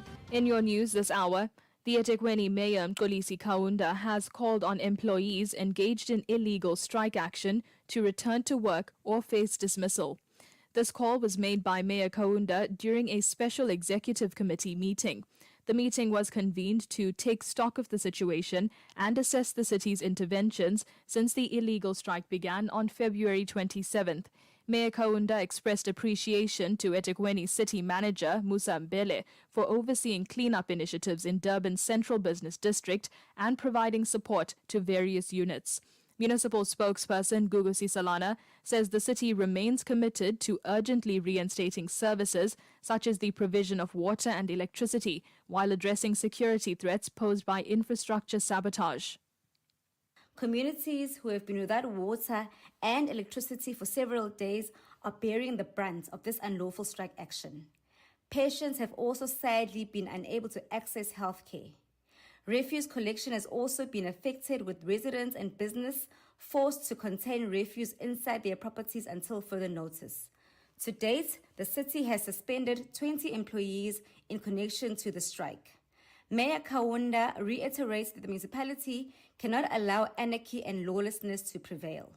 FM. In your news this hour, the eThekwini Mayor Mxolisi Kaunda has called on employees engaged in illegal strike action to return to work or face dismissal. This call was made by Mayor Kaunda during a special executive committee meeting. The meeting was convened to take stock of the situation and assess the city's interventions since the illegal strike began on February 27th. Mayor Kaunda expressed appreciation to eThekwini City Manager Musa Mbele for overseeing cleanup initiatives in Durban's Central Business District and providing support to various units. Municipal spokesperson Gugu Sisalana says the city remains committed to urgently reinstating services such as the provision of water and electricity while addressing security threats posed by infrastructure sabotage. Communities who have been without water and electricity for several days are bearing the brunt of this unlawful strike action. Patients have also sadly been unable to access healthcare. Refuse collection has also been affected, with residents and business forced to contain refuse inside their properties until further notice. To date, the city has suspended 20 employees in connection to the strike. Mayor Kaunda reiterates that the municipality cannot allow anarchy and lawlessness to prevail.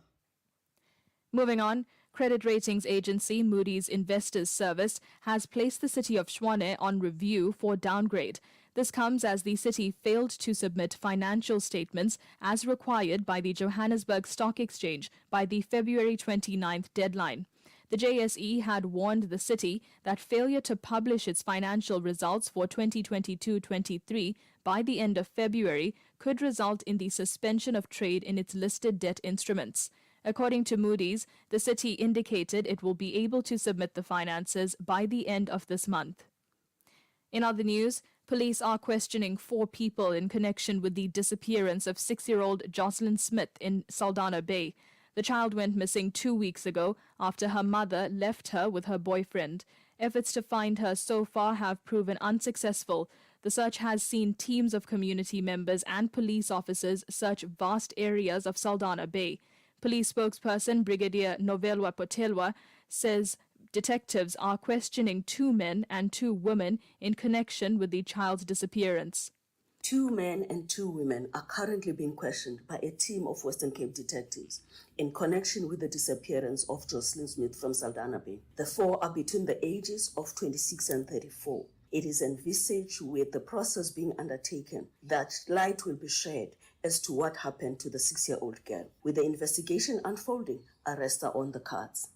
Moving on, credit ratings agency Moody's Investors Service has placed the city of Tshwane on review for downgrade. This comes as the city failed to submit financial statements as required by the Johannesburg Stock Exchange by the February 29th deadline. The JSE had warned the city that failure to publish its financial results for 2022-23 by the end of February could result in the suspension of trade in its listed debt instruments. According to Moody's, the city indicated it will be able to submit the finances by the end of this month. In other news, police are questioning 4 people in connection with the disappearance of 6-year-old Jocelyn Smith in Saldanha Bay. The child went missing 2 weeks ago after her mother left her with her boyfriend. Efforts to find her so far have proven unsuccessful. The search has seen teams of community members and police officers search vast areas of Saldanha Bay. Police spokesperson Brigadier Novelwa Potelwa says detectives are questioning 2 men and 2 women in connection with the child's disappearance. 2 men and 2 women are currently being questioned by a team of Western Cape detectives in connection with the disappearance of Jocelyn Smith from Saldanha Bay. The 4 are between the ages of 26 and 34. It is envisaged, with the process being undertaken, that light will be shed as to what happened to the 6-year-old girl. With the investigation unfolding, arrests are on the cards.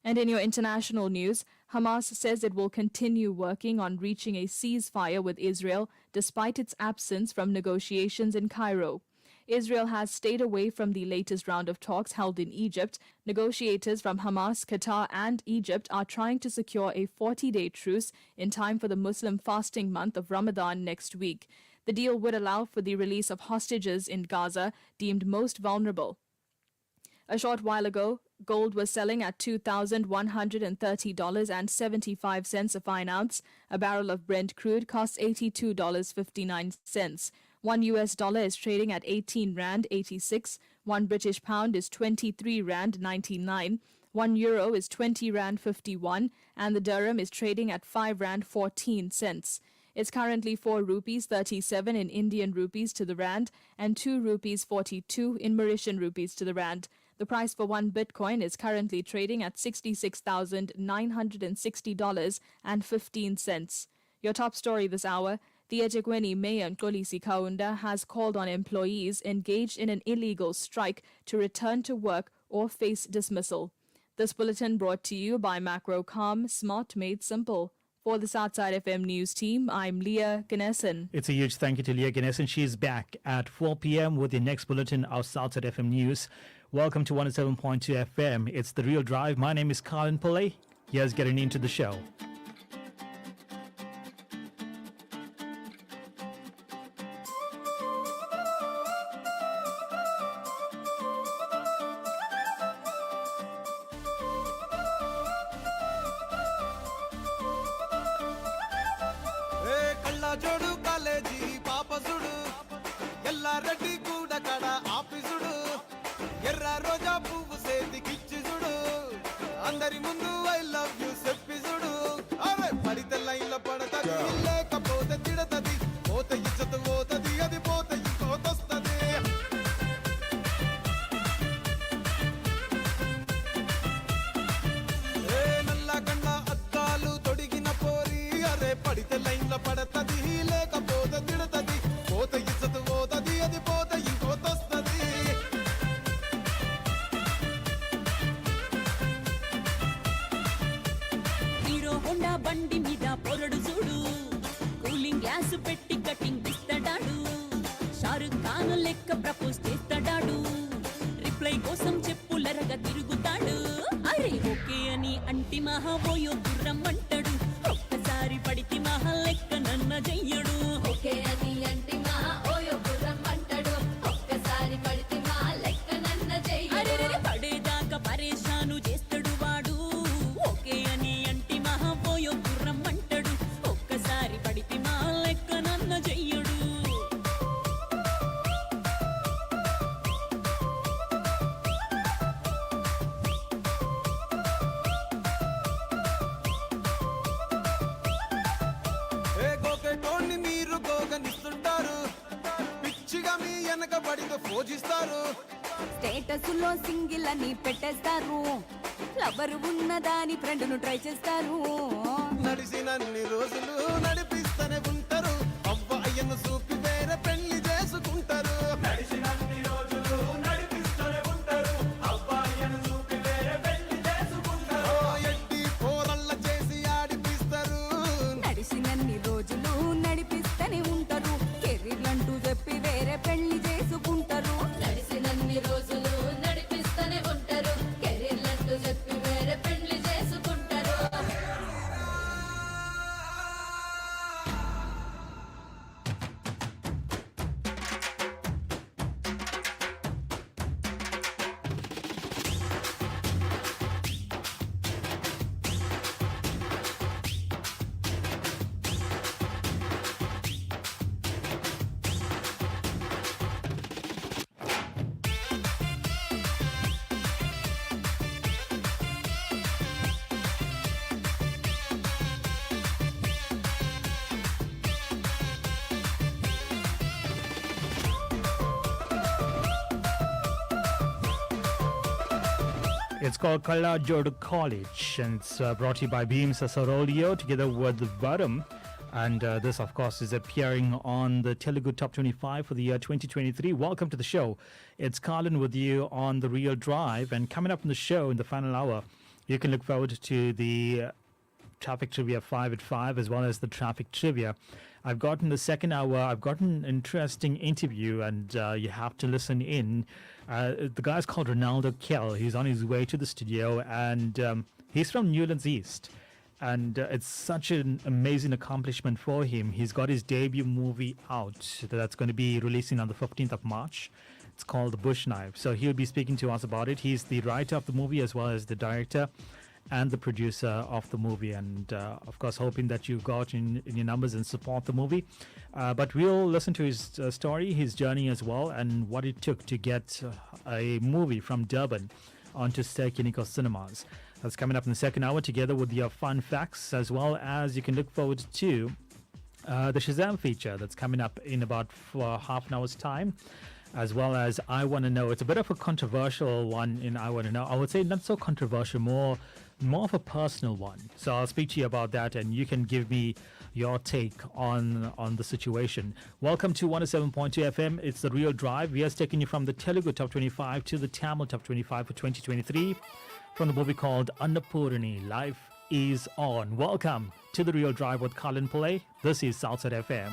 And in your international news, Hamas says it will continue working on reaching a ceasefire with Israel despite its absence from negotiations in Cairo. Israel has stayed away from the latest round of talks held in Egypt. Negotiators from Hamas, Qatar and Egypt are trying to secure a 40-day truce in time for the Muslim fasting month of Ramadan next week. The deal would allow for the release of hostages in Gaza deemed most vulnerable. A short while ago, gold was selling at $2,130.75 a fine ounce. A barrel of Brent crude costs $82.59. $1 is trading at 18 Rand 86. 1 British pound is 23 Rand 99. 1 euro is 20 Rand 51. And the dirham is trading at 5 Rand 14 cents. It's currently 4 rupees 37 in Indian rupees to the rand and 2 rupees 42 in Mauritian rupees to the rand. The price for 1 Bitcoin is currently trading at $66,960.15. Your top story this hour: the eThekwini Mayor Mxolisi Kaunda has called on employees engaged in an illegal strike to return to work or face dismissal. This bulletin brought to you by Macrocom, Smart Made Simple. For the Southside FM News team, I'm Leah Ganesan. It's a huge thank you to Leah Ganesan. She's back at 4 p.m. with the next bulletin of Southside FM News. Welcome to 107.2 FM. It's The Real Drive. My name is Colin Pillay. Here's getting into the show. జోడు college పాపసుడు ఎల్లా రెడ్డి కూడా కడ ఆఫీసుడు ఎర్ర రోజా పువ్వు సేతికిచ్చి చూడు అందరి ముందు I love you చెప్పి చూడు అరే పడితే లైన్లో పడతా లేకపోతే కళ్ళ పడతది లేకపోతే తిడతది పోత ఇచ్చత పోతది అది పోత ఇంకోతొస్తది హీరో హోండా బండి మీద పొరడు చూడు కూలింగ్ గ్లాస్ పెట్టి కటింగ్ ఇస్తాడాడు షారుఖ్ ఖాన్ లెక్క ప్రపోజ్ చేస్తాడాడు రిప్లై కోసం చెప్పులరగా తిరుగుతాడు అరే ఓకే అని అంటి మహా ఓయో గుర్రమ్మంటాడు ఒక్కసారి పడికి మహా లెక్క నన్న చెయ్యడు ఓకే అని అంటి మహా ఓయో గుర్రమ్మంటాడు ఒక్కసారి పడితే మా లెక్క నన్న చెయ్యడు అరెరెరె పడేదాకా పరేషాను చేస్తాడు వాడు ఓకే అని అంటి మహా ఓయో గుర్రమ్మంటాడు ఒక్కసారి పడితే మా లెక్క నన్న చెయ్యడు ఏ గోకెటోన్ని మీరు గోగనిస్తుంటారు పిచ్చిగా మీ వెనకబడితో పూజిస్తారు స్టేటస్ లో సింగిల్ అని పెట్టేస్తారు లవర్ ఉన్నదాని ఫ్రెండ్ ను ట్రై చేస్తారు నడిసినన్ని రోజులు నడిపిస్తూనే ఉంటారు అవ్వ అయ్యను చూపి వేరే పెళ్లి చేసుకుంటారు నడిసినన్ని రోజులు నడిపిస్తూనే ఉంటారు అవ్వ అయ్యను చూపి వేరే పెళ్లి చేసుకుంటారు ఎట్టి పోరల్ల చేసి ఆడిపిస్తారు నడిచినన్ని రోజులు నడిపిస్తూనే ఉంటారు కెరీర్లంటూ చెప్పి వేరే పెళ్లి చేసుకుంటారు నడిసినన్ని రోజులు నడిపిస్తూనే ఉంటారు కెరీర్లంటూ చెప్పి వేరే పెళ్లి చేసుకుంటారు It's called Kalla Jodu College, and it's brought to you by Beam Sasarodio together with Varam. And this, of course, is appearing on the Telugu Top 25 for the year 2023. Welcome to the show. It's Colin with you on The Real Drive. And coming up in the show in the final hour, you can look forward to the traffic trivia 5 at 5 as well as the traffic trivia. I've got in the second hour, I've got an interesting interview, and you have to listen in. The guy's called Ronaldo Kell. He's on his way to the studio, and he's from Newlands East. And it's such an amazing accomplishment for him. He's got his debut movie out that's going to be releasing on the 15th of March. It's called The Bush Knife. So he'll be speaking to us about it. He's the writer of the movie as well as the director and the producer of the movie, and of course hoping that you go out in your numbers and support the movie. But we'll listen to his story, his journey as well, and what it took to get a movie from Durban onto Ster-Kinekor Cinemas. That's coming up in the second hour, together with your fun facts, as well as you can look forward to the Shazam feature that's coming up in about half an hour's time, as well as I Want to Know. It's a bit of a controversial one in I Want to Know. I would say not so controversial, more of a personal one. So I'll speak to you about that, and you can give me your take on the situation. Welcome to 107.2 FM. It's The Real Drive. We are taking you from the Telugu Top 25 to the Tamil Top 25 for 2023 from the movie called Annapurni. Life is on. Welcome to The Real Drive with Colin Pillay. This is Southside FM.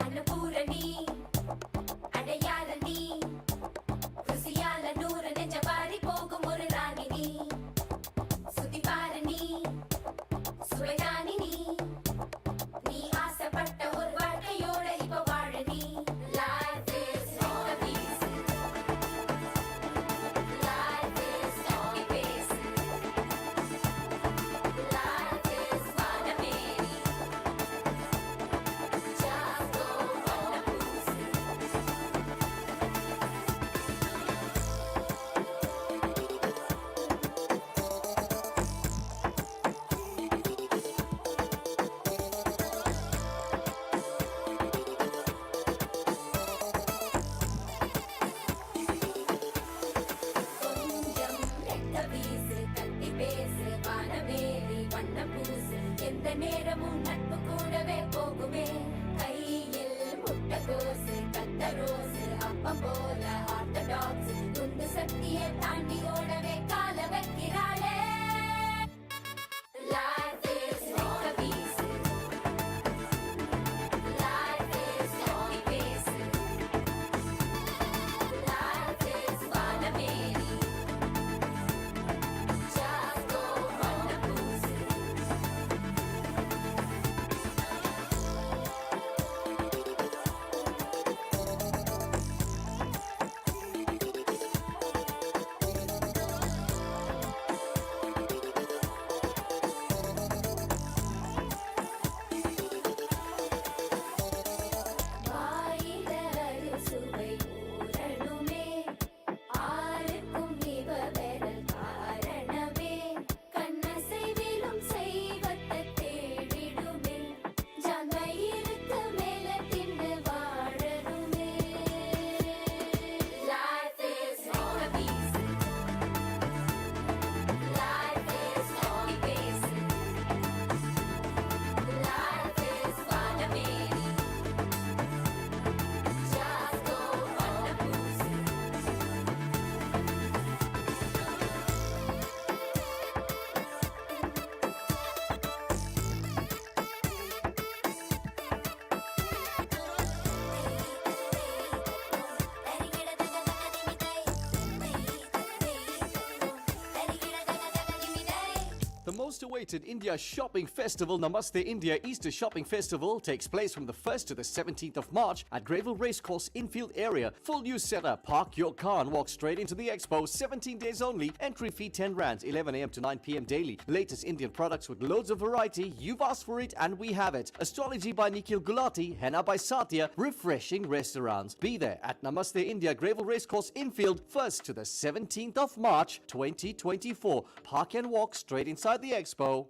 అన్నపూరణి అడయాలని రుసియాల నూరు నెంజబారి పోగు మురరాణిని సుతిపారని సువయానిని நேரமும் நட்பு கூடவே போகுமே கையில் முட்டைகோசு கத்தரோசு அப்பம் போல orthodox குண்டு சக்தியை தாண்டி ஓடவே கால வைக்கிறாளே Life is like a beast. Life is only basic. Life is Vanameri. Just go run the boost. வாயில அறுசுவை ஊறணுமே ஆருக்கும் இவ விரல் காரணமே கண்ணசைவிலும் செய்வத்தை தேடிடுமே ஜங்கையிருக்கு மேல தின்னு வாழணுமே Life is like a beast. Life is only basic. Life is Vanameri. Just go run the boost. The most awaited India Shopping Festival, Namaste India Easter Shopping Festival, takes place from the 1st to the 17th of March at Greyville Racecourse Infield area. Full new setup. Park your car and walk straight into the expo. 17 days only. Entry fee 10 rands, 11 a.m. to 9 p.m. daily. Latest Indian products with loads of variety. You've asked for it and we have it. Astrology by Nikhil Gulati, Henna by Satya. Refreshing restaurants. Be there at Namaste India Greyville Racecourse Infield, 1st to the 17th of March 2024. Park and walk straight inside the expo.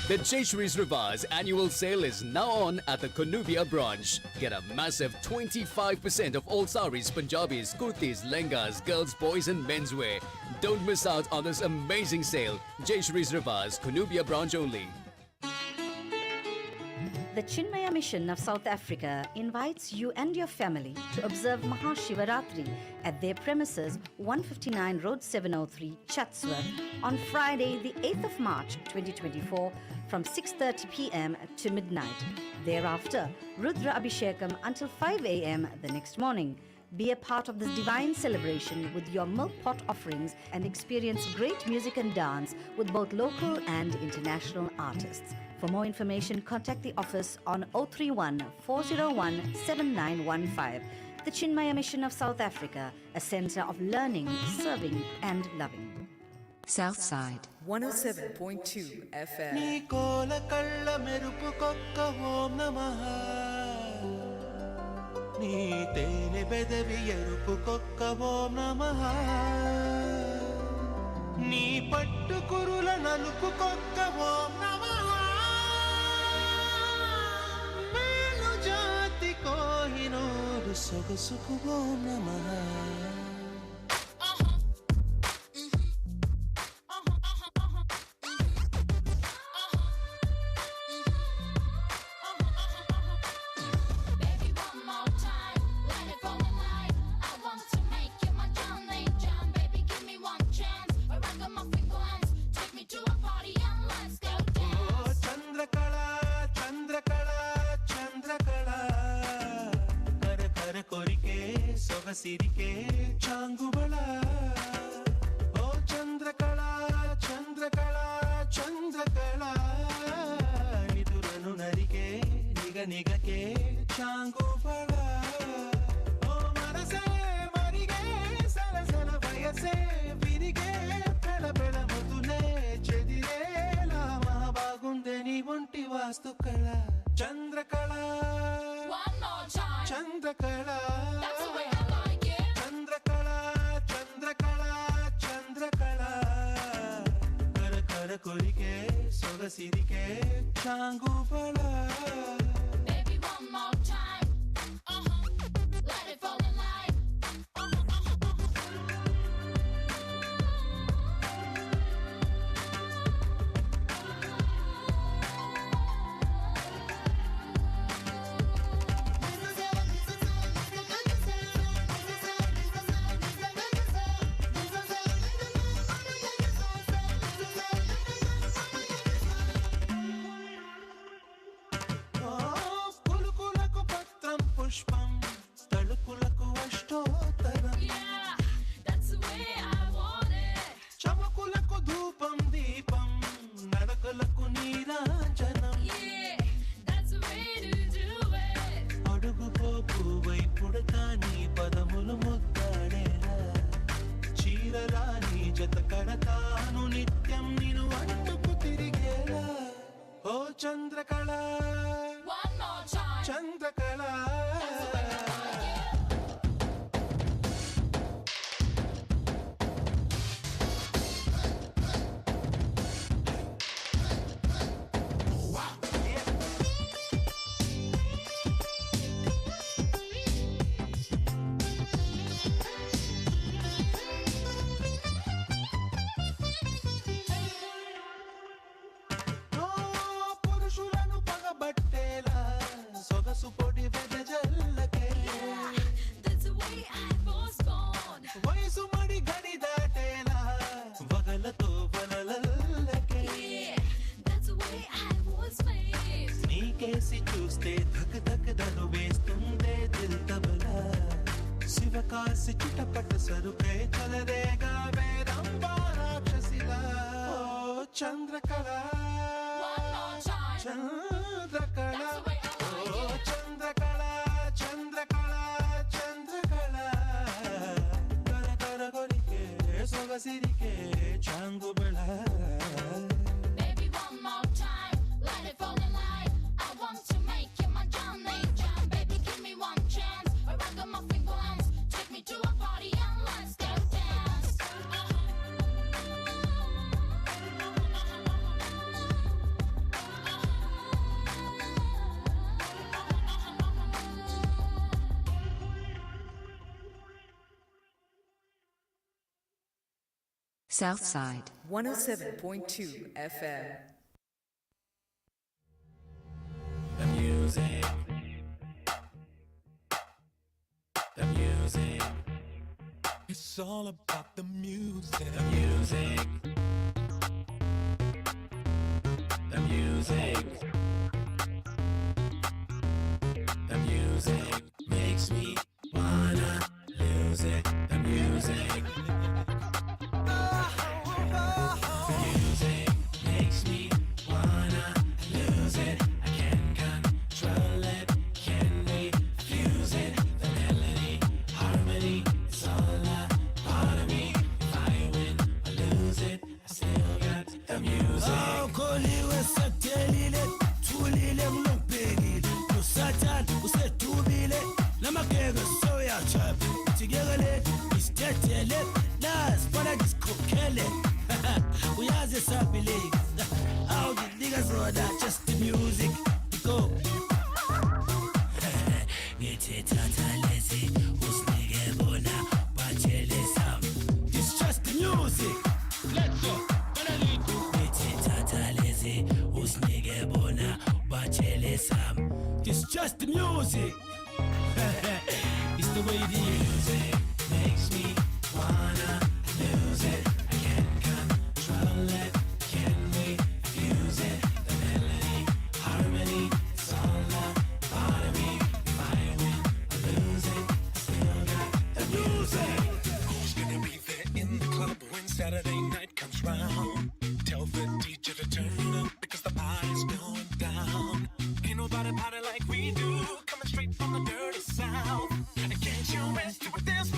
The Jayshree's Rivers annual sale is now on at the Konubia branch. Get a massive 25% of all saris, Punjabis, kurtis, lengas, girls, boys and menswear. Don't miss out on this amazing sale. Jayshree's Rivers, Konubia branch only. The Chinmaya Mission of South Africa invites you and your family to observe Mahashivaratri at their premises 159 Road 703, Chatsworth, on Friday, the 8th of March 2024 from 6:30 p.m. to midnight. Thereafter, Rudra Abhishekam until 5 a.m. the next morning. Be a part of this divine celebration with your milk pot offerings and experience great music and dance with both local and international artists. For more information, contact the office on 031 401 7915. The Chinmaya Mission of South Africa, a center of learning, serving, and loving. Southside 107.2 FM. నీ కోల కళ్ళ మెరుపుకొక్క ఓం నమః నీ తేనె బెదవి ఎరుపుకొక్క ఓం నమః నీ పట్టు కురుల నలుపుకొక్క ఓం నమః మేలు జాతి కోహినూరు సొగసుకు ఓం నమః Baby, one more time, let it fall in line. I want to make you my Johnny John. Baby, give me one chance. A ragamuffin glance. Take me to a party and let's go dance. Chandrakala Chandrakala Chandrakala కర కర కొరికే సొగసిరికే చాంగుబళ ఓ చంద్రకళ చంద్రకళ చంద్రకళ నిదురను నరికే నిగ నిగకే చాంగుబళ ఓ మనసే మరిగే సలసల వయసే విరిగే పెళ పెళ ముదునే చెదిరేలా బాగుందే నీ ఒంటి వాస్తు కళ Chandrakala One more time. Chandrakala That's the way I like it. Chandrakala Chandrakala Chandrakala కర కర కొరికే సొగసిరికే చాంగుబళ Baby, one more time. Let it fall in line. పుష్పం తళుకులకు అష్టోత్తరం Yeah, that's the way I want it. చమకులకు ధూపం దీపం నడకలకు నీరాజనం Yeah, that's the way to do it. అడుగుపోపు వైపుడతా నీ పదములు ముద్దాడేలా చీరరాని జత కడతాను నిత్యం నిన్ను అంటుకు తిరిగేలా ఓ Chandrakala One more time. Chandrakala ఓ పురుషులను పగబట్టేలా సొగసు పొడి వెదజల్లకే That's the way I was born. వయసు మడి గడి దాటేలా వగలతో వలలల్లకే Yeah, that's the way I was made. నీకేసి చూస్తే ధక్ ధక్ ధను వేస్తుందే దిల్ తబలా శివకాసి చిటపట సరుపే చలరేగా వేరంబా రాక్షసిలా ఓ Chandrakala One more time. Chandrakala That's the way I like oh it. Chandrakala Chandrakala Chandrakala కర కర కొరికే సొగసిరికే చాంగుబళ Baby, one more time. Let it fall in line. I want to make you my Johnny Jam. Baby, give me one chance. A ragamuffin glance. Take me to a party and let's go dance. Southside 107.2 FM. The music. The music. It's all about the music. The music. The music. The music makes me wanna lose it. The music. The music makes me wanna lose it. I can't control it, can refuse it. The melody, harmony, it's all a part of me. If I win or lose it, I still got the music. Koliwe satelile, tulile mnobhekile. Usatan usetubile, namagega soya chap. Tigegele, istetele, nas para diskokele. Uyazi sabile. How the niggas are that just the music. Go. Ngithi thatha lezi usinike bona batshele sam. It's just the music. Let's go. Ngithi thatha lezi usinike bona batshele sam. It's just the music. It's the way the music Makes me wanna lose it. I can't control it, can refuse it. The melody, harmony, it's all a part of me. If I win or lose it, I still got the music. Who's gonna be there in the club when Saturday night comes round? Tell the DJ to turn up because the party's going down. Ain't nobody party like we do, coming straight from the dirty south. And can't you rest to a dance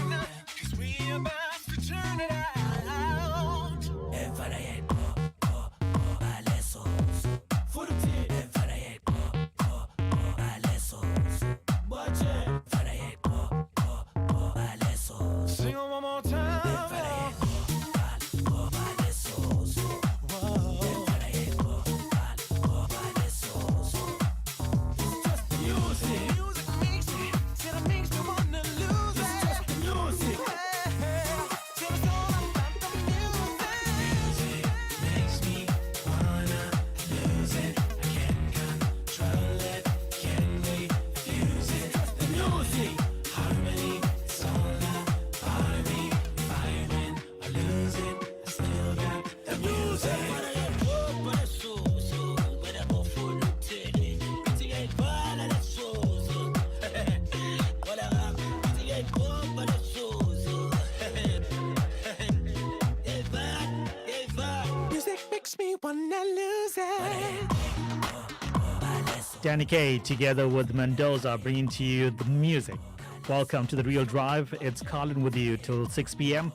Danny Kaye together with Mendoza bringing to you the music. Welcome to The Real Drive. It's Colin with you till 6 p.m.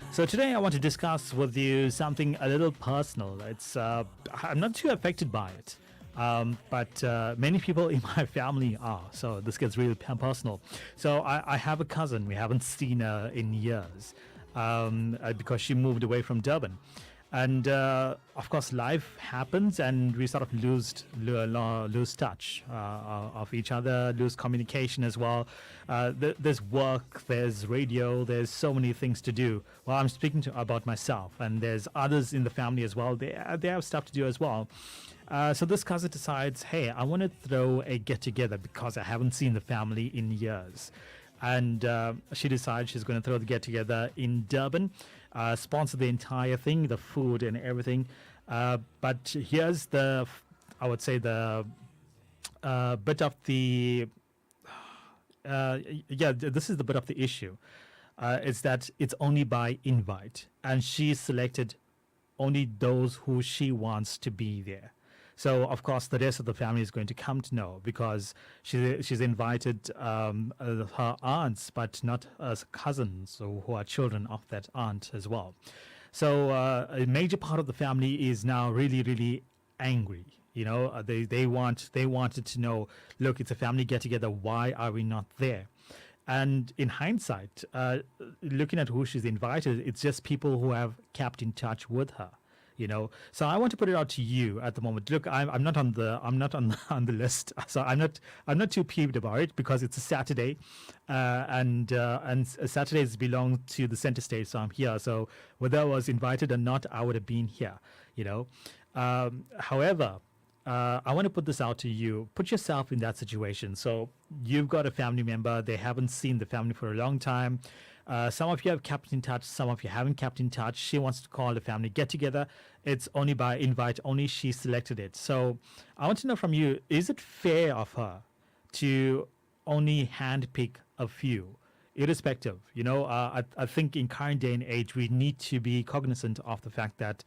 So today I want to discuss with you something a little personal. I'm not too affected by it, but many people in my family are. So this gets really personal. So I have a cousin. We haven't seen her in years because she moved away from Durban. And of course, life happens, and we sort of lose touch of each other, lose communication as well. There's work, there's radio, there's so many things to do. Well, I'm speaking about myself, and there's others in the family as well. They have stuff to do as well. So this cousin decides, hey, I want to throw a get-together because I haven't seen the family in years. And she decides she's going to throw the get-together in Durban, sponsor the entire thing, the food and everything. But here's the bit of the... this is the bit of the issue. Is that it's only by invite. And she selected only those who she wants to be there. So, of course, the rest of the family is going to come to know because she's invited her aunts, but not as cousins who are children of that aunt as well. So a major part of the family is now really, really angry. You know, they wanted to know, look, it's a family get-together. Why are we not there? And in hindsight, looking at who she's invited, it's just people who have kept in touch with her. You know, so I want to put it out to you at the moment. Look, I'm not on the list, so I'm not too peeved about it because it's a Saturday, and Saturdays belong to the center stage, so I'm here. So whether I was invited or not, I would have been here. You know, however, I want to put this out to you. Put yourself in that situation. So you've got a family member; they haven't seen the family for a long time. Some of you have kept in touch, some of you haven't kept in touch. She wants to call the family get together. It's only by invite, only she selected it. So I want to know from you, is it fair of her to only handpick a few, irrespective? You know, I think in current day and age, we need to be cognizant of the fact that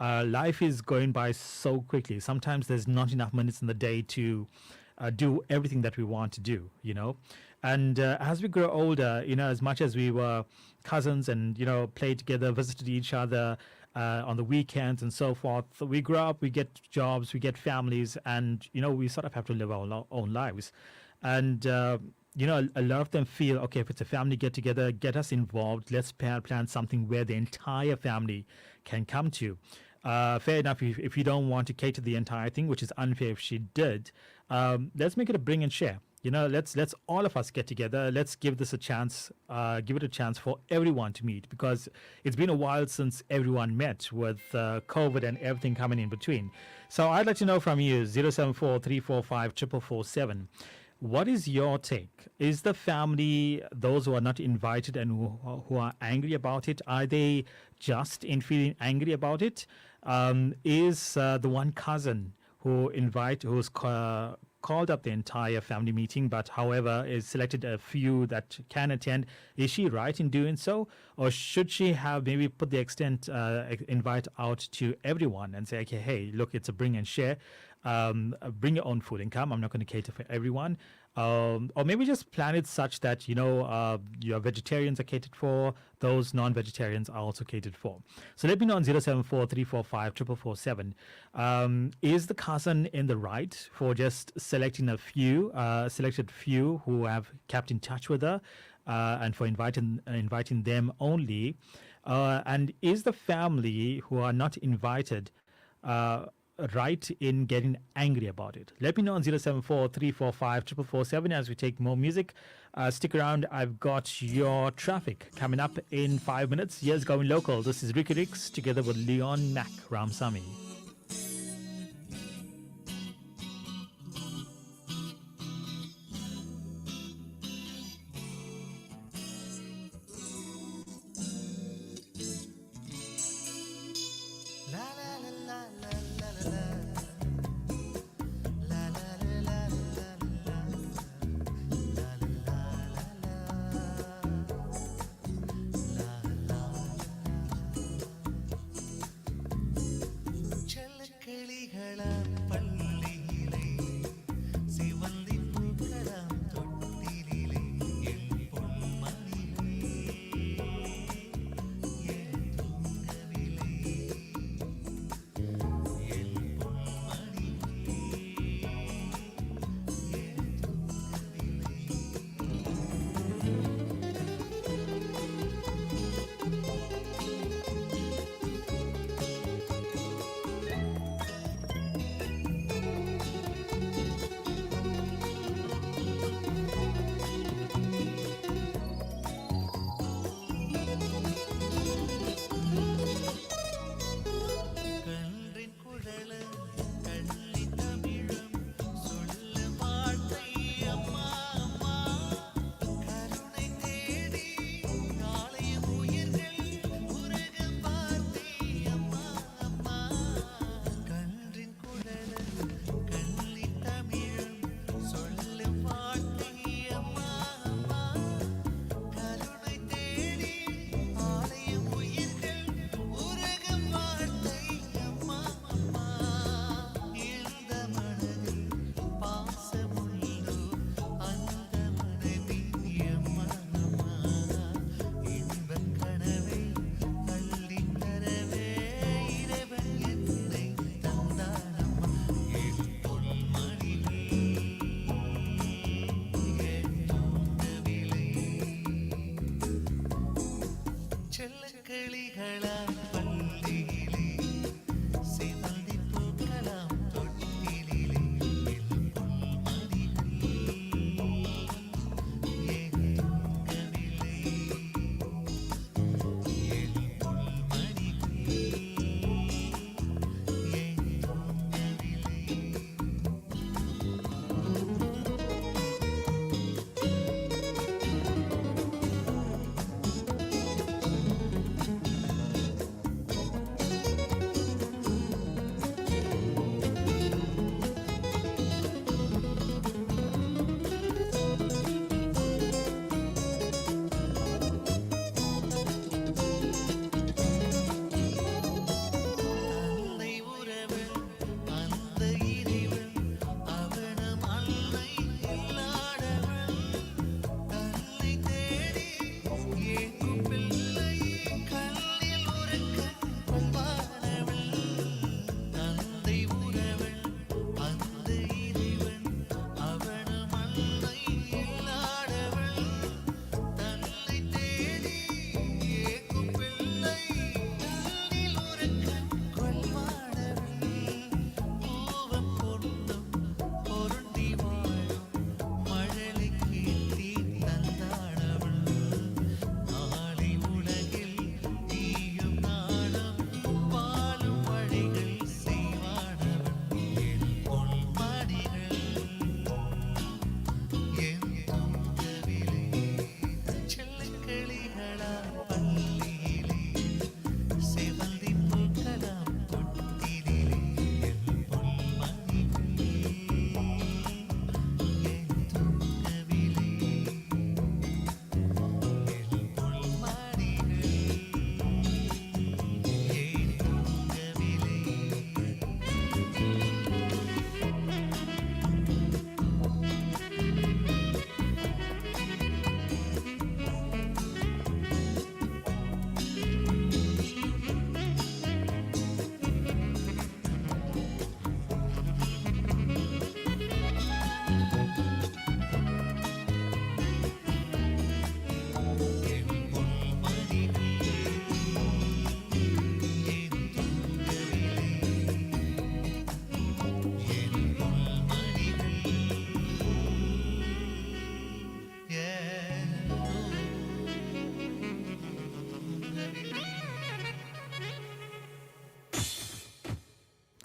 life is going by so quickly. Sometimes there's not enough minutes in the day to do everything that we want to do, you know. And as we grow older, you know, as much as we were cousins and, you know, played together, visited each other on the weekends and so forth, we grow up, we get jobs, we get families, and, you know, we sort of have to live our own lives. And, you know, a lot of them feel, okay, if it's a family get-together, get us involved. Let's plan something where the entire family can come to. Fair enough, if you don't want to cater the entire thing, which is unfair if she did, let's make it a bring and share. You know, let's all of us get together. Let's give this a chance. Give it a chance for everyone to meet, because it's been a while since everyone met with COVID and everything coming in between. So I'd like to know from you, 074-345-4447. What is your take? Is the family, those who are not invited and who are angry about it, are they just in feeling angry about it? Is the one cousin who's called up the entire family meeting, but however is selected a few that can attend, is she right in doing so? Or should she have maybe put the invite out to everyone and say, okay, hey, look, it's a bring and share. Bring your own food and come. I'm not going to cater for everyone. Or maybe just plan it such that, you know, your vegetarians are catered for, those non-vegetarians are also catered for. So let me know on 074-345-4447. Is the cousin in the right for just selecting selected few who have kept in touch with her, and for inviting them only? And is the family who are not invited right in getting angry about it? Let me know on 074-345-4447 as we take more music. Stick around. I've got your traffic coming up in 5 minutes. Here's Going Local. This is Ricky Ricks together with Leon Mac Ramsamy.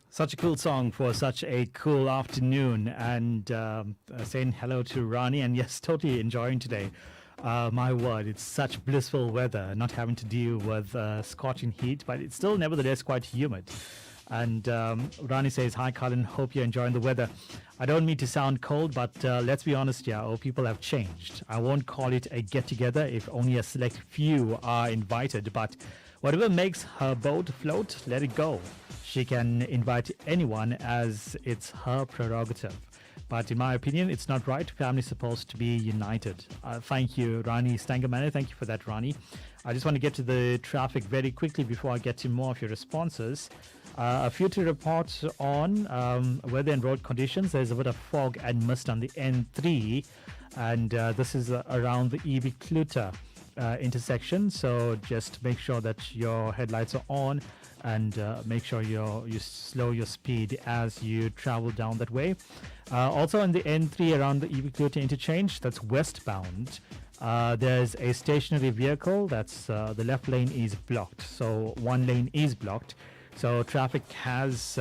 Such a cool song for such a cool afternoon, and saying hello to Rani, and yes, totally enjoying today. My word, it's such blissful weather, not having to deal with scorching heat, but it's still nevertheless quite humid. And Rani says, hi Colin, hope you're enjoying the weather. I don't mean to sound cold, but let's be honest here, people have changed. I won't call it a get-together if only a select few are invited, but whatever makes her boat float, let it go. She can invite anyone as it's her prerogative. But in my opinion, it's not right. Family's supposed to be united. Thank you, Rani Stangamane. Thank you for that, Rani. I just want to get to the traffic very quickly before I get to more of your responses. A few to report on weather and road conditions. There's a bit of fog and mist on the N3, and this is around the EB Kluter intersection. So just make sure that your headlights are on, and make sure you slow your speed as you travel down that way. Also on the N3 around the EB Kluter interchange, that's westbound. There's a stationary vehicle that's the left lane is blocked, so one lane is blocked. So traffic has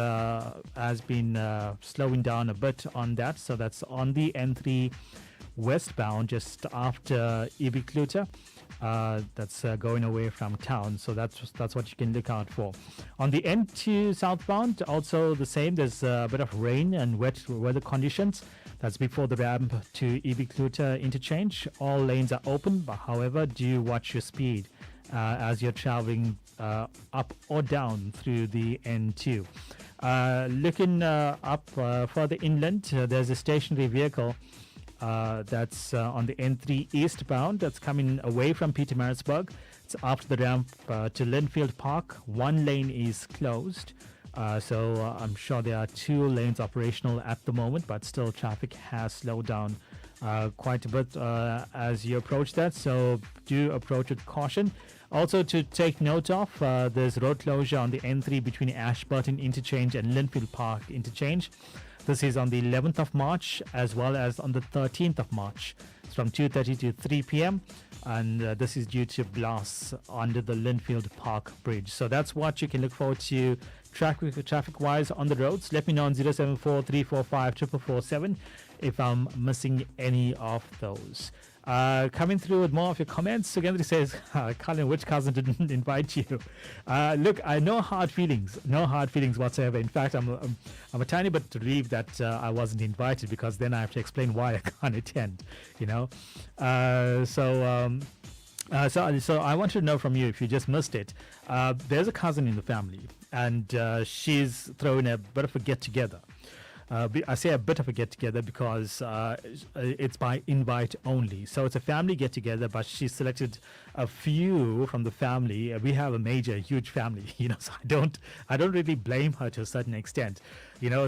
been slowing down a bit on that. So that's on the N3 westbound, just after EB Kluter. That's going away from town. So that's what you can look out for. On the N2 southbound, also the same. There's a bit of rain and wet weather conditions. That's before the ramp to EB Kluter interchange. All lanes are open, but however, do watch your speed as you're traveling up or down through the N2. Looking up further inland, there's a stationary vehicle that's on the N3 eastbound that's coming away from Pietermaritzburg. It's after the ramp to Linfield Park. One lane is closed. So I'm sure there are two lanes operational at the moment, but still traffic has slowed down quite a bit as you approach that. So do approach with caution. Also to take note of, there's road closure on the N3 between Ashburton Interchange and Linfield Park Interchange. This is on the 11th of March as well as on the 13th of March. It's from 2:30 to 3 p.m. and this is due to blasts under the Linfield Park Bridge. So that's what you can look forward to traffic-wise on the roads. Let me know on 074 345 4447 if I'm missing any of those. Coming through with more of your comments. Sugendri says, Colin, which cousin didn't invite you? Look, I no hard feelings whatsoever. In fact, I'm a tiny bit relieved that I wasn't invited, because then I have to explain why I can't attend, you know. So I want to know from you, if you just missed it, there's a cousin in the family, and she's throwing a bit of a get-together. I say a bit of a get-together because it's by invite only. So it's a family get-together, but she selected a few from the family. We have a huge family, so I don't really blame her to a certain extent,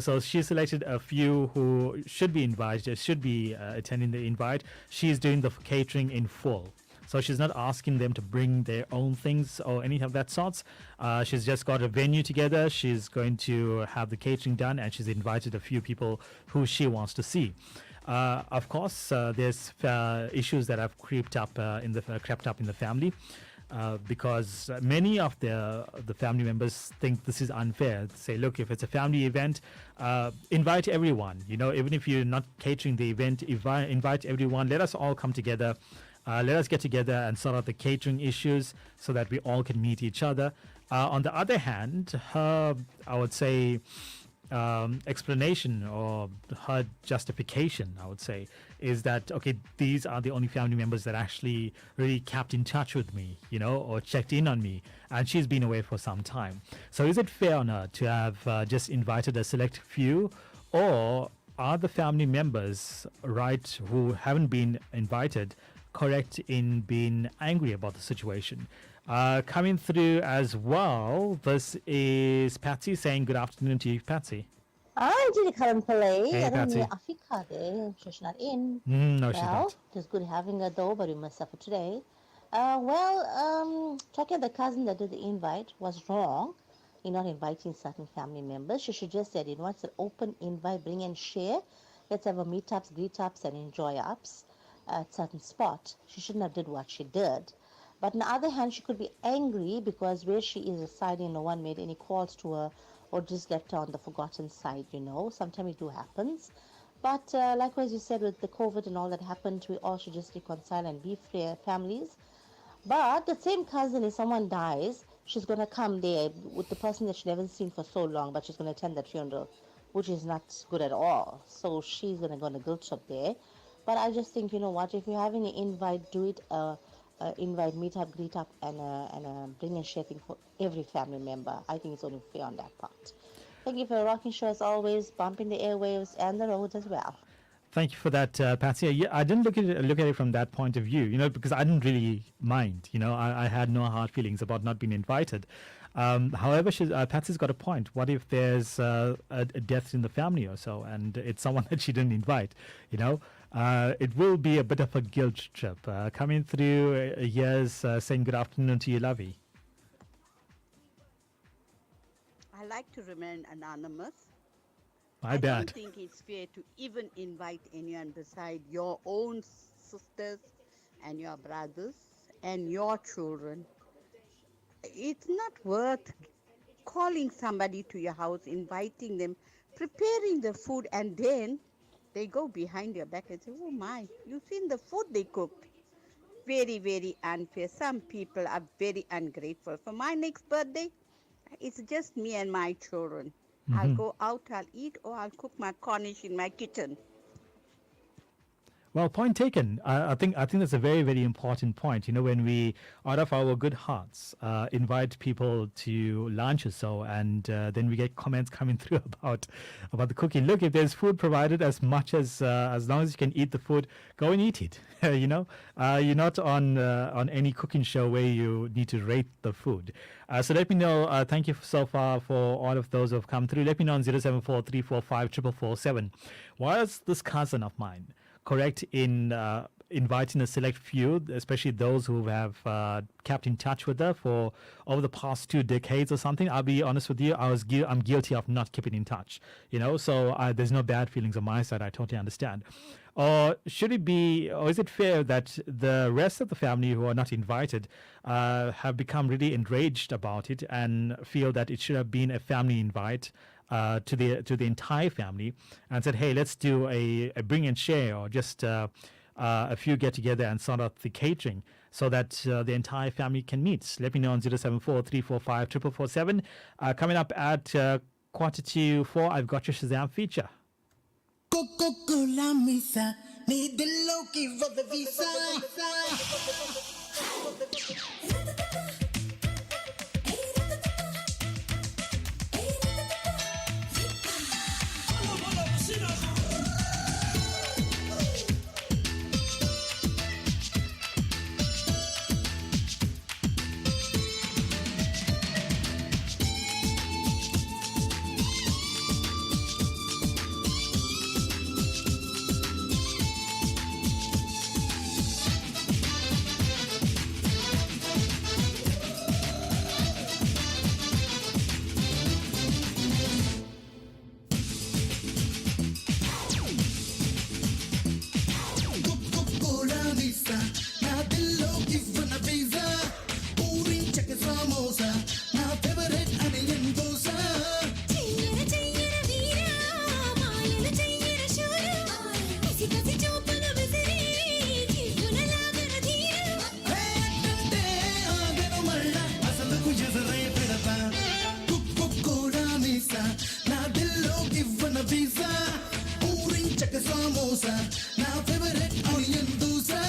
So she selected a few who should be invited, should be attending the invite. She's doing the catering in full. So she's not asking them to bring their own things or any of that sorts. She's just got a venue together. She's going to have the catering done, and she's invited a few people who she wants to see. Of course, there's issues that have crept up in the family. Because many of the family members think this is unfair. Say, look, if it's a family event, invite everyone. Even if you're not catering the event, invite everyone. Let us all come together. Let us get together and sort out the catering issues so that we all can meet each other. On the other hand, her, I would say, explanation or her justification, I would say, is that, okay, these are the only family members that actually really kept in touch with me, or checked in on me, and she's been away for some time. So is it fair on her to have just invited a select few, or are the family members, right, who haven't been invited, correct in being angry about the situation? Coming through as well, this is Patsy saying good afternoon to you, Patsy. Hi, Judy Karampale. Hey, Patsy. Africa there. She's not in. No, she's Well, not. it was good having her though, but we must suffer today. Talking of the cousin that did the invite was wrong in not inviting certain family members. She should just said, it's an open invite, bring and share. Let's have a meetups, greet-ups, and enjoy-ups at certain spot. She shouldn't have did what she did. But on the other hand, she could be angry because where she is residing, no one made any calls to her or just left her on the forgotten side, Sometimes it do happens. But likewise, you said with the COVID and all that happened, we all should just reconcile and be fair families. But the same cousin, if someone dies, she's going to come there with the person that she never seen for so long, but she's going to attend that funeral, which is not good at all. So she's going to go on a guilt trip there. But I just think, if you're having an invite, do it invite, meet up, greet up, and bring and share thing for every family member. I think it's only fair on that part. Thank you for a rocking show as always, bumping the airwaves and the roads as well. Thank you for that, Patsy. Yeah, I didn't look at it from that point of view, because I didn't really mind. I had no hard feelings about not being invited. However, Patsy's got a point. What if there's a death in the family or so, and it's someone that she didn't invite? It will be a bit of a guilt trip. Coming through, here's saying good afternoon to you, Lovey. I like to remain anonymous. My I bad. don't think it's fair to even invite anyone beside your own sisters and your brothers and your children. It's not worth calling somebody to your house, inviting them, preparing the food, and then they go behind your back and say, oh my, you've seen the food they cooked. Very, very unfair. Some people are very ungrateful. For my next birthday, it's just me and my children. I'll go out, I'll eat, or I'll cook my Cornish in my kitchen. Well, point taken. I think that's a very, very important point. When we, out of our good hearts, invite people to lunch or so, and then we get comments coming through about the cooking. Look, if there's food provided, as long as you can eat the food, go and eat it. You're not on any cooking show where you need to rate the food. So let me know. Thank you so far for all of those who have come through. Let me know on 074-345-4447. Was this cousin of mine correct in inviting a select few, especially those who have kept in touch with her for over the past 2 decades or something? I'll be honest with you, I'm guilty of not keeping in touch, so there's no bad feelings on my side. I totally understand. Or should it be, or is it fair that the rest of the family who are not invited have become really enraged about it and feel that it should have been a family invite to the entire family, and said, hey, let's do a bring and share, or just a few get together and sort out the catering so that the entire family can meet? Let me know on 074-345-4447. Coming up at 3:45, I've got your Shazam feature. Coca-Cola Misa, need the Loki for the visa. samosa, na favorite onion dosa.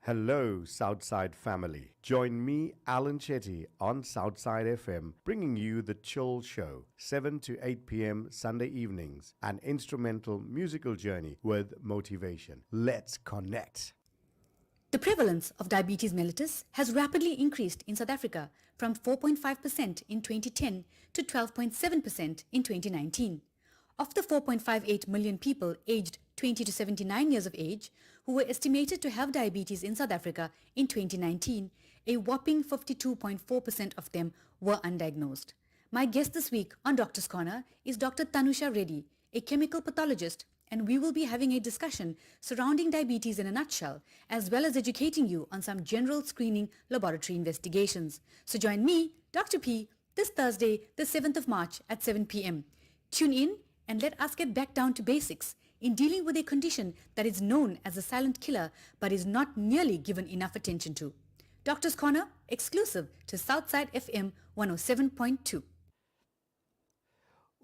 Hello, Southside family. Join me, Alan Chetty, on Southside FM, bringing you the Chill Show, 7 to 8 p.m. Sunday evenings, an instrumental musical journey with motivation. Let's connect. The prevalence of diabetes mellitus has rapidly increased in South Africa from 4.5% in 2010 to 12.7% in 2019. Of the 4.58 million people aged 20 to 79 years of age who were estimated to have diabetes in South Africa in 2019, a whopping 52.4% of them were undiagnosed. My guest this week on Doctor's Corner is Dr. Tanusha Reddy, a chemical pathologist, and we will be having a discussion surrounding diabetes in a nutshell, as well as educating you on some general screening laboratory investigations. So join me, Dr. P, this Thursday, the 7th of March at 7 p.m. Tune in and let us get back down to basics in dealing with a condition that is known as a silent killer but is not nearly given enough attention to. Doctor's Corner, exclusive to Southside FM 107.2.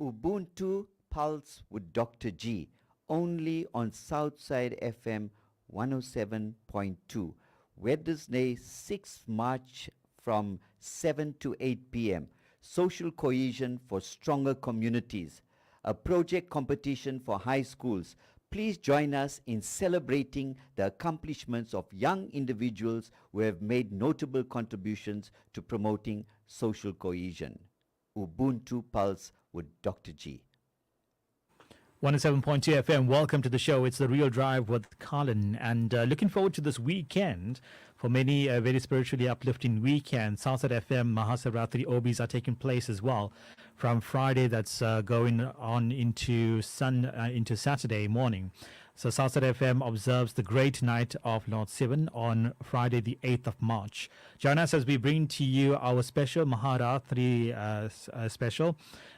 Ubuntu Pulse with Dr. G, only on Southside FM 107.2. Wednesday, 6th March from 7 to 8 p.m. Social Cohesion for Stronger Communities, a project competition for high schools. Please join us in celebrating the accomplishments of young individuals who have made notable contributions to promoting social cohesion. Ubuntu Pulse with Dr. G. 107.2 FM. Welcome to the show. It's The Real Drive with Colin. And looking forward to this weekend. For many, a very spiritually uplifting weekend. Southside FM Mahasavratri Obis are taking place as well. From Friday, that's going on into Saturday morning. So Southside FM observes the Great Night of Lord Sivan on Friday, the 8th of March. Join us as we bring to you our special Maharatri special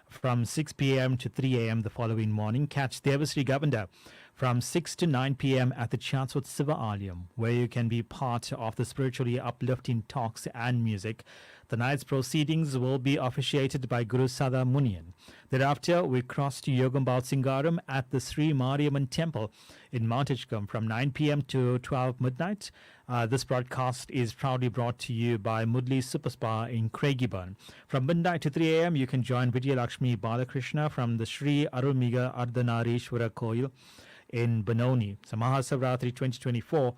from 6 p.m. to 3 a.m. the following morning. Catch Devasri Governor from 6 to 9 p.m. at the Chatsworth Siva Alayam, where you can be part of the spiritually uplifting talks and music. The night's proceedings will be officiated by Guru Sada Munian. Thereafter, we cross to Yogambal Singaram at the Sri Mariamman Temple in Mount Hitchcombe from 9 p.m. to 12 midnight. This broadcast is proudly brought to you by Mudli Super Spa in Craigieburn. From midnight to 3 a.m., you can join Vijay Lakshmi Balakrishna from the Sri Arumiga Ardhanarishwara Koil in Benoni. So Mahasavratri 2024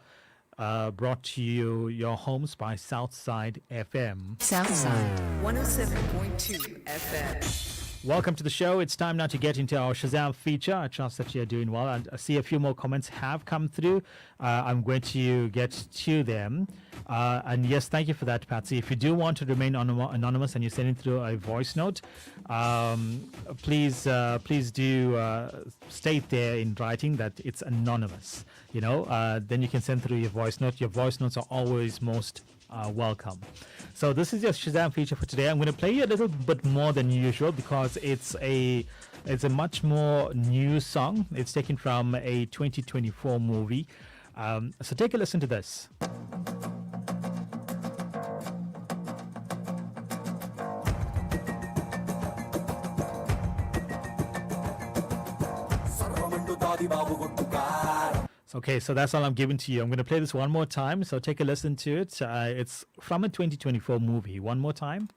brought to you your homes by Southside FM. Southside 107.2 FM. Welcome to the show. It's time now to get into our Shazam feature. I trust that you're doing well. And I see a few more comments have come through. I'm going to get to them. And yes, thank you for that, Patsy. If you do want to remain anonymous and you're sending through a voice note, please do state there in writing that it's anonymous. You know, then you can send through your voice note. Your voice notes are always most welcome. So this is your Shazam feature for today. I'm going to play you a little bit more than usual because it's a much more new song. It's taken from a 2024 movie. So take a listen to this. Okay, so that's all I'm giving to you. I'm going to play this one more time, so take a listen to it. It's from a 2024 movie. One more time.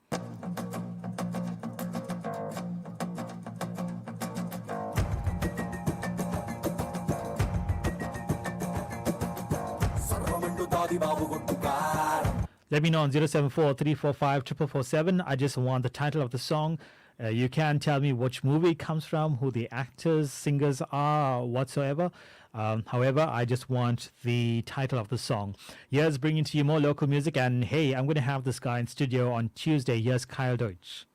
Let me know on 074-345-4447. I just want the title of the song. You can tell me which movie it comes from, who the actors, singers are, whatsoever. However, I just want the title of the song. Here's bringing to you more local music. And hey, I'm going to have this guy in studio on Tuesday. Here's Kyle Deutsch.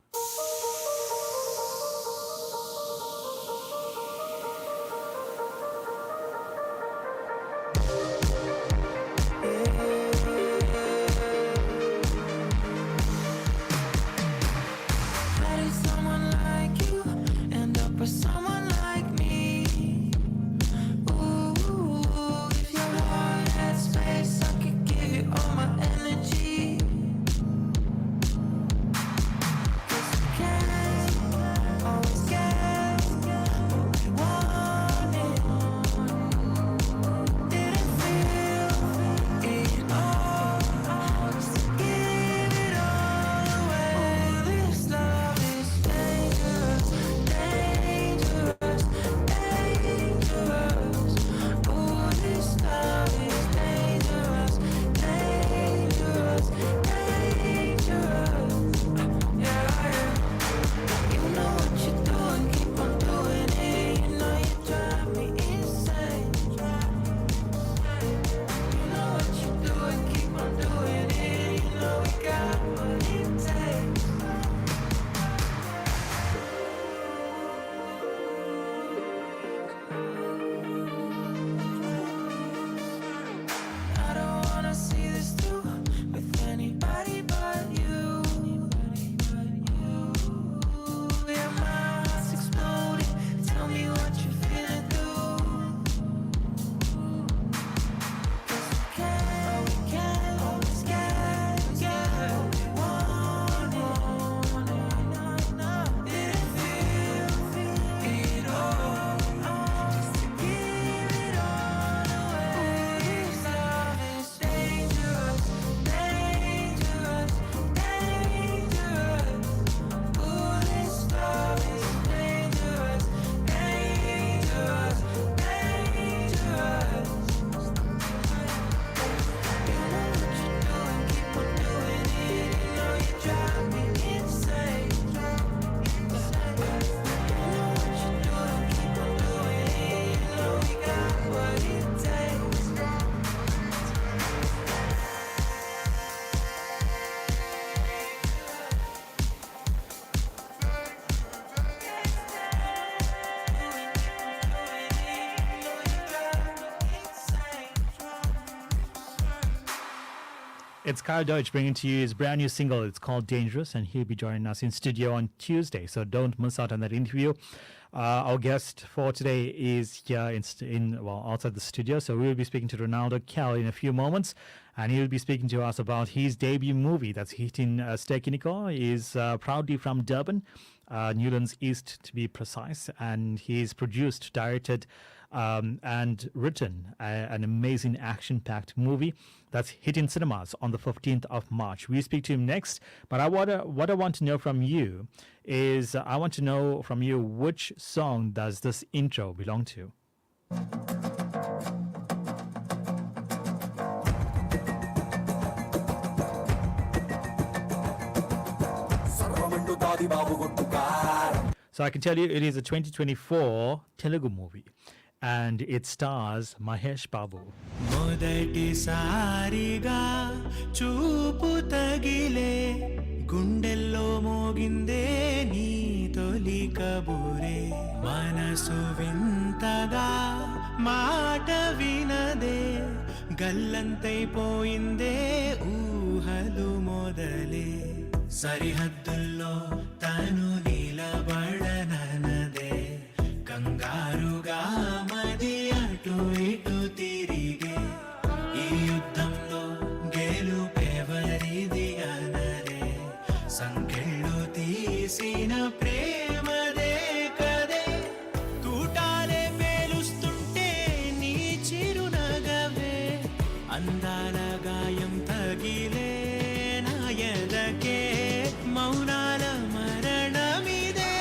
It's Kyle Deutsch bringing to you his brand new single. It's called Dangerous, and he'll be joining us in studio on Tuesday. So don't miss out on that interview. Our guest for today is here outside the studio. So we will be speaking to Ronaldo Cal in a few moments, and he will be speaking to us about his debut movie that's hitting Stekiniko. He's proudly from Durban, Newlands East to be precise, and he's produced, directed, and written an amazing action-packed movie that's hitting cinemas on the 15th of March. We speak to him next, but what I want to know from you is I want to know from you, which song does this intro belong to? So I can tell you it is a 2024 Telugu movie, and it stars Mahesh Babu. మొదటిసారిగా చూపు తగిలే గుండెల్లో మోగిందే నీ తొలి కబురే మనసు వింతగా మాట వినదే గల్లంతైపోయిందే ఊహలు మొదలే సరిహద్దుల్లో తను నిలబడనదే కంగారుగా మది అటు ఇటు తిరిగే ఈ యుద్ధంలో గెలుపెవరిది అనరే సంకెళ్ళు తీసిన ప్రేమదే కదే తూటాలే పేలుస్తుంటే నీ చిరునగవే అందాల గాయం తగిలే నా ఎదకే మౌనాల మరణమిదే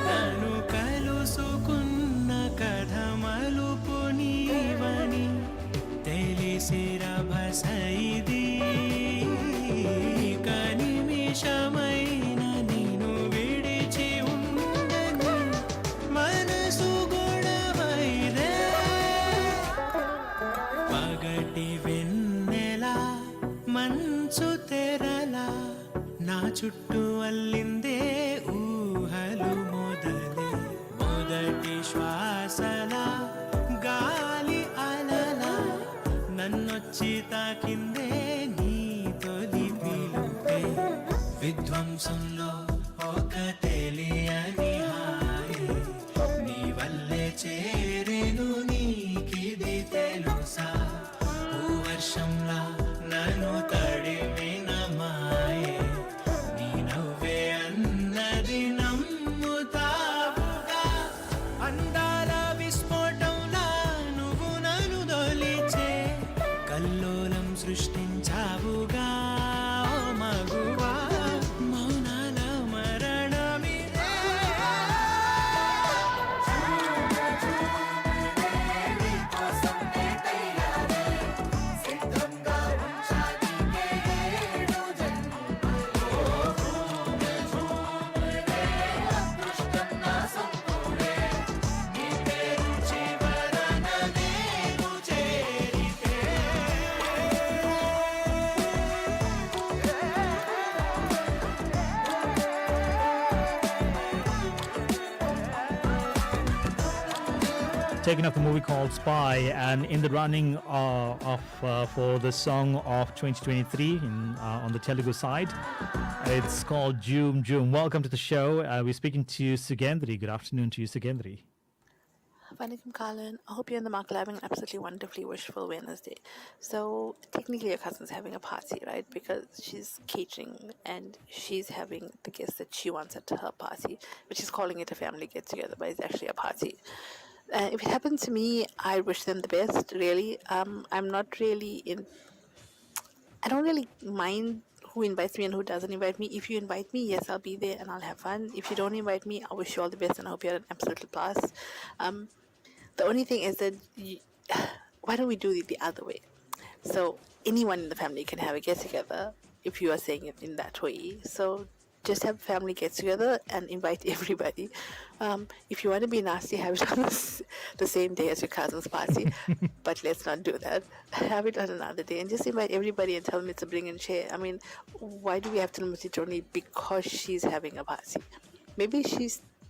నన్ను కలుసుకున్న కథ మలుపు నీవని తెలిసిర భస ఇది కనిమిషమైన నిన్ను విడిచి ఉండని మనసు గొడవైదే పగటి వెన్నెలా మంచు తెరలా నా చుట్టూ అల్లిందే ఊహలు మొదలే మొదటి శ్వాసలా గాలి అలలా నన్నొచ్చి తాకిందే నీ తొలి పిలుపే విధ్వంసంలో ఒక తెలియని హాయి నీ వల్లే చేరేను నీకిది తెలుసా వర్షంలా నన్ను తడిమిన మాయే నీ నవ్వే అన్నది నమ్ముతావుగా అందాల విస్ఫోటంలా నువ్వు నన్ను దొలిచే కల్లోలం సృష్టించావుగా ఓ మగువా మౌనాల మరణమిదే Taking off a movie called Spy, and in the running for the song of 2023 on the Telugu side, it's called Joom Joom. Welcome to the show. We're speaking to Sugendri. Good afternoon to you, Sugendri. Vanakkam Kalan. I hope you're in the market having an absolutely wonderfully wishful Wednesday. So technically your cousin's having a party, right? Because she's catering and she's having the guests that she wants at her party, but she's calling it a family get together, but it's actually a party. If it happened to me, I wish them the best, really. I'm not really I don't really mind who invites me and who doesn't invite me. If you invite me, yes, I'll be there and I'll have fun. If you don't invite me, I wish you all the best and I hope you had an absolute blast. The only thing is that why don't we do it the other way? So anyone in the family can have a get together if you are saying it in that way. So just have family get together and invite everybody. If you want to be nasty, have it on the same day as your cousin's party, but let's not do that. Have it on another day and just invite everybody and tell them it's a bring and share. I mean, why do we have to limit it only because she's having a party? Maybe she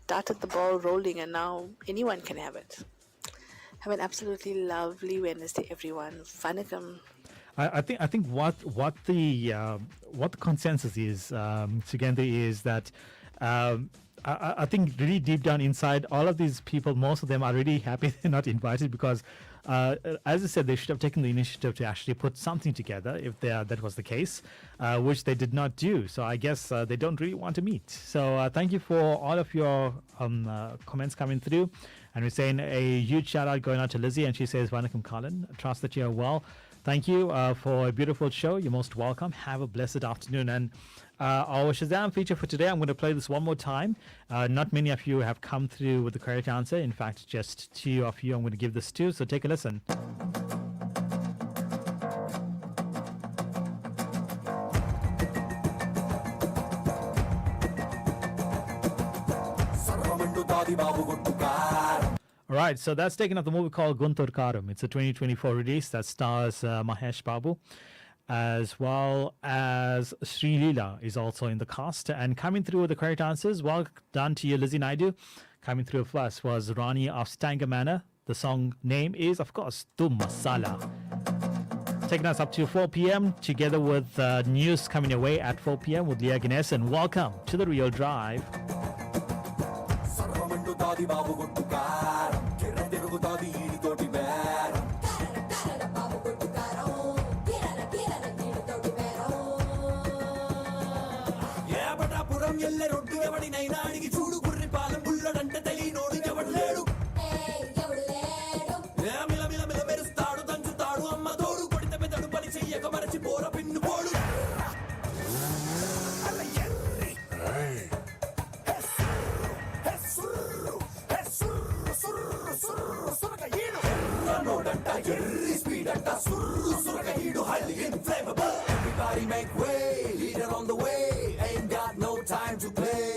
started the ball rolling and now anyone can have it. Have an absolutely lovely Wednesday, everyone. Vanakkam. I think what the consensus is, Sugandhi, is that I think really deep down inside, all of these people, most of them are really happy they're not invited because, as I said, they should have taken the initiative to actually put something together if that was the case, which they did not do. So I guess they don't really want to meet. So thank you for all of your comments coming through. And we're saying a huge shout out going out to Lizzie, and she says, Vanakkam Colin, trust that you're well. Thank you for a beautiful show. You're most welcome. Have a blessed afternoon. And our Shazam feature for today, I'm going to play this one more time. Not many of you have come through with the correct answer. In fact, just 2 of you I'm going to give this to. So take a listen. All right, so that's taken up the movie called Guntur Karam. It's a 2024 release that stars Mahesh Babu, as well as Sri Leela is also in the cast. And coming through with the correct answers, well done to you, Lizzie Naidu. Coming through first was Rani of Stanger Manor. The song name is, of course, Tum Masala. Taking us up to 4 p.m. together with news coming your way at 4 p.m. with Leah Ganesh. And welcome to The Real Drive. Everybody make way, leader on the way, ain't got no time to play.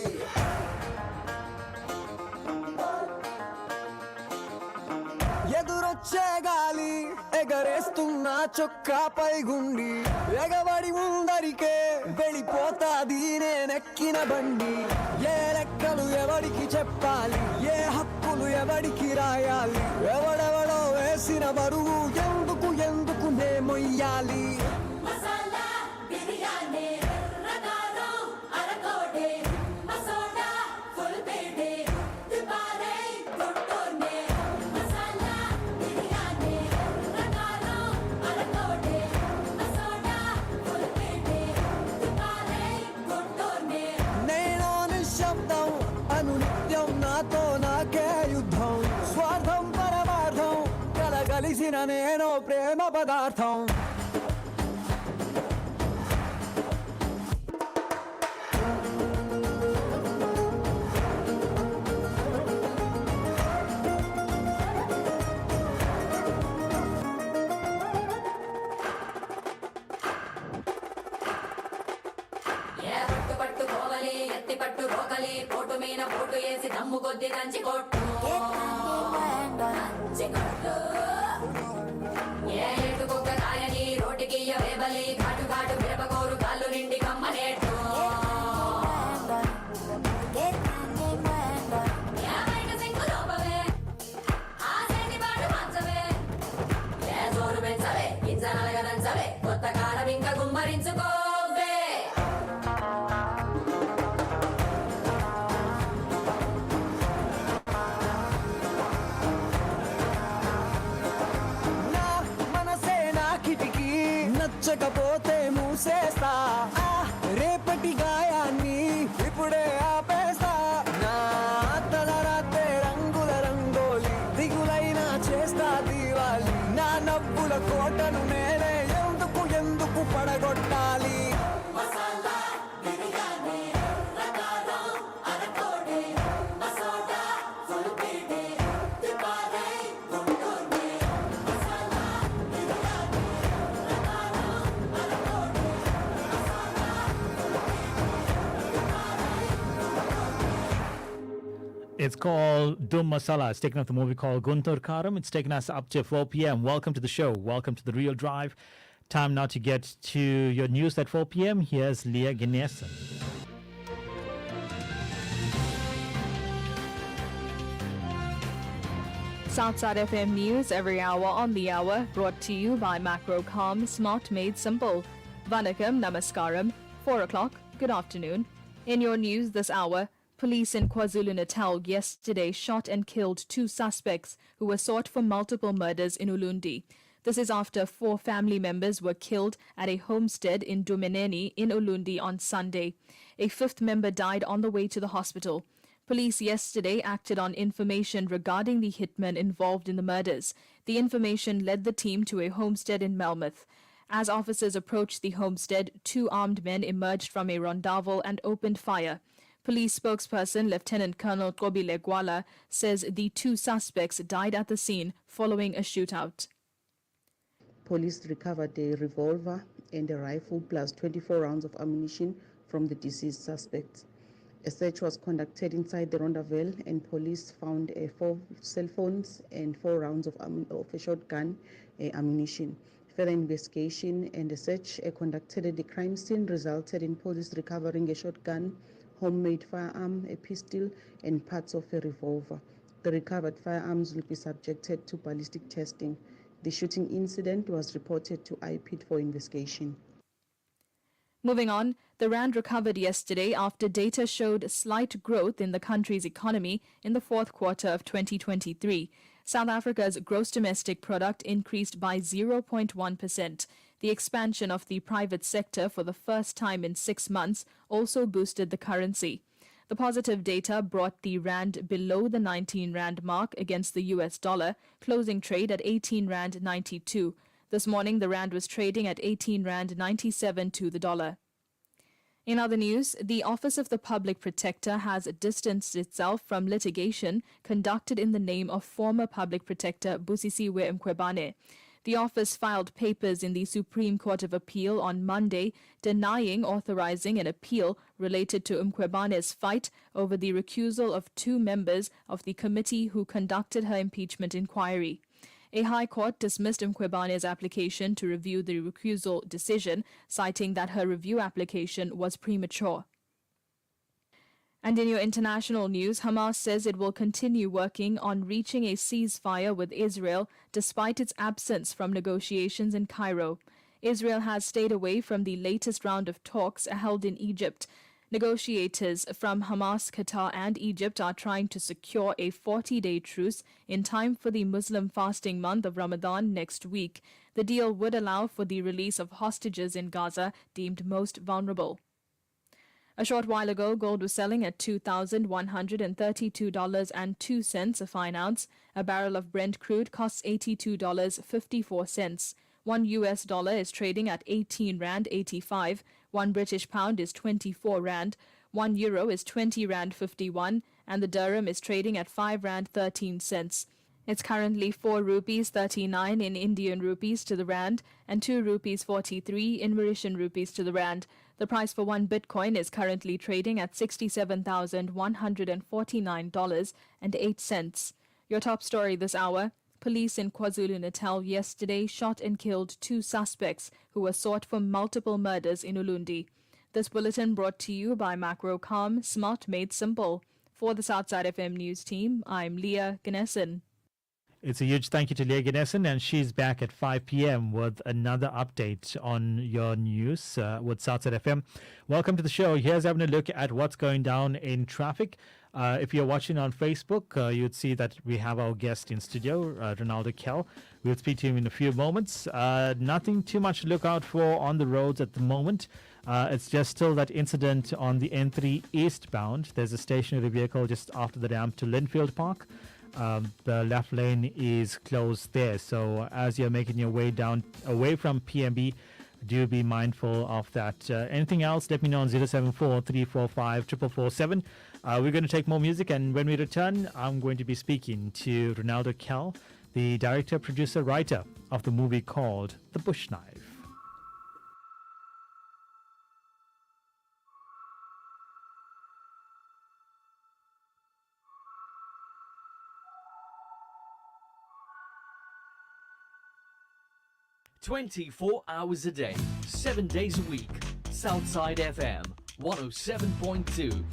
ఎదురొచ్చే గాలి ఎగరేస్తున్న చొక్కాపై గుండి ఎగబడి ముందరికే వెళ్ళిపోతాది నేనెక్కిన బండి ఏ లెక్కలు ఎవడికి చెప్పాలి ఏ హక్కులు ఎవడికి రాయాలి ఎవడెవడో వేసిన బరువు ఎందుకు నే మొయ్యాలి కలిసిన నేను ప్రేమ పదార్థం పట్టుకోవాలి ఎత్తి పట్టు రోకలి పోటు మీద పోటు వేసి దమ్ము కొద్ది దంచి కొట్టు ఏటుకొక్క కాయని రోటికి వేబలి ఘాటు ఘాటు మిరపకోరు కాళ్ళు నిండి కమ్మనేట్టు ఏ జోరు పెంచవే గింజ నలగదంచవే కొత్త కాలం ఇంకా గుమ్మరించుకో నచ్చకపోతే మూసేస్తా రేపటి గాయాన్ని ఇప్పుడే ఆపేస్తా నా తలరాతే రంగుల రంగోలి దిగులైనా చేస్తా దీవాలి నా నవ్వుల కోటను నేనే ఎందుకు పడగొట్టాలి It's called Dum Masala. It's taken off the movie called Guntur Karam. It's taken us up to 4 p.m. Welcome to the show. Welcome to The Real Drive. Time now to get to your news at 4 p.m. Here's Leah Ganesan. Southside FM News every hour on the hour, brought to you by Macrocom Smart Made Simple. Vanakkam, Namaskaram, 4 o'clock, good afternoon. In your news this hour, police in KwaZulu-Natal yesterday shot and killed 2 suspects who were sought for multiple murders in Ulundi. This is after 4 family members were killed at a homestead in Dumeneni in Ulundi on Sunday. A 5th member died on the way to the hospital. Police yesterday acted on information regarding the hitmen involved in the murders. The information led the team to a homestead in Melmoth. As officers approached the homestead, 2 armed men emerged from a rondavel and opened fire. Police spokesperson Lieutenant Colonel Kobile Gwala says the 2 suspects died at the scene following a shootout. Police recovered a revolver and a rifle plus 24 rounds of ammunition from the deceased suspects. A search was conducted inside the rondavel and police found 4 cell phones and 4 rounds of a shotgun ammunition. Further investigation and a search conducted at the crime scene resulted in police recovering a shotgun, homemade firearm, a pistol, and parts of a revolver. The recovered firearms will be subjected to ballistic testing. The shooting incident was reported to IPID for investigation. Moving on, the rand recovered yesterday after data showed slight growth in the country's economy in the 4th quarter of 2023. South Africa's gross domestic product increased by 0.1%. The expansion of the private sector for the first time in 6 months also boosted the currency. The positive data brought the rand below the 19 rand mark against the US dollar, closing trade at 18 rand 92. This morning, the rand was trading at 18 rand 97 to the dollar. In other news, the Office of the Public Protector has distanced itself from litigation conducted in the name of former Public Protector Busisiwe Mkhwebane. The office filed papers in the Supreme Court of Appeal on Monday, denying authorizing an appeal related to Mkhwebane's fight over the recusal of 2 members of the committee who conducted her impeachment inquiry. A high court dismissed Mkhwebane's application to review the recusal decision, citing that her review application was premature. And in your international news, Hamas says it will continue working on reaching a ceasefire with Israel despite its absence from negotiations in Cairo. Israel has stayed away from the latest round of talks held in Egypt. Negotiators from Hamas, Qatar and Egypt are trying to secure a 40-day truce in time for the Muslim fasting month of Ramadan next week. The deal would allow for the release of hostages in Gaza deemed most vulnerable. A short while ago, gold was selling at $2,132.02 a fine ounce. A barrel of Brent crude costs $82.54. $1 is trading at 18 rand 85. 1 British pound is 24 rand. 1 euro is 20 rand 51, and the dirham is trading at 5 rand 13 cents. It's currently 4 rupees 39 in Indian rupees to the rand and 2 rupees 43 in Mauritian rupees to the rand. The price for 1 Bitcoin is currently trading at $67,149.08. Your top story this hour: police in KwaZulu-Natal yesterday shot and killed 2 suspects who were sought for multiple murders in Ulundi. This bulletin brought to you by Macrocom Smart Made Simple. For the Southside FM News team, I'm Leah Ganesan. It's a huge thank you to Leah Ganesan, and she's back at 5 p.m. with another update on your news with Southside FM. Welcome to the show. Here's having a look at what's going down in traffic. If you're watching on Facebook, you'd see that we have our guest in studio, Ronaldo Kell. We'll speak to him in a few moments. Nothing too much to look out for on the roads at the moment. It's just still that incident on the N3 eastbound. There's a stationary vehicle just after the ramp to Linfield Park. The left lane is closed there. So as you're making your way down away from PMB, do be mindful of that. Anything else, let me know on 074 345 447. We're going to take more music, and when we return, I'm going to be speaking to Ronaldo Kell, the director, producer, writer of the movie called The Bush Knife. 24 hours a day, 7 days a week. Southside FM 107.2.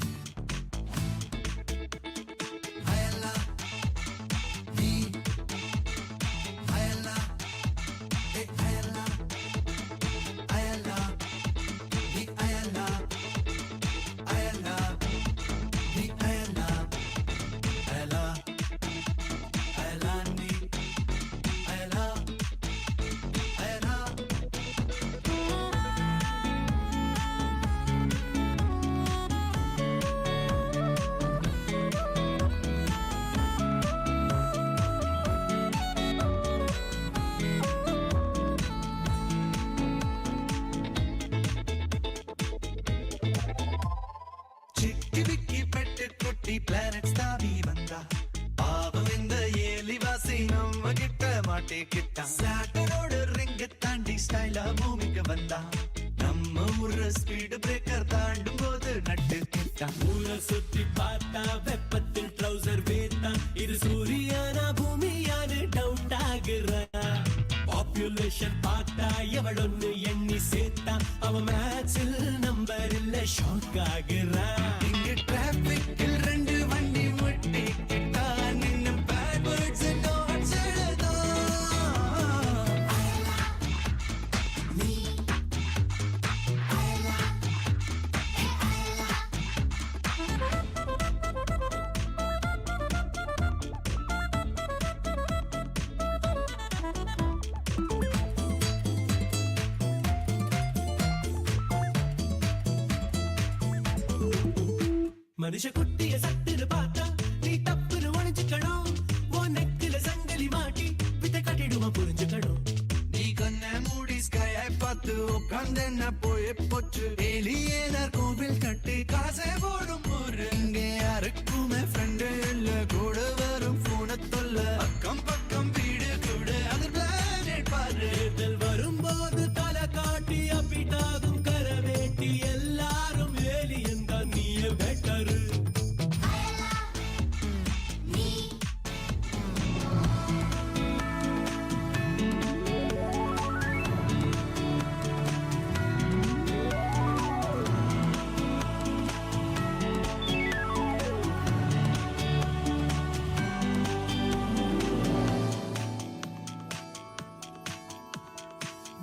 சிக்கி Vicky bed குட்டி planets தாவி வந்தா பாவம் இந்த ஏலிவாசி நம்ம கிட்ட மாட்டிக்கிட்டா சாட்டனோட ரிங்க தாண்டி ஸ்டைலா பூமிக்கு வந்தா நம்ம ஊரு ஸ்பீடு பிரேக்கர் தாண்டும் போது நட்டு கிட்டா ஊரை சுத்தி பார்த்தா வெப்பத்தில் ட்ரௌசர் வேத்தா இது சூரியானா பூமியானு டவுட் ஆகுறா பாப்புலேஷன் பார்த்தா எவளொன்னு எண்ணி சேர்த்தா அவன் மேட்சில் நம்பர் இல்ல ஷாக் ஆகுறா இங்க டிராபிக்கில் ரெண்டு வண்டி முட்டி கிட்டா நின்னு பேட் வேர்ட்ஸ் நோட்ஸ் எழுதா நீ மனுஷ குட்டிய சட்டுன்னு பார்த்தா நீ தப்புன்னு ஒழிஞ்சுக்கணும் உன் நெக்கில சங்கிலி மாட்டி வித்த கட்டிடுமா புரிஞ்சுக்கணும் நீ கண்ண மூடி ஸ்கையை பார்த்து உட்கார்ந்தென்ன போய் போச்சு ஏலியனர் கோவில் கட்டி காசை போடும் ஒரு இங்கே யாருக்குமே ஃப்ரெண்டு இல்ல கூட வரும் போன தொல்ல அக்கம் பக்கம் வீடு கூட அது பிளானட் பாரு தேர்தல் வரும்போது தலை காட்டி அப்பிட்டாகும் கரை வேட்டி எல்லாரும் ஏலியன் தான் நீயே பெட்டரு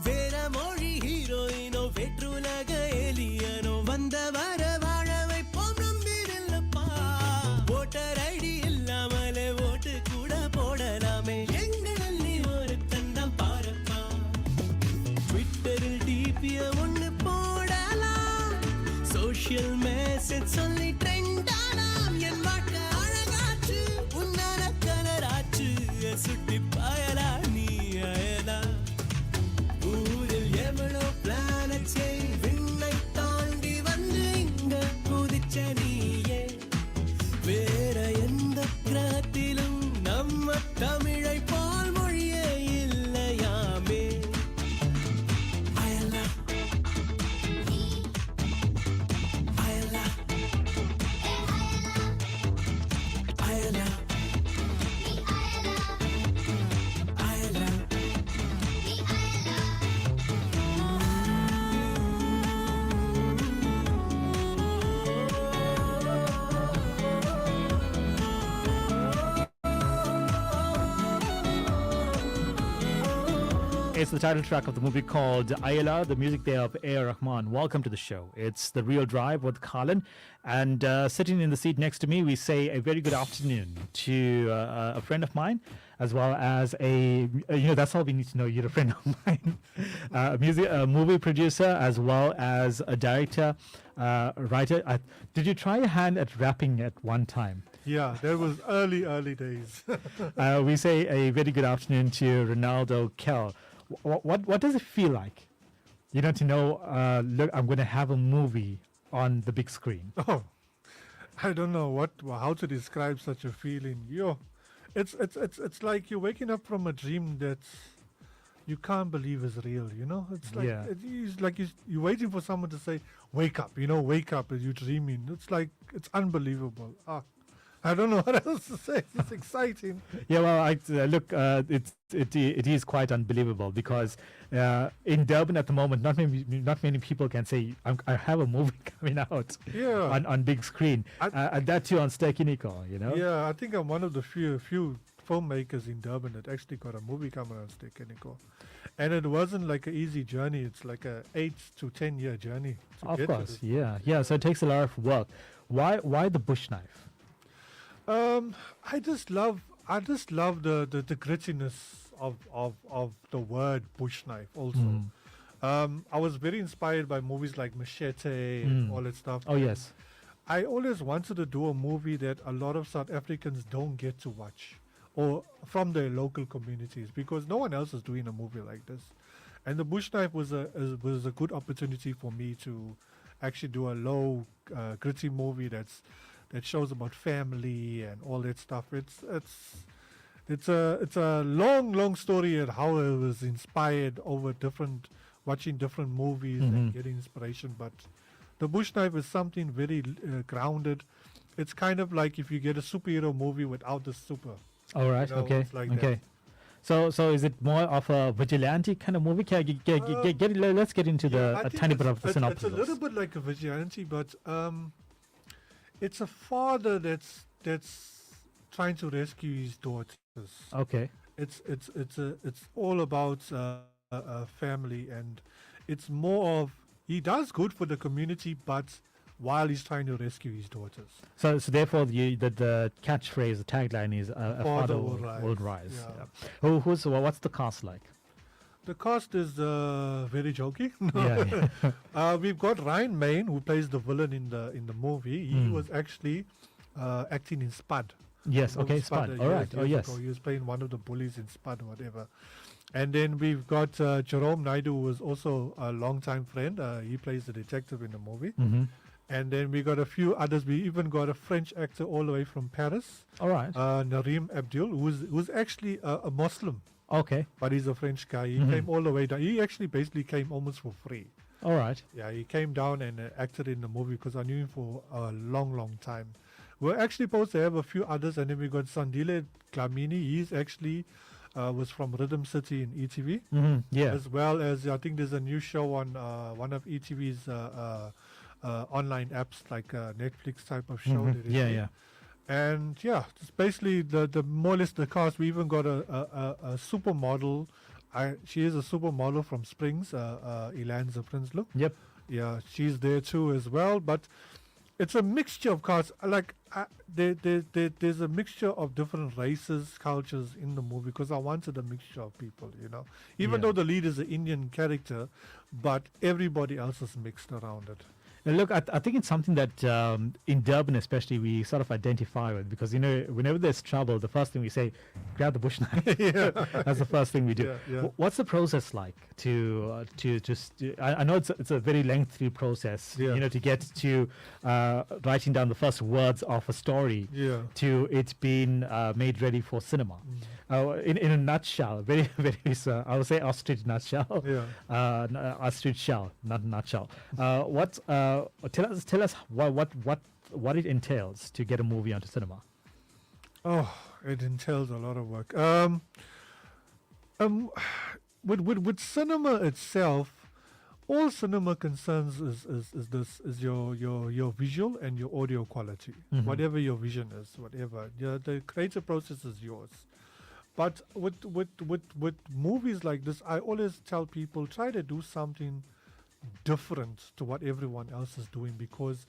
வேற மொழி ஹீரோயினோ வெற்றுலக ஏலியனோ வந்த வர வாழ வைப்போம் நம்பிடலப்பா ஓட்டர் ஐடி இல்லாமலே ஓட்டு கூட போடலாமே எங்களில் நீ ஒரு தந்தம் பாரப்பா ட்விட்டரில் டிபிய ஒண்ணு போடலாம் சோஷியல் மெசேஜ் சொல்லி ட்ரெண்ட் ஆனாம் என் வாழ்க்கை அழகாச்சு உன்னால கலராச்சு சுட்டி பாயலா நீ அயலா ஊரில் எவ்வளோ பிளானட்ஸே விண்ணை தாண்டி வந்து இங்க குதிச்ச நீயே வேற எந்த கிரகத்திலும் நம்ம தமிழை போல் மொழியே இல்லையாமே Ayala Ayala Ayala Ayala It's the title track of the movie called Ayala, the music there of A.R. Rahman. Welcome to the show. It's The Real Drive with Colin. And sitting in the seat next to me, we say a very good afternoon to a friend of mine, as well as that's all we need to know. You're a friend of mine. A movie producer, as well as a director, writer. Did you try your hand at rapping at one time? Yeah, that was early days. We say a very good afternoon to Ronaldo Kell. What does it feel like, to know, look, I'm going to have a movie on the big screen? Oh, I don't know how to describe such a feeling. It's like you're waking up from a dream that you can't believe is real. It's like it's like you're waiting for someone to say, "Wake up!" Wake up as you're dreaming. It's like it's unbelievable. I don't know what else to say. It's exciting. Yeah, well, look, it is quite unbelievable because in Durban at the moment, not many people can say I have a movie coming out on big screen, and that too on Stekiniko, you know. Yeah, I think I'm one of the few filmmakers in Durban that actually got a movie coming on Stekiniko, and it wasn't like an easy journey. It's like a 8 to 10 year journey. Of course, yeah. So it takes a lot of work. Why the bush knife? I just love the grittiness of the word bush knife also. I was very inspired by movies like Machete and all that stuff. Oh, yes. I always wanted to do a movie that a lot of South Africans don't get to watch, or from their local communities, because no one else is doing a movie like this. And the bush knife was a good opportunity for me to actually do a low gritty movie that shows about family and all that stuff. It's a long story at how I was inspired over watching different movies and getting inspiration. But the bush knife is something very grounded. It's kind of like if you get a superhero movie without the super. All right. You know, Okay. it's like Okay. So is it more of a vigilante kind of movie? Let's get into I a think tiny bit of the it's synopsis. a little bit like a vigilante, but it's a father that's trying to rescue his daughters. Okay. It's all about family, and it's more of he does good for the community, but while he's trying to rescue his daughters. So therefore, the catchphrase, the tagline is a father will rise. Yeah. What's the cast like? The cast is very jokey. Yeah. We've got Ryan Main, who plays the villain in the movie. He was actually acting in Spud. Yes. Okay. Spud. All right. Oh yes. He was playing one of the bullies in Spud or whatever. And then we've got Jerome Naidu, who was also a longtime friend. He plays the detective in the movie. Mm-hmm. And then we got a few others. We even got a French actor all the way from Paris. All right. Nareem Abdul, who's actually a Muslim. Okay. But he's a French guy. He came all the way down. He actually basically came almost for free. All right. Yeah, he came down and acted in the movie because I knew him for a long time. We're actually supposed to have a few others, and then we got Sandile Dlamini. He's actually was from Rhythm City in ETV. Mm-hmm. Yeah. As well as I think there's a new show on one of ETV's online apps, like a Netflix type of show. that is Yeah. there. Yeah. And yeah, it's basically the more or less the cast. We even got a supermodel. She is a supermodel from Springs, Elanza Prinsloo. Yep. Yeah, she's there too as well. But it's a mixture of casts. Like there's a mixture of different races, cultures in the movie, because I wanted a mixture of people. You know, even though the lead is an Indian character, but everybody else is mixed around it. Now look, I think it's something that in Durban especially we sort of identify with, because, you know, whenever there's trouble, the first thing we say, grab the bush knife. That's the first thing we do. Yeah. What's the process like to just? I know it's a very lengthy process, you know, to get to writing down the first words of a story to it being made ready for cinema. In a nutshell, very I would say ostrich nutshell. Ostrich shell, not nutshell. Tell us what it entails to get a movie onto cinema. Oh, it entails a lot of work. With cinema itself, all cinema concerns is your visual and your audio quality. Whatever your vision is, whatever. The creative process is yours. But with movies like this, I always tell people, try to do something different to what everyone else is doing, because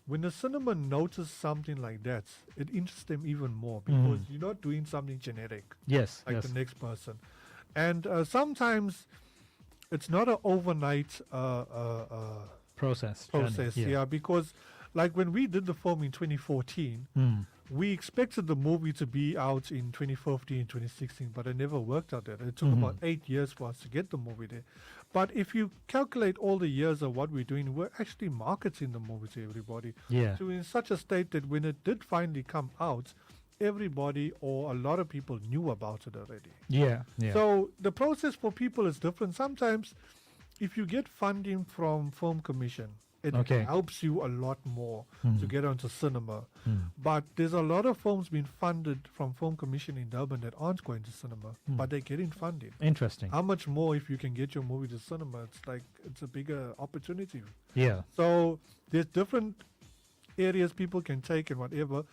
when the cinema notices something like that, it interests them even more, because you're not doing something generic. Yes. Like the next person. And sometimes it's not an overnight process. Yeah, because like when we did the film in 2014, we expected the movie to be out in 2015, 2016, but it never worked out there. It took about 8 years for us to get the movie there. But if you calculate all the years of what we're doing, we're actually marketing the movie to everybody. Yeah. So in such a state that when it did finally come out, everybody or a lot of people knew about it already. Yeah. So the process for people is different. Sometimes if you get funding from Film Commission, It Okay. helps you a lot more to get onto cinema. Mm. But there's a lot of films being funded from Film Commission in Durban that aren't going to cinema, but they're getting funding. Interesting. How much more if you can get your movie to cinema? It's like it's a bigger opportunity. Yeah. So there's different areas people can take and whatever,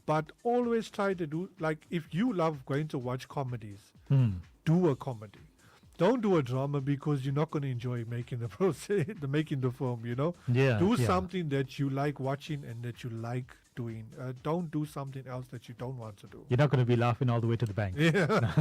but always try to do, like, if you love going to watch comedies, do a comedy. Don't do a drama because you're not going to enjoy making the process, making the film. Yeah, Do yeah. something that you like watching and that you like doing. Don't do something else that you don't want to do. You're not going to be laughing all the way to the bank. Yeah.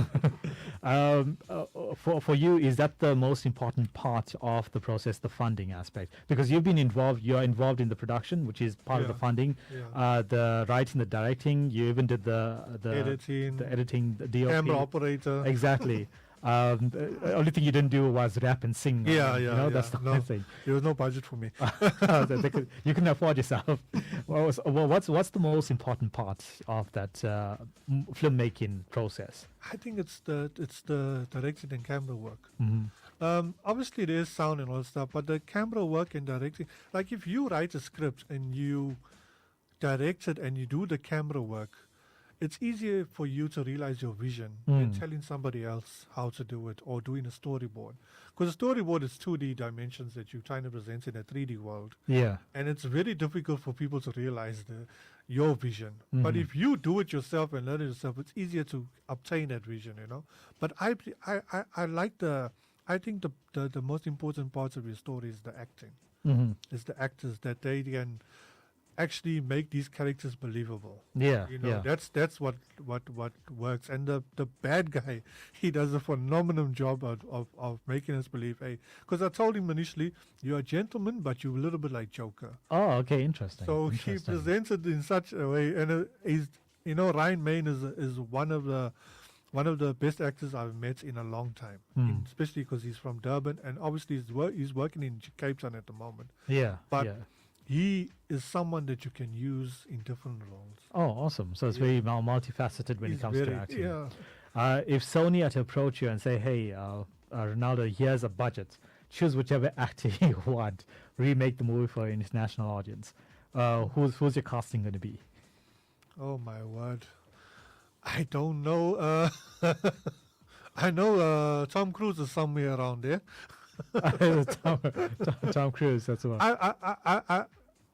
For you, is that the most important part of the process, the funding aspect? Because you're involved in the production, which is part of the Yeah. funding, Yeah. the writing, the directing. You even did the Editing, the DOP. camera operator. Exactly. The only thing you didn't do was rap and sing. That's the no, only thing. There was no budget for me. You can afford yourself. What's the most important part of that filmmaking process? I think it's the directing and camera work. Mhm. Obviously, there is sound and all stuff, but the camera work and directing, like if you write a script and you direct it and you do the camera work, it's easier for you to realize your vision than telling somebody else how to do it or doing a storyboard. Because a storyboard is 2D dimensions that you're trying to present in a 3D world. Yeah. And it's very difficult for people to realize your vision. But Mhm. if you do it yourself and learn it yourself, it's easier to obtain that vision. But I like I think the most important parts of your story is the acting. Mhm. It's the actors that they can actually make these characters believable. Yeah, yeah. That's what works. And the bad guy, he does a phenomenal job of making us believe. Because I told him initially, you're a gentleman, but you're a little bit like Joker. Oh, okay, interesting. So he Interesting. presents it in such a way, and Ryan Main is one of the best actors I've met in a long time, especially because he's from Durban, and obviously he's working in Cape Town at the moment. Yeah, but yeah. he is someone that you can use in different roles. Oh, awesome. So it's very multifaceted when He's it comes to very- acting. yeah. If Sony had to approach you and say, hey, Ronaldo, here's a budget. Choose whichever actor you want. Remake the movie for an international audience. Who's your casting going to be? Oh my word, I don't know. I know Tom Cruise is somewhere around there. Tom Cruise, that's the one.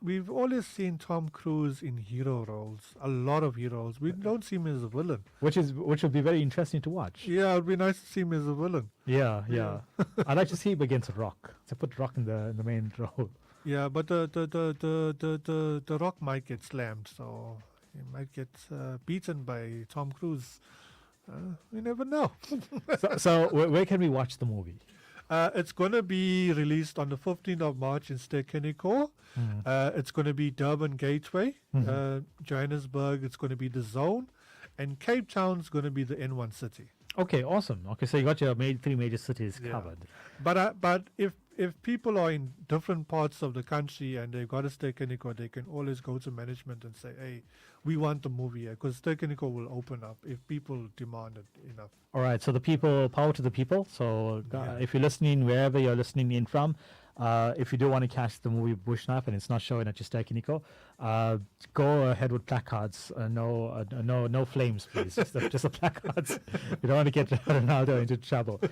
We've always seen Tom Cruise in hero roles, a lot of hero roles. We don't see him as a villain. Which would be very interesting to watch. Yeah, it'd be nice to see him as a villain. Yeah. I'd like to see him against Rock. So put Rock in the main role. Yeah, but the Rock might get slammed, so he might get beaten by Tom Cruise. We never know. So where can we watch the movie? It's going to be released on the 15th of March in Stekenicor. It's going to be Durban Gateway, Johannesburg. It's going to be The Zone, and Cape Town's going to be the N1 City. Okay, awesome. Okay, so you got your three major cities covered. But if people are in different parts of the country and they've got a Stekenicor, they can always go to management and say, hey, we want the movie here, because Stekenicor will open up if people demand it enough. All right, so the people, power to the people. So if you're listening, wherever you're listening in from, if you do want to catch the movie Bush Knife and it's not showing at your Stekenicor, go ahead with placards. No flames, please. just the placards. You don't want to get Ronaldo into trouble.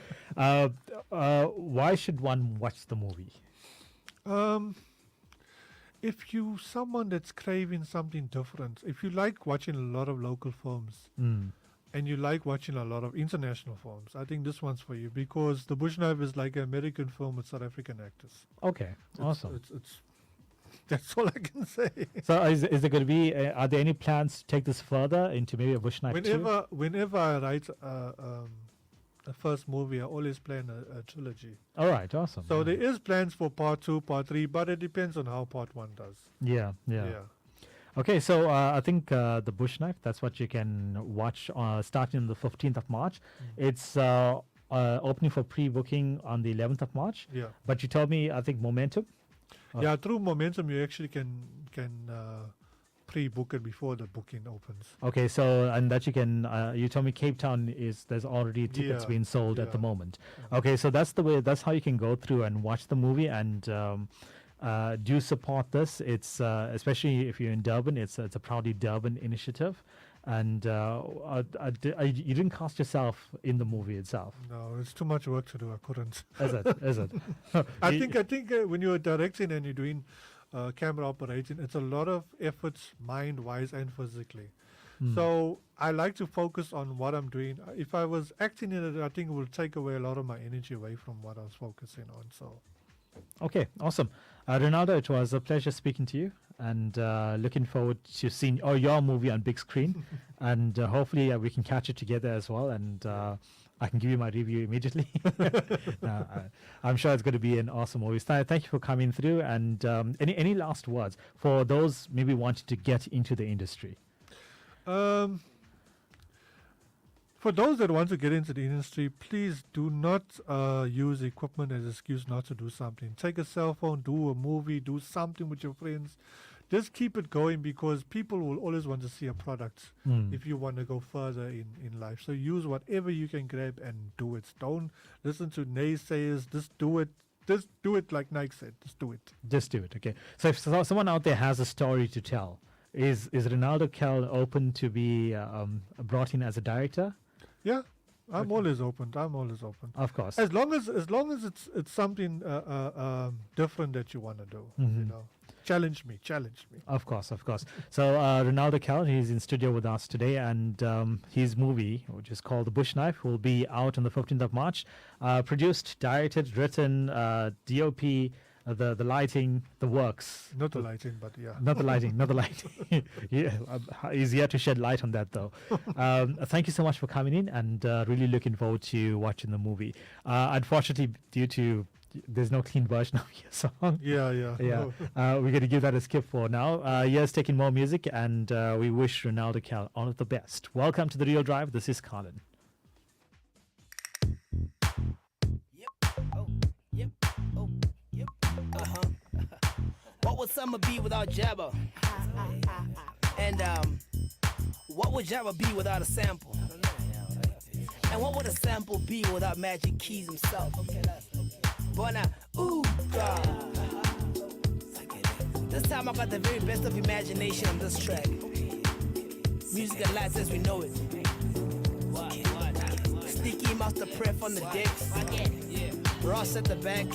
Why should one watch the movie? If you someone that's craving something different, if you like watching a lot of local films and you like watching a lot of international films, I think this one's for you, because The Bush Knife is like an American film with South African actors. Okay, awesome. It's that's all I can say. So is there going to be, are there any plans to take this further into maybe a Bush Knife 2? Whenever I write a first movie, I always plan a trilogy. All right, awesome. So there is plans for part 2, part 3, but it depends on how part 1 does. Yeah. Okay, so I think The Bush Knife, that's what you can watch starting on the 15th of March. It's opening for pre-booking on the 11th of March. Yeah. But you told me, I think, Momentum? Yeah, through Momentum, you actually can pre-book it before the booking opens. Okay, so, and that you can, you told me Cape Town there's already tickets Yeah, being sold at the yeah. moment. Okay, so that's how you can go through and watch the movie, and do support this. It's especially if you're in Durban. It's a proudly Durban initiative, and you didn't cast yourself in the movie itself. No, it's too much work to do. I couldn't. Is it? Is it? I think when you're directing and you're doing camera operating, it's a lot of efforts, mind-wise and physically. So I like to focus on what I'm doing. If I was acting in it, I think it will take away a lot of my energy away from what I was focusing on. So. Okay, awesome. Ronaldo, it was a pleasure speaking to you, and looking forward to seeing your movie on big screen, and hopefully we can catch it together as well, and I can give you my review immediately. I'm sure it's going to be an awesome movie. Thank you for coming through, and any last words for those maybe wanting to get into the industry? For those that want to get into the industry, please do not use equipment as an excuse not to do something. Take a cell phone, do a movie, do something with your friends. Just keep it going, because people will always want to see a product if you want to go further in life. So use whatever you can grab and do it. Don't listen to naysayers. Just do it. Just do it like Nike said. Just do it. Just do it. Okay. So if someone out there has a story to tell, is Ronaldo Kel open to be brought in as a director? Yeah, I'm always open. I'm always open. Of course. As long as it's something different that you want to do. You know, challenge me. Of course. So Ronaldo Kel, he's in studio with us today, and his movie, which is called The Bush Knife, will be out on the 15th of March. Produced, directed, written, DOP. The lighting, the works. Not the lighting, but yeah. Not the lighting. Yeah, he's here to shed light on that, though. Thank you so much for coming in, and really looking forward to watching the movie. Unfortunately, due to there's no clean version of your song. Yeah. We're going to give that a skip for now. Yes, taking more music, and we wish Ronaldo Kel all of the best. Welcome to The Real Drive. This is Colin. What would summer be without Jabba? And what would Jabba be without a sample? And what would a sample be without Magic Keys himself? But now, ooh, God. This time I got the very best of imagination on this track. Music and lights as we know it. Sneaky Master Prep on the decks. Ross at the back.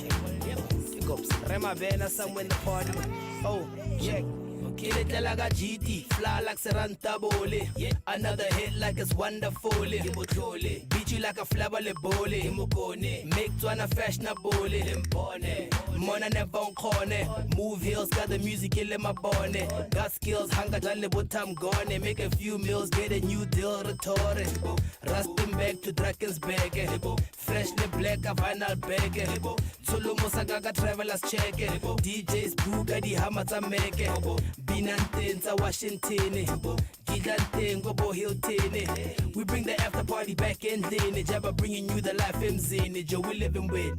Rema Vena somewhere in the party. Oh, check. Kill it like a GT, fly like Seranta Bole. Another hit like it's wonderful. Beat you like a flabale bole. Make Twana fashionable. Mona never on corner. Move hills, got the music in my bonnet. Got skills, hunger, jolly but I'm gone. Make a few meals, get a new deal, retore. Rusting back to Drakensberg. Freshly black, a vinyl bag. Solomo Sagaga travelers check. DJs Booga, the Hamata make. Binantenza Washington, Gigantengo Hilton. We bring the after party back in then. Jabba bringing you the life MZ, Joe we living with.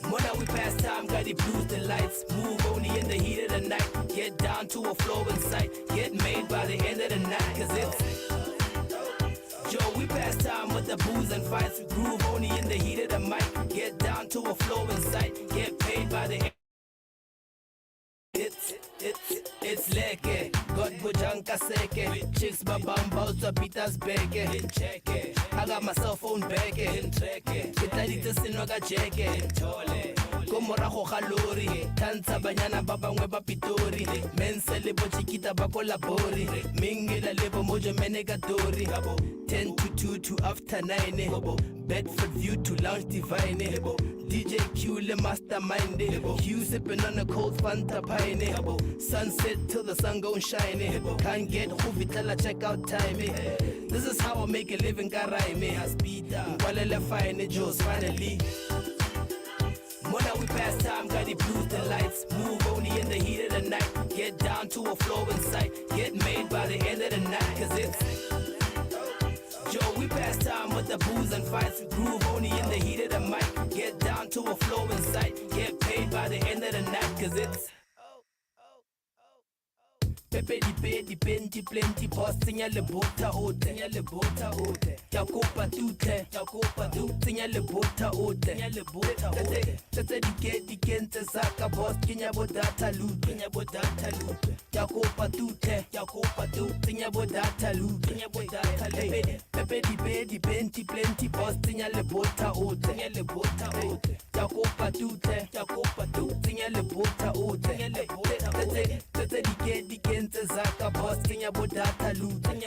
Mona we pass time, got the blues, the lights. Move only in the heat of the night. Get down to a flow in sight. Get made by the end of the night, cause it's Joe, we pass time with the booze and fights. We groove only in the heat of the mic. Get down to a flow in sight. Get paid by the end. It's leke, God bujanka seke. Chicks babamba to Peter's beke. I got my cell phone back. Kitalita sinoga jeke. Komorago galori. Tanza banyana baba ngweba pitori. Mense lebo chiquita bako labori. Mingila lebo mojo menegatori. 10 to 2 to after 9. Bedford view to lounge divine. DJ Q le mastermind. You sipping on a cold Fanta pine. Sunset till the sun gon' shine. Can't get Huvitala check out time. This is how I make a living, Karaime. I speed up. Walele fine, Joe's finally. Mona we pass time, got the blues, the lights. Move only in the heat of the night. Get down to a flow in sight. Get made by the end of the night, cause it's Joe, we pass time with the booze and fights. Groove only in the heat of the mic. Get down to a flow in sight. Get paid by the end of the night, cause it's pepe di penti plenty boss signale botta ote Yakopa tute signale botta ote Tete di kente saka boss kinya bodata lute Yakopa tute signale bodata lute Pepe di penti plenty boss signale botta ote Yakopa tute signale botta ote Tete di kente saka boss kinya bodata lute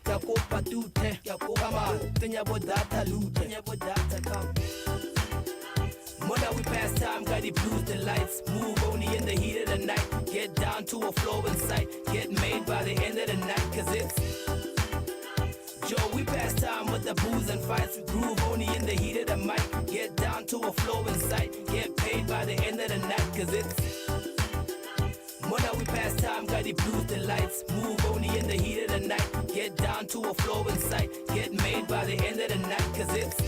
Yakopa tute Kama sinya bodata lute Mother, we pass time, got the blues, the lights. Move only in the heat of the night. Get down to a flow in sight. Get made by the end of the night, cause it's Joe, we pass time with the booze and fights. We groove only in the heat of the mic. Get down to a flow in sight. Get paid by the end of the night, cause it's Mother, we pass time, got the blues, the lights. Move only in the heat of the night. Get down to a flow in sight. Get made by the end of the night, cause it's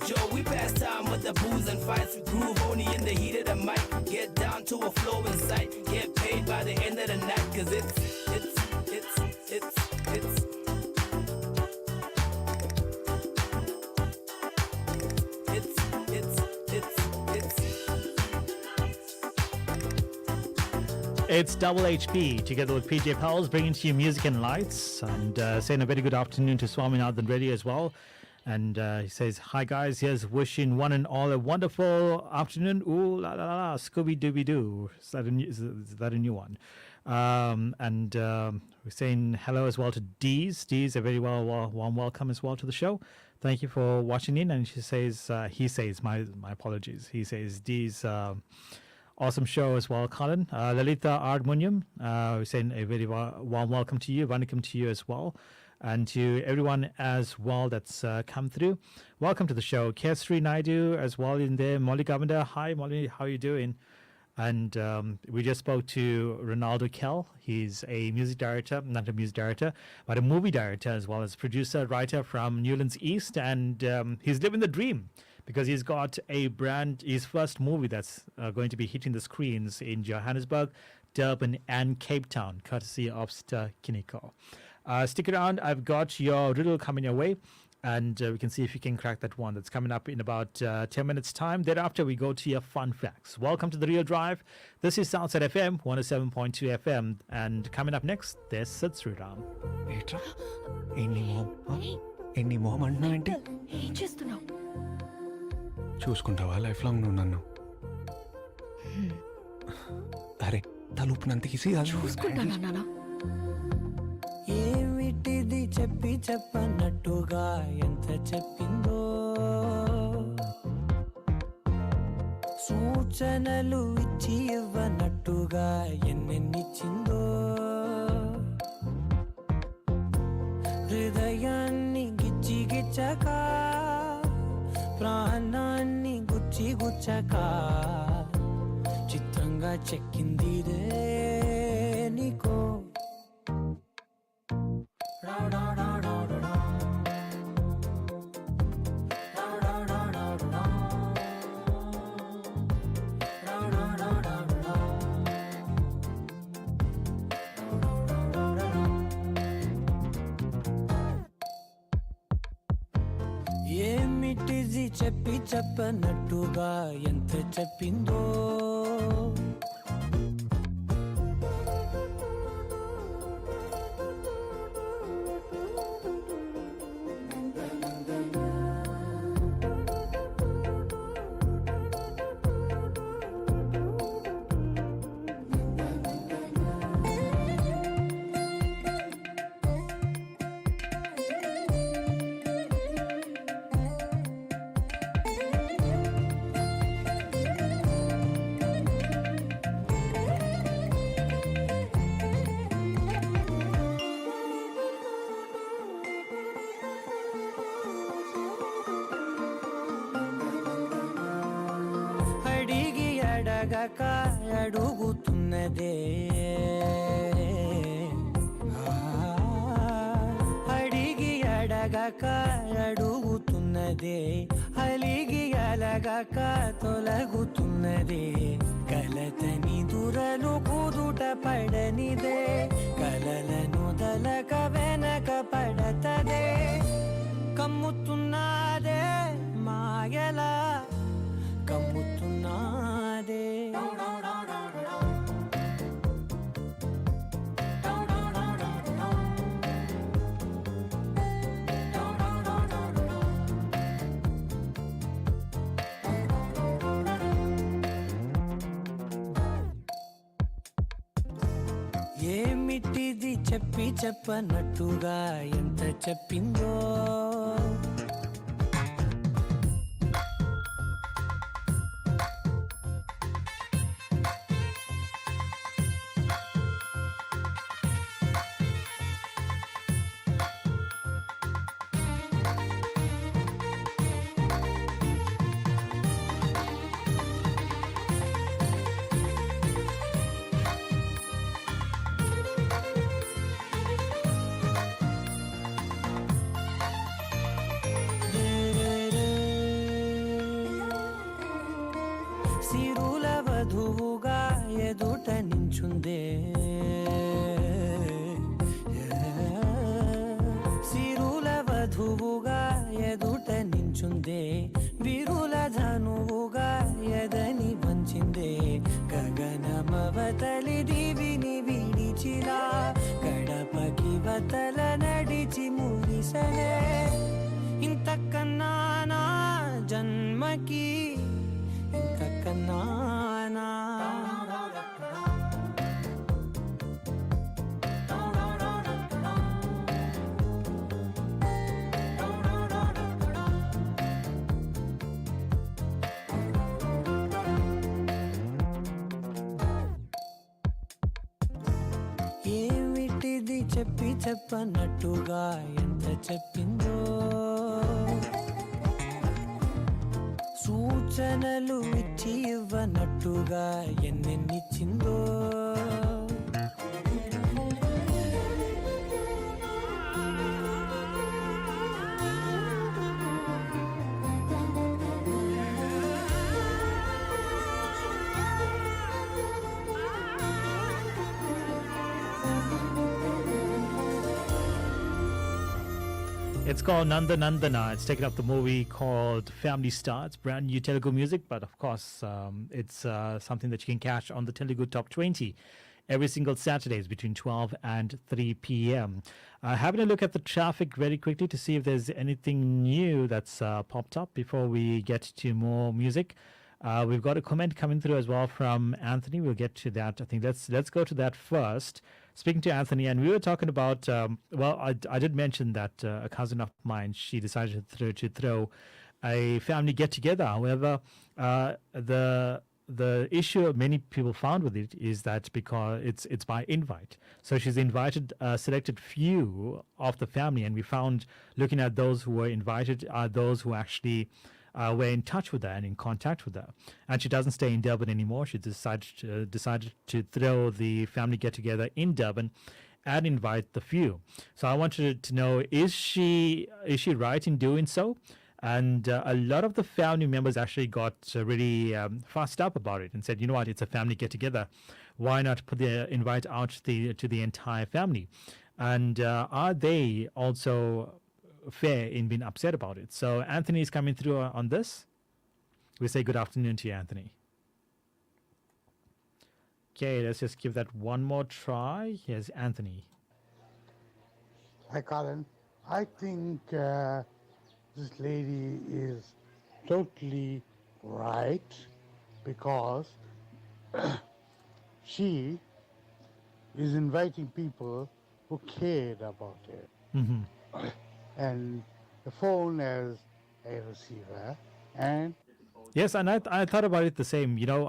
Joe, we pass time with the booze and fights. We groove only in the heat of the mic. Get down to a flow in sight. Get paid by the end of the night, cause it's It's Double HP together with PJ Powell's bringing to you music and lights, and saying a very good afternoon to Swaminathan Reddy as well. And he says, hi guys, here's wishing one and all a wonderful afternoon. Ooh la la la, Scooby Dooby Doo. Is that a new one? We're saying hello as well to Deez. Deez, a very warm welcome as well to the show. Thank you for watching in. And he says, my apologies. He says, Deez, awesome show as well, Colin. Lalita Ardmunium, we're saying a very warm welcome to you. Welcome to you as well. And to everyone as well that's come through. Welcome to the show. Kesri Naidu as well in there. Molly Govender. Hi, Molly. How are you doing? And we just spoke to Ronaldo Kell. He's a music director, not a music director, but a movie director as well as producer, writer from Newlands East. And he's living the dream because he's got his first movie that's going to be hitting the screens in Johannesburg, Durban, and Cape Town, courtesy of Star Kiniko. Stick around. I've got your riddle coming your way, and we can see if you can crack that one. That's coming up in about 10 minutes' time. Thereafter, we go to your fun facts. Welcome to The Real Drive. This is Southside FM, 107.2 FM. And coming up next, there's Sid Sriram. ఎన్ని మోహం అంటున్నావు ఏంటి? ఏం చేస్తున్నావు? చూసుకుంటావా life long నువ్వు నన్ను? అరే తలుపునంత easy కాదు. చూసుకుంటానా నాన్న? ఏమిటిది చెప్పన్నట్టుగా ఎంత చెప్పిందో, సూచనలు ఇచ్చి ఇవ్వనట్టుగా ఎన్నెన్నిచ్చిందో, హృదయాన్ని గిచ్చి గిచ్చక ప్రాణాన్ని గుచ్చి గుచ్చక చిత్రంగా చెక్కిందిరే నీకో. ఏమిటిది చెప్పన్నట్టుగా ఎంత చెప్పిందో, అడిగి అడగక అడుగుతున్నదే, అడిగి అడగక అడుగుతున్నదే, అలిగి అలగ కలగక తొలగుతున్నదే కలతని దురలు కుదుట పడనిదే కలలను దలక వెనక పడతదే కమ్ముతున్నదే మాయల కమ్ముతున్నదే ఏమిటిది చెప్పి చెప్పనట్టుగా ఎంత చెప్పిందో సిరుల వధువుగా ఎదుట నించుందే సిరుల వధువుగా ఎదుట నించుందే విరుల ధనువుగా ఎదని వంచిందే గగనమవతలి దివిని విడిచిలా గడపకి వతల నడిచి మురిసలే ఇంతకన్నా నా జన్మకి ఇంతకన్నానా ఏమిటిది చెప్పి చెప్పనట్టుగా ఎంత చెప్పిందో సూచనలు ఇచ్చి ఇవ్వనట్టుగా ఎన్నెన్నిచ్చిందో It's called Nanda Nandana. It's taken up the movie called Family Star. It's brand new Telugu music, but of course, it's something that you can catch on the Telugu Top 20 every single Saturdays between 12 and 3 p.m. Having a look at the traffic very quickly to see if there's anything new that's popped up before we get to more music. We've got a comment coming through as well from Anthony. We'll get to that. I think let's go to that first. Speaking to Anthony, and we were talking about, I did mention that a cousin of mine, she decided to throw a family get-together. However, the issue many people found with it is that because it's by invite. So she's invited a selected few of the family, and we found, looking at those who were invited, are those who actually were in touch with her and in contact with her. And she doesn't stay in Durban anymore. She decided to throw the family get-together in Durban and invite the few. So I wanted to know, is she right in doing so? And a lot of the family members actually got really fussed up about it and said, you know what, it's a family get-together. Why not put the invite out to the entire family? And are they also fair in being upset about it? So Anthony is coming through on this. We say good afternoon to you, Anthony. Okay, let's just give that one more try. Here's Anthony. Hi, Colin. I think this lady is totally right because she is inviting people who cared about her. Mm-hmm. And the phone as a receiver, and yes, and I thought about it the same. You know,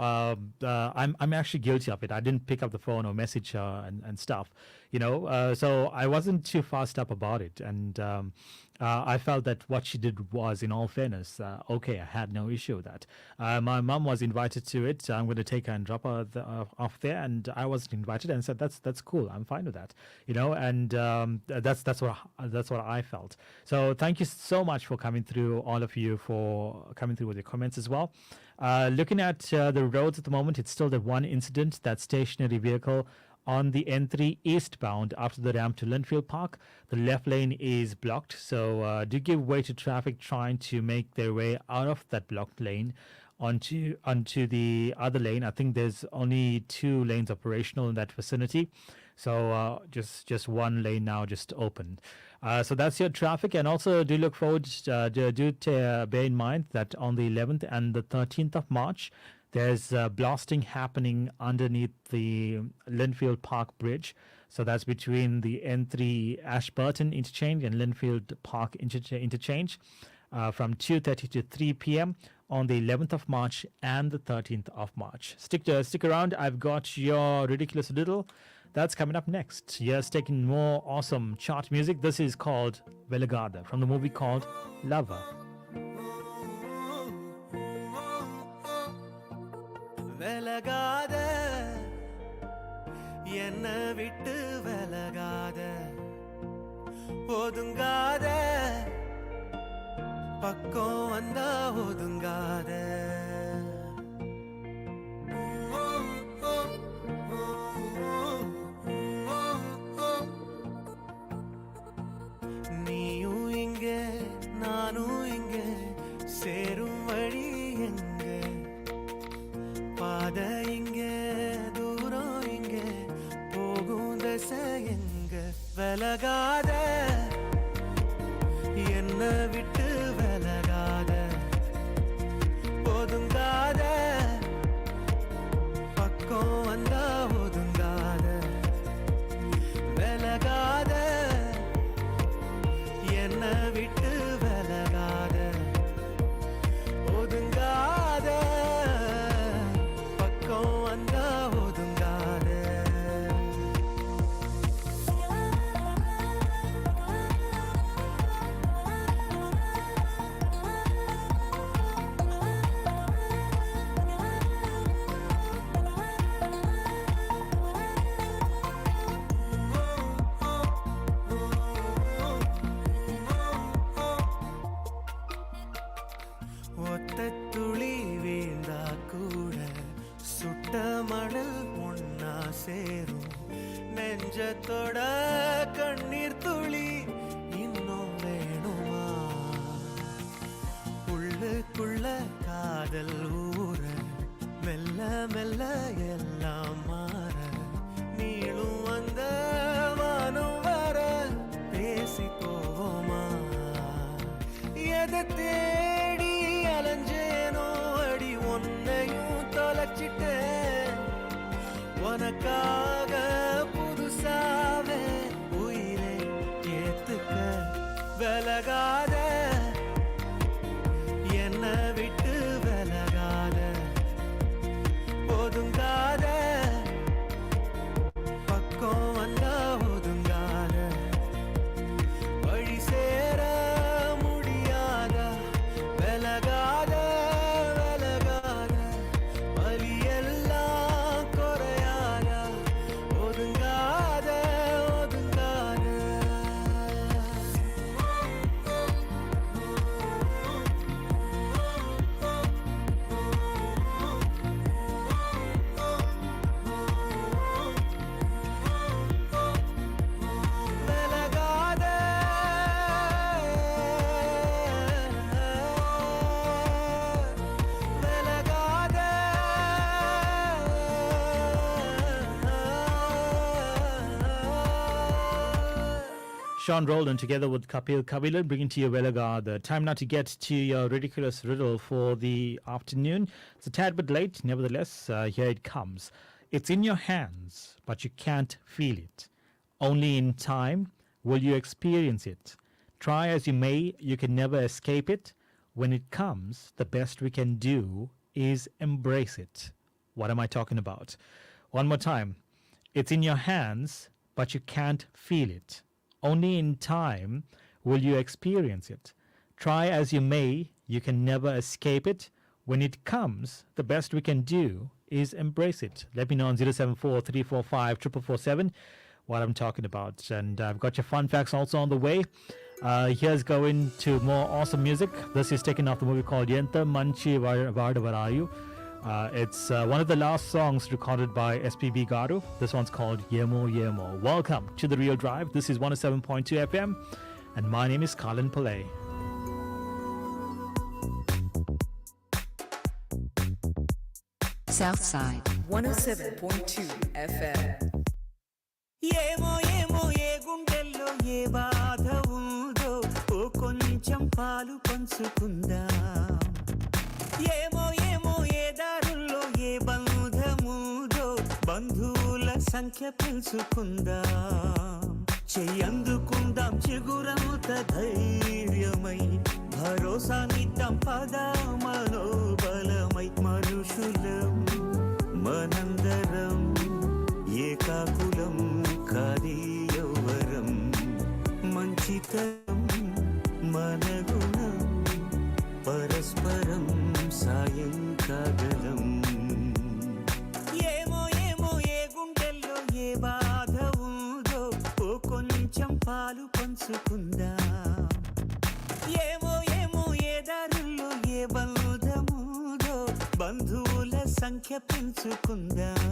I'm actually guilty of it. I didn't pick up the phone or message her and stuff. You know, so I wasn't too fussed up about it. And I felt that what she did was, in all fairness, okay. I had no issue with that. My mum was invited to it. I'm going to take her and drop her off there, and I wasn't invited, and said that's cool. I'm fine with that, And that's what I felt. So thank you so much for coming through, all of you, for coming through with your comments as well. Looking at the roads at the moment, it's still the one incident, that stationary vehicle on the N3 eastbound after the ramp to Linfield Park. The left lane is blocked, so do give way to traffic trying to make their way out of that blocked lane onto the other lane. I think there's only 2 lanes operational in that vicinity, so just one lane now just opened. So that's your traffic, and also do look forward, bear in mind that on the 11th and the 13th of March, there's blasting happening underneath the Linfield Park Bridge. So that's between the N3 Ashburton interchange and Linfield Park interchange from 2:30 to 3 p.m. on the 11th of March and the 13th of March. Stick around. I've got your ridiculous riddle. That's coming up next. Yes, taking more awesome chart music. This is called Velagada from the movie called Lover. விலகாத என்ன விட்டு விலகாத ஒதுங்காத பக்கம் வந்தா ஒதுங்காத நீயும் இங்க நானும் இங்க சேரும் வழி எங்க பாத இங்க தூரம் இங்க போகும் திசை எங்க விலகாத என்ன விட்டு விலகாத ஒதுங்காத பக்கம் வந்தா ஒதுங்காத விலகாத என்ன விட்டு விலகாத ஒதுங்காத பக்கம் வந்தா ஒதுங்காத ஒத்த துளி வீழ்ந்தா கூட சுட்ட மணல் ஒன்னா சேரும் நெஞ்சத்தோட கண்ணீர் துளி இன்னும் வேணுமா உள்ளுக்குள்ள காதல் ஊற மெல்ல மெல்ல எல்லாம் மாற நீளும் வந்த வானம் வர பேசி போவோமா எதை தேடி அலைஞ்சேனோ அடி ஒன்னையும் தொலைச்சிட்டேன் உனக்காக புதுசாவே உயிரை ஏத்துக்க விலகாத என்ன விட்டு விலகாத ஒதுங்காத பக்கம் வந்தா ஒதுங்காத வழி சேர முடியாதா விலகாத விலகாத வலியெல்லாம் குறையாதா ஒதுங்காத ஒதுங்காத விலகாத விலகாத Sean Roldan together with Kapil Kabilan bringing to you Velagada. Time now to get to your ridiculous riddle for the afternoon. It's a tad bit late, nevertheless, here it comes. It's in your hands, but you can't feel it. Only in time will you experience it. Try as you may, you can never escape it. When it comes, the best we can do is embrace it. What am I talking about? One more time. It's in your hands, but you can't feel it. Only in time will you experience it? Try as you may, you can never escape it. When it comes, the best we can do is embrace it. Let me know on 074 345 447 what I'm talking about. And I've got your fun facts also on the way. Here's going to more awesome music. This is taken off the movie called Yenta Manchi Vardavarayu. It's one of the last songs recorded by SPB Garu. This one's called Yemo Yemo. Welcome to The Real Drive. This is 107.2 FM. And my name is Colin Pillay. Southside 107.2 FM. ఏమో ఏమో ఏ గుండెల్లో ఏ బాధ ఉందో ఓ కొంచెం పాలు పంచుకుందాం ఏమో ఏమో ఏ దారుల్లో ఏ బంధముదో బంధువుల సంఖ్య పెంచుకుందాం చెయ్యందుకుందాం చిగురముత ధైర్యమై భరోసానిద్దాం పద మనోబలమై మనుషులం మనందరం ఏకాకులం కాది యౌవరం మంచితనం మన గుణం పరస్పరం సాయం కాగలం ఏమో ఏమో ఏ గుండెల్లో ఏ బాధ ఉందో ఓ కొంచెం పాలు పంచుకుందాం ఏమో ఏమో ఏ దారుల్లో ఏ బంధముదో బంధువుల సంఖ్య పెంచుకుందాం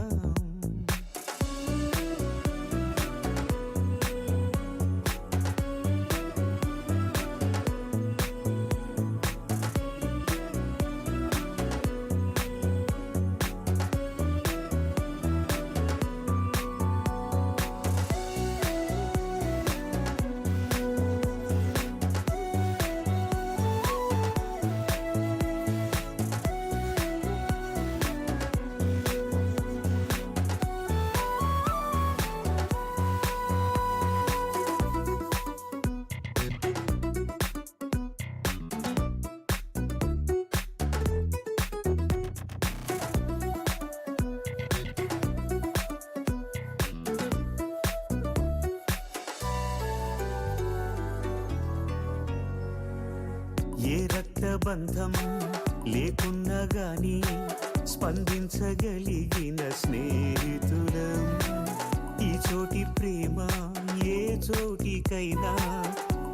ఏ రక్తబంధం లేకున్నా గాని స్పందించగలిగిన స్నేహితులం ఈ చోటి ప్రేమ ఏ చోటికైనా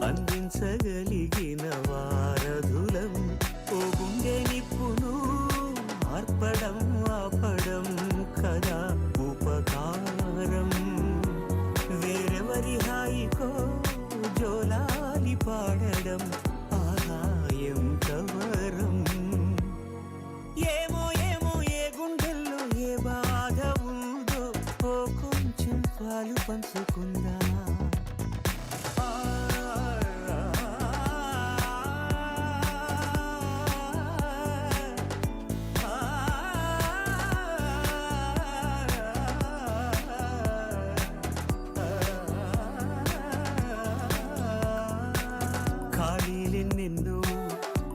అందించగలిగిన వారధులం ఓ గుండె నిప్పును ఆర్పడం ఆపడం కదా ఉపకారం వేరెవరి హాయికో జోలాలి పాడడం ఆదాయం కవరం ఏమో ఏమో ఏ గుండెల్లో ఏ బాధ ఉందో ఓ కొంచెం పాలు పంచుకుందా ఖాళీలెన్నెన్నో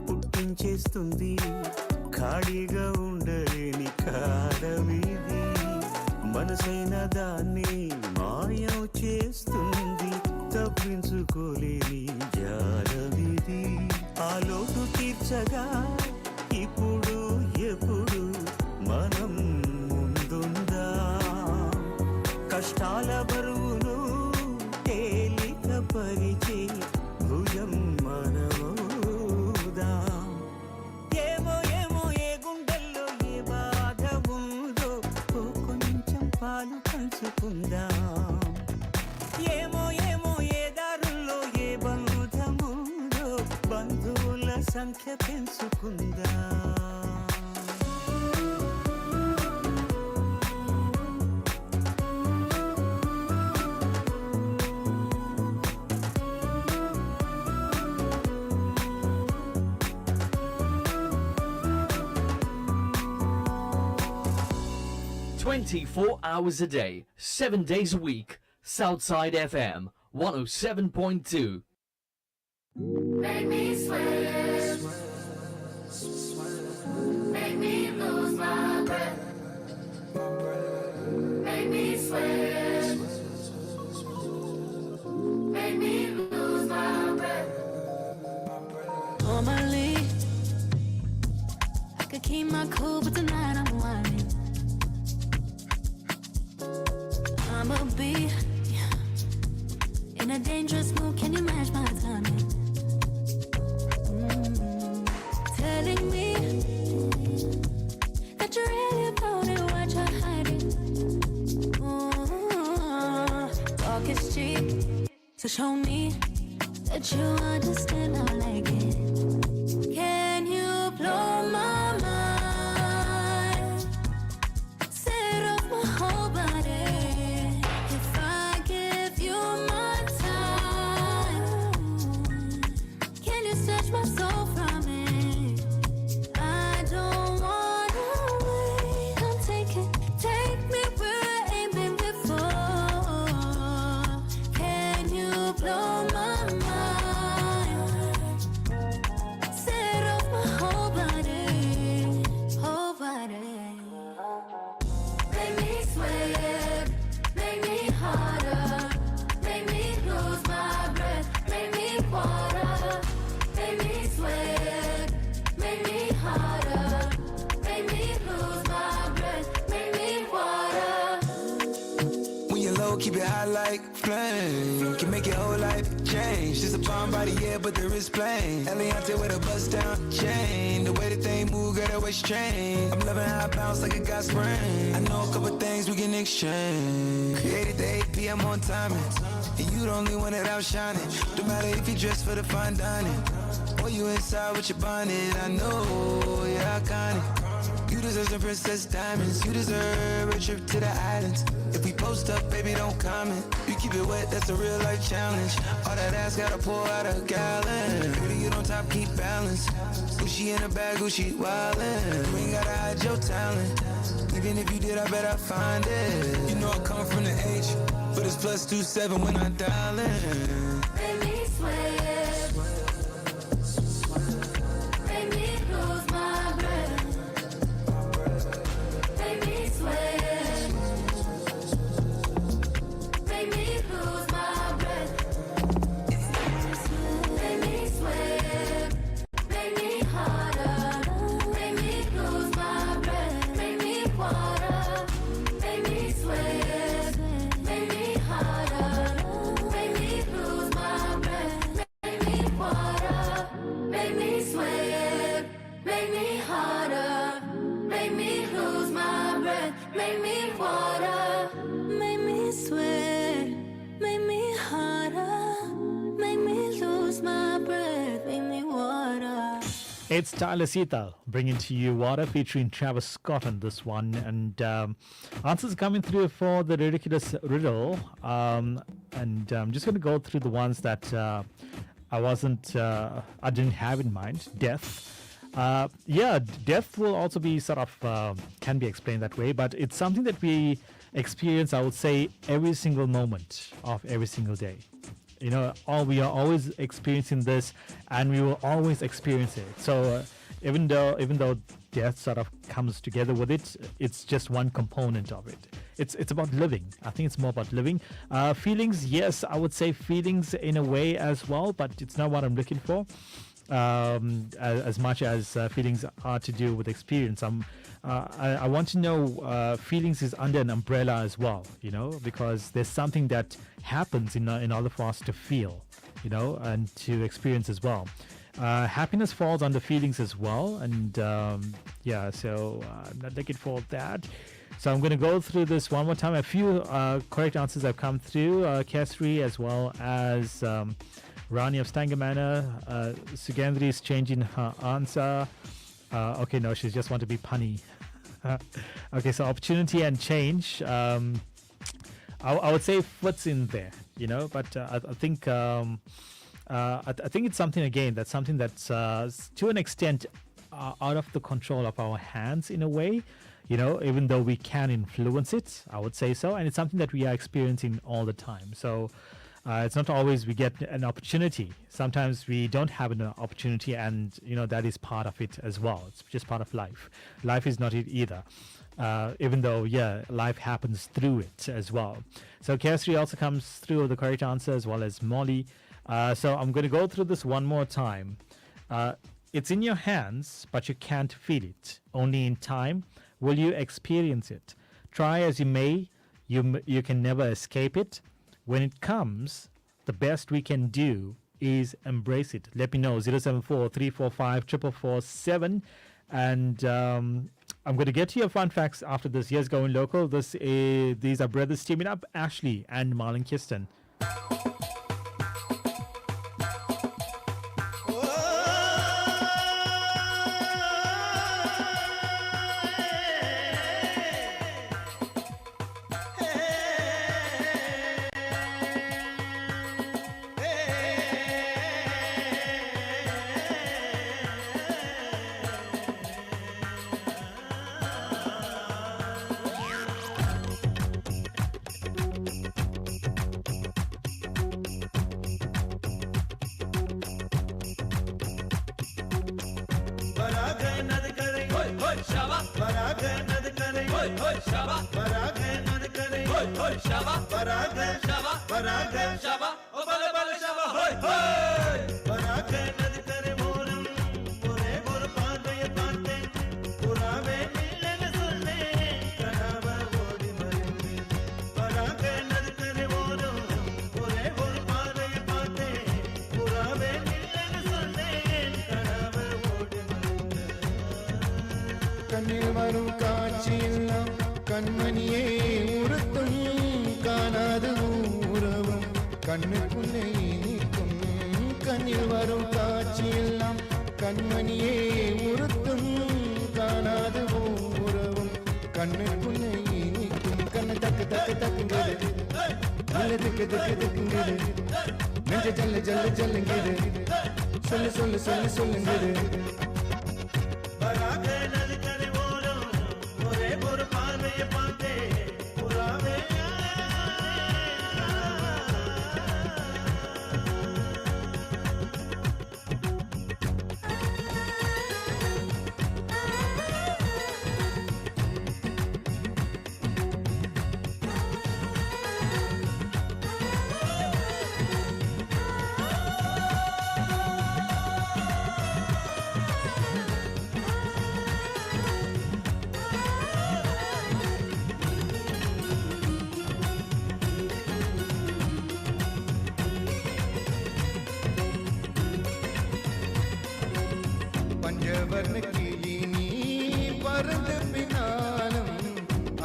పుట్టించేస్తుంది ఖాళీగా ఉండలేని కాలమిది మనసైన దాన్ని మాయం చేస్తుంది తప్పించుకోలేని జాలమిది ఆ లోటు తీర్చగా ఇప్పుడు ఎప్పుడు మనం ముందుందా కష్టాల బరువును తేలిక పరిచే భుజం మనమోదా ఏమో ఏమో ఏ గుండెల్లో ఏ బాధ ఉందో ఓ కొంచెం పాలు పంచుకుందాం ఏమో ఏమో ఏ దారుల్లో ఏ బంధముందో బంధువుల సంఖ్య పెంచుకుందాం "24 hours a day, 7 days a week." Southside FM 107.2. Make me sweat. Make me lose my breath. Make me sweat. Make me lose my breath. keep my cool, but tonight I'm whining. I'ma be in a dangerous mood. Can you match my timing? Telling me that you're really about it, what you're hiding. Talk is cheap, so show me that you understand. I like it. Can you blow my mind? Set off my whole body. If I give you my time, can you snatch my soul from me? I don't wanna wait. Come take me where I ain't been before. Can you blow my mind? Set off my whole body, whole body. Make me sweat, make me harder, make me lose my breath, make me water, make me sweat, make me harder, make me lose my breath, make me water. When you're low, keep it high like flame. Can make your whole life change. Just a bomb body, yeah, but the wrist plain. Eliante with a bust down chain. The way that they move, girl, that way strange. I'm loving how I bounce like a got spring. I know a couple things we can exchange. Created the 8 p.m. on timing. And you the only one that outshining. Don't matter if you dress for the fine dining or you inside with your bonnet. I know you're iconic. You deserve some princess diamonds. You deserve a trip to the islands. If we post up, baby, don't comment. You keep it wet, that's a real life challenge. All that ass gotta pour out a gallon. Baby, you don't top, keep balance. Gucci in the bag, Gucci wildin'. You ain't gotta hide your talent. Even if you did, I bet I find it. You know I come from the H, but it's +27 when I dial in. Make me sweat, make me lose my breath, make me sweat, make me lose my breath, make me sweat, make me harder, make me lose my breath, make me water, make me sweat, make me harder, make me lose my breath, make me water, make me sweat, make me harder, make me lose my breath, make me water, make me sweat, make me harder, make me lose my breath, make me water. It's Tyler Sita bringing to you Water featuring Travis Scott on this one. And answers coming through for the ridiculous riddle. And I'm just going to go through the ones that I didn't have in mind. Death. Yeah, death will also be sort of, can be explained that way. But it's something that we experience, I would say, every single moment of every single day. You know, we are always experiencing this, and we will always experience it. So even though death sort of comes together with it, it's just one component of it. It's about living. I think it's more about living. Feelings, yes, I would say feelings in a way as well, but it's not what I'm looking for. As much as feelings are to do with experience, I want to know feelings is under an umbrella as well, you know, because there's something that happens in order for us to feel, you know, and to experience as well. Happiness falls under feelings as well, and yeah, so I'm not looking for that. So I'm going to go through this one more time. A few correct answers have come through. Kesri as well as Rani of Stangamana. Sugandri is changing her answer. Okay, no, she just want to be punny. Okay, so opportunity and change. I would say fits in there, you know, but I think I think it's something again that's something that's to an extent out of the control of our hands in a way, you know, even though we can influence it, I would say so, and it's something that we are experiencing all the time. So it's not always we get an opportunity. Sometimes we don't have an opportunity, and you know that is part of it as well. It's just part of life. Life is not it either. Even though, yeah, life happens through it as well. So Kesri also comes through with the correct answer, as well as Molly. So I'm going to go through this one more time. It's in your hands, but you can't feel it. Only in time will you experience it. Try as you may, you can never escape it. When it comes, the best we can do is embrace it. Let me know, 074 345 447. And I'm going to get to your fun facts after this. Here's Going Local. These are brothers teaming up, Ashley and Marlon Kirsten. கண்ணில் வரும் காட்சியெல்லாம் கண்மணியே உறுத்தும் காணாது உறவும் கண்ணுக்குள்ளே நிற்கும் கண்ணில் வரும் காட்சியெல்லாம் கண்மணியே உறுத்தும் காணாது உறவும் கண்ணுக்குள்ளே நிற்கும் கண்ணு தக்கு தக்கு தக்குங்கிறது நல்ல திக்கு திக்கு திக்குங்கிறது நெஞ்ச ஜல்லு ஜல்லு ஜல்லுங்கிறது சொல்லு சொல்லு சொல்லு சொல்லுங்கிறது பஞ்சவர்ண கிளி நீ பறந்த பின்னாலும்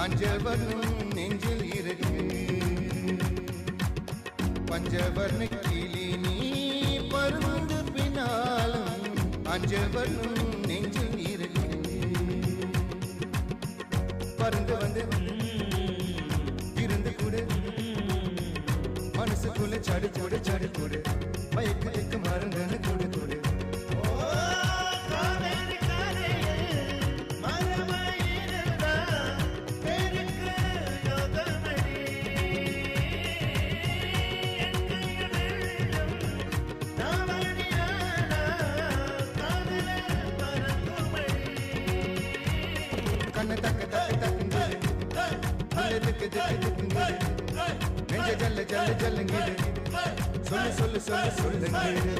அஞ்சவர்ணம் நெஞ்சில் இருக்கு பஞ்சவர்ண கிளி நீ பறந்த பின்னாலும் அஞ்சவர்ணம் நெஞ்சில் இருக்கு பறந்து வந்து இருந்து கூட மனசுக்குள்ள சடு கூட சடு கூட மயக்கத்துக்கு மறந்தன கூட கூட கண்ணு தக்கு தக்கு தக்குங்குது அல்ல திக்கு திக்கு திக்குங்குது நெஞ்ச ஜல்ல ஜல்ல ஜல்லுங்குது சொல்லு சொல்லு சொல்லு சொல்லுங்குது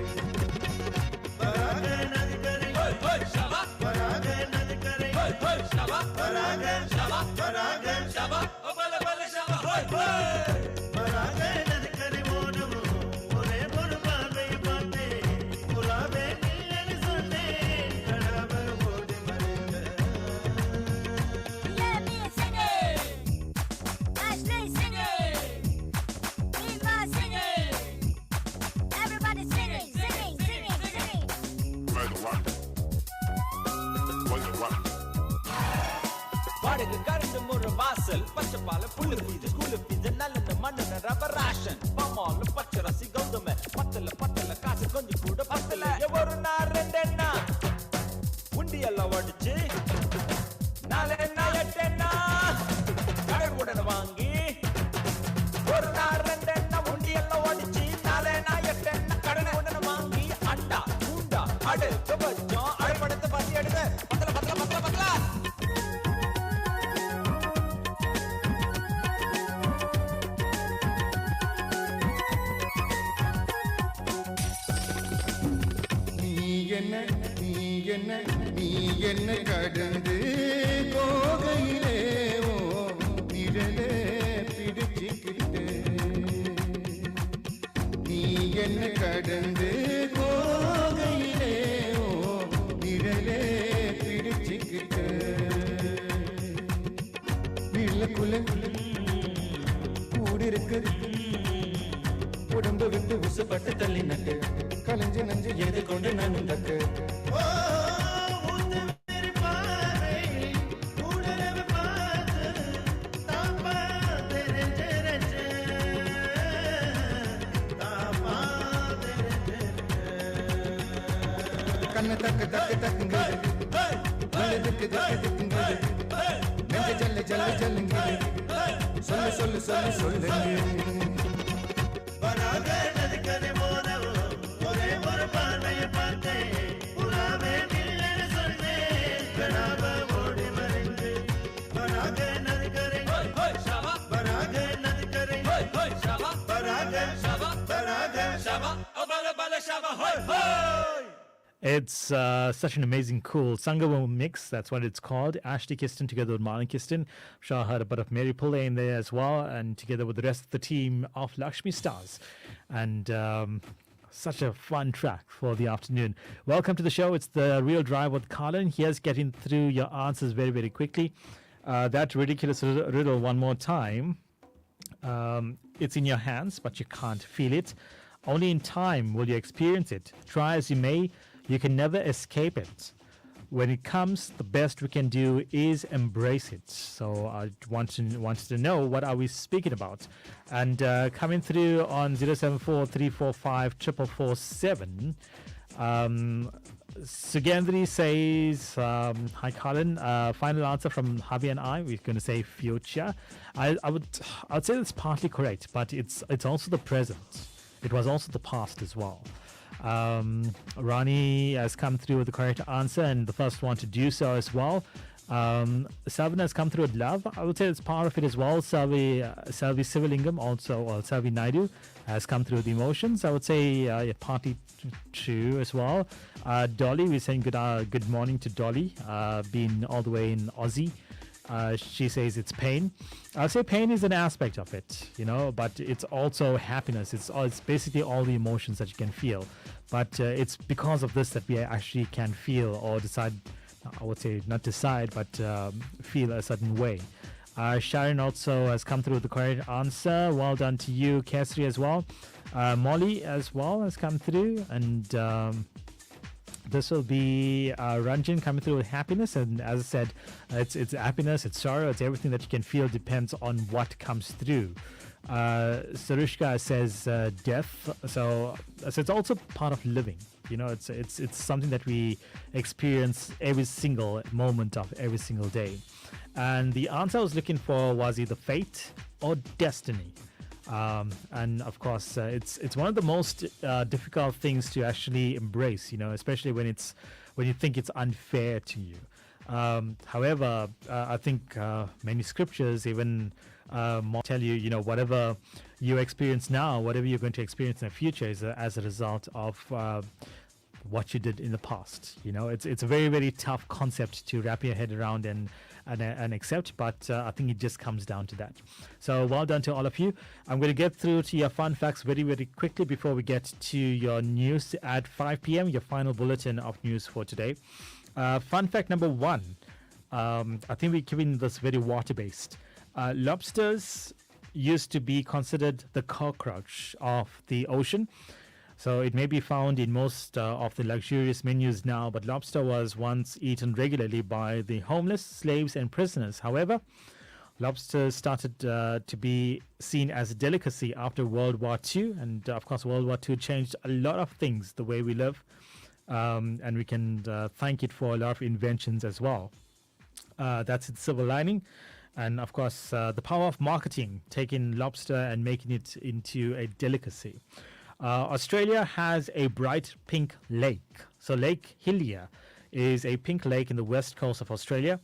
வாடகை கரண்ட் முறை வாசல் பச்சை பால புல்லு பீது ஸ்கூலு பீது நல்ல மண்ணு ரப்பர் ராஷன் பமால பச்சை ரசி கௌதம பத்தல பத்தல காசு கொஞ்சம் கூட பத்தல ஒரு நாள் ரெண்டெண்ணா உண்டி எல்லாம் ஒடிச்சு நாலு எட்டெண்ணா கடன் உடனே வாங்கி ஒரு நாள் ரெண்டெண்ணா உண்டி எல்லாம் ஒடிச்சு நாலு எட்டெண்ணா கடன் உடனே வாங்கி அண்டா பூண்டா அடுத்த பட்சம் அழைப்படத்தை பத்தி எடுத்து பத்தல பத்தல பத்தல பத்தல நீ என்ன நீ நீ என்ன கடந்து போகையிலே ஓ நிழலே பிடிச்சுக்கிட்டு நீ என்ன கடந்து போகையிலே ஓ நிழலே பிடிச்சுக்கிட்டு வீட்டுக்குள்ள கூடி இருக்கு உடம்பு விட்டு உசுப்பட்டு தள்ளி நட்டு கலைஞ்சு நஞ்சு எது கொண்டு நான் தக்கு கண்ணு தக்கு தக்கு தக்குங்க திக்கு திக்கு திக்குங்க நெஞ்ச ஜல்ல ஜல்ல ஜல்லுங்க சொல்லு சொல்லு சொல்லு சொல்லுங்க It's such an amazing, cool Sangam mix. That's what it's called. Ashley Kiston together with Marlon Kiston. Shah heard a bit of Mary Pillay in there as well, and together with the rest of the team of Lakshmi Stars. And such a fun track for the afternoon. Welcome to the show. It's the Real Drive with Colin. Here's getting through your answers very, very quickly. That ridiculous riddle one more time. It's in your hands, but you can't feel it. Only in time will you experience it. Try as you may, you can never escape it. When it comes, the best we can do is embrace it. So I wanted to know, what are we speaking about? And coming through on 074-345-4447, Sugendri says, hi Colin, final answer from Javi and I, we're going to say future. I'd say it's partly correct, but it's also the present. It was also the past as well. Rani has come through with the correct answer, and the first one to do so as well. Savin has come through with love. I would say it's part of it as well. Selvi Sivalingam also, or Selvi Naidu has come through with the emotions. I would say partly true as well. Dolly, we're saying good morning to Dolly, being all the way in Aussie. She says it's pain. I'll say pain is an aspect of it, but it's also happiness. It's basically all the emotions that you can feel. But it's because of this that we actually can feel or decide, I would say not decide, but feel a certain way. Sharon also has come through with the correct answer. Well done to you, Kesri, as well. Molly as well has come through, and this will be Ranjan coming through with happiness. And as I said, it's happiness, it's sorrow, it's everything that you can feel, depends on what comes through. Sarushka says death. So it's also part of living. It's something that we experience every single moment of every single day. And the answer I was looking for was either fate or destiny. And of course, it's one of the most difficult things to actually embrace, especially when you think it's unfair to you. However, I think many scriptures even tell you, whatever you experience now, whatever you're going to experience in the future is as a result of what you did in the past. It's a very, very tough concept to wrap your head around and accept, but I think it just comes down to that. So well done to all of you. I'm going to get through to your fun facts very, very quickly before we get to your news at 5 p.m., your final bulletin of news for today. Fun fact number 1. I think we're keeping this very water-based. Lobsters used to be considered the cockroach of the ocean. So it may be found in most of the luxurious menus now, but lobster was once eaten regularly by the homeless, slaves, and prisoners. However, lobsters started to be seen as a delicacy after World War II. And of course, World War II changed a lot of things, the way we live. And we can thank it for a lot of inventions as well. That's its silver lining. And of course, the power of marketing, taking lobster and making it into a delicacy. Australia has a bright pink lake. So Lake Hillier is a pink lake in the west coast of Australia.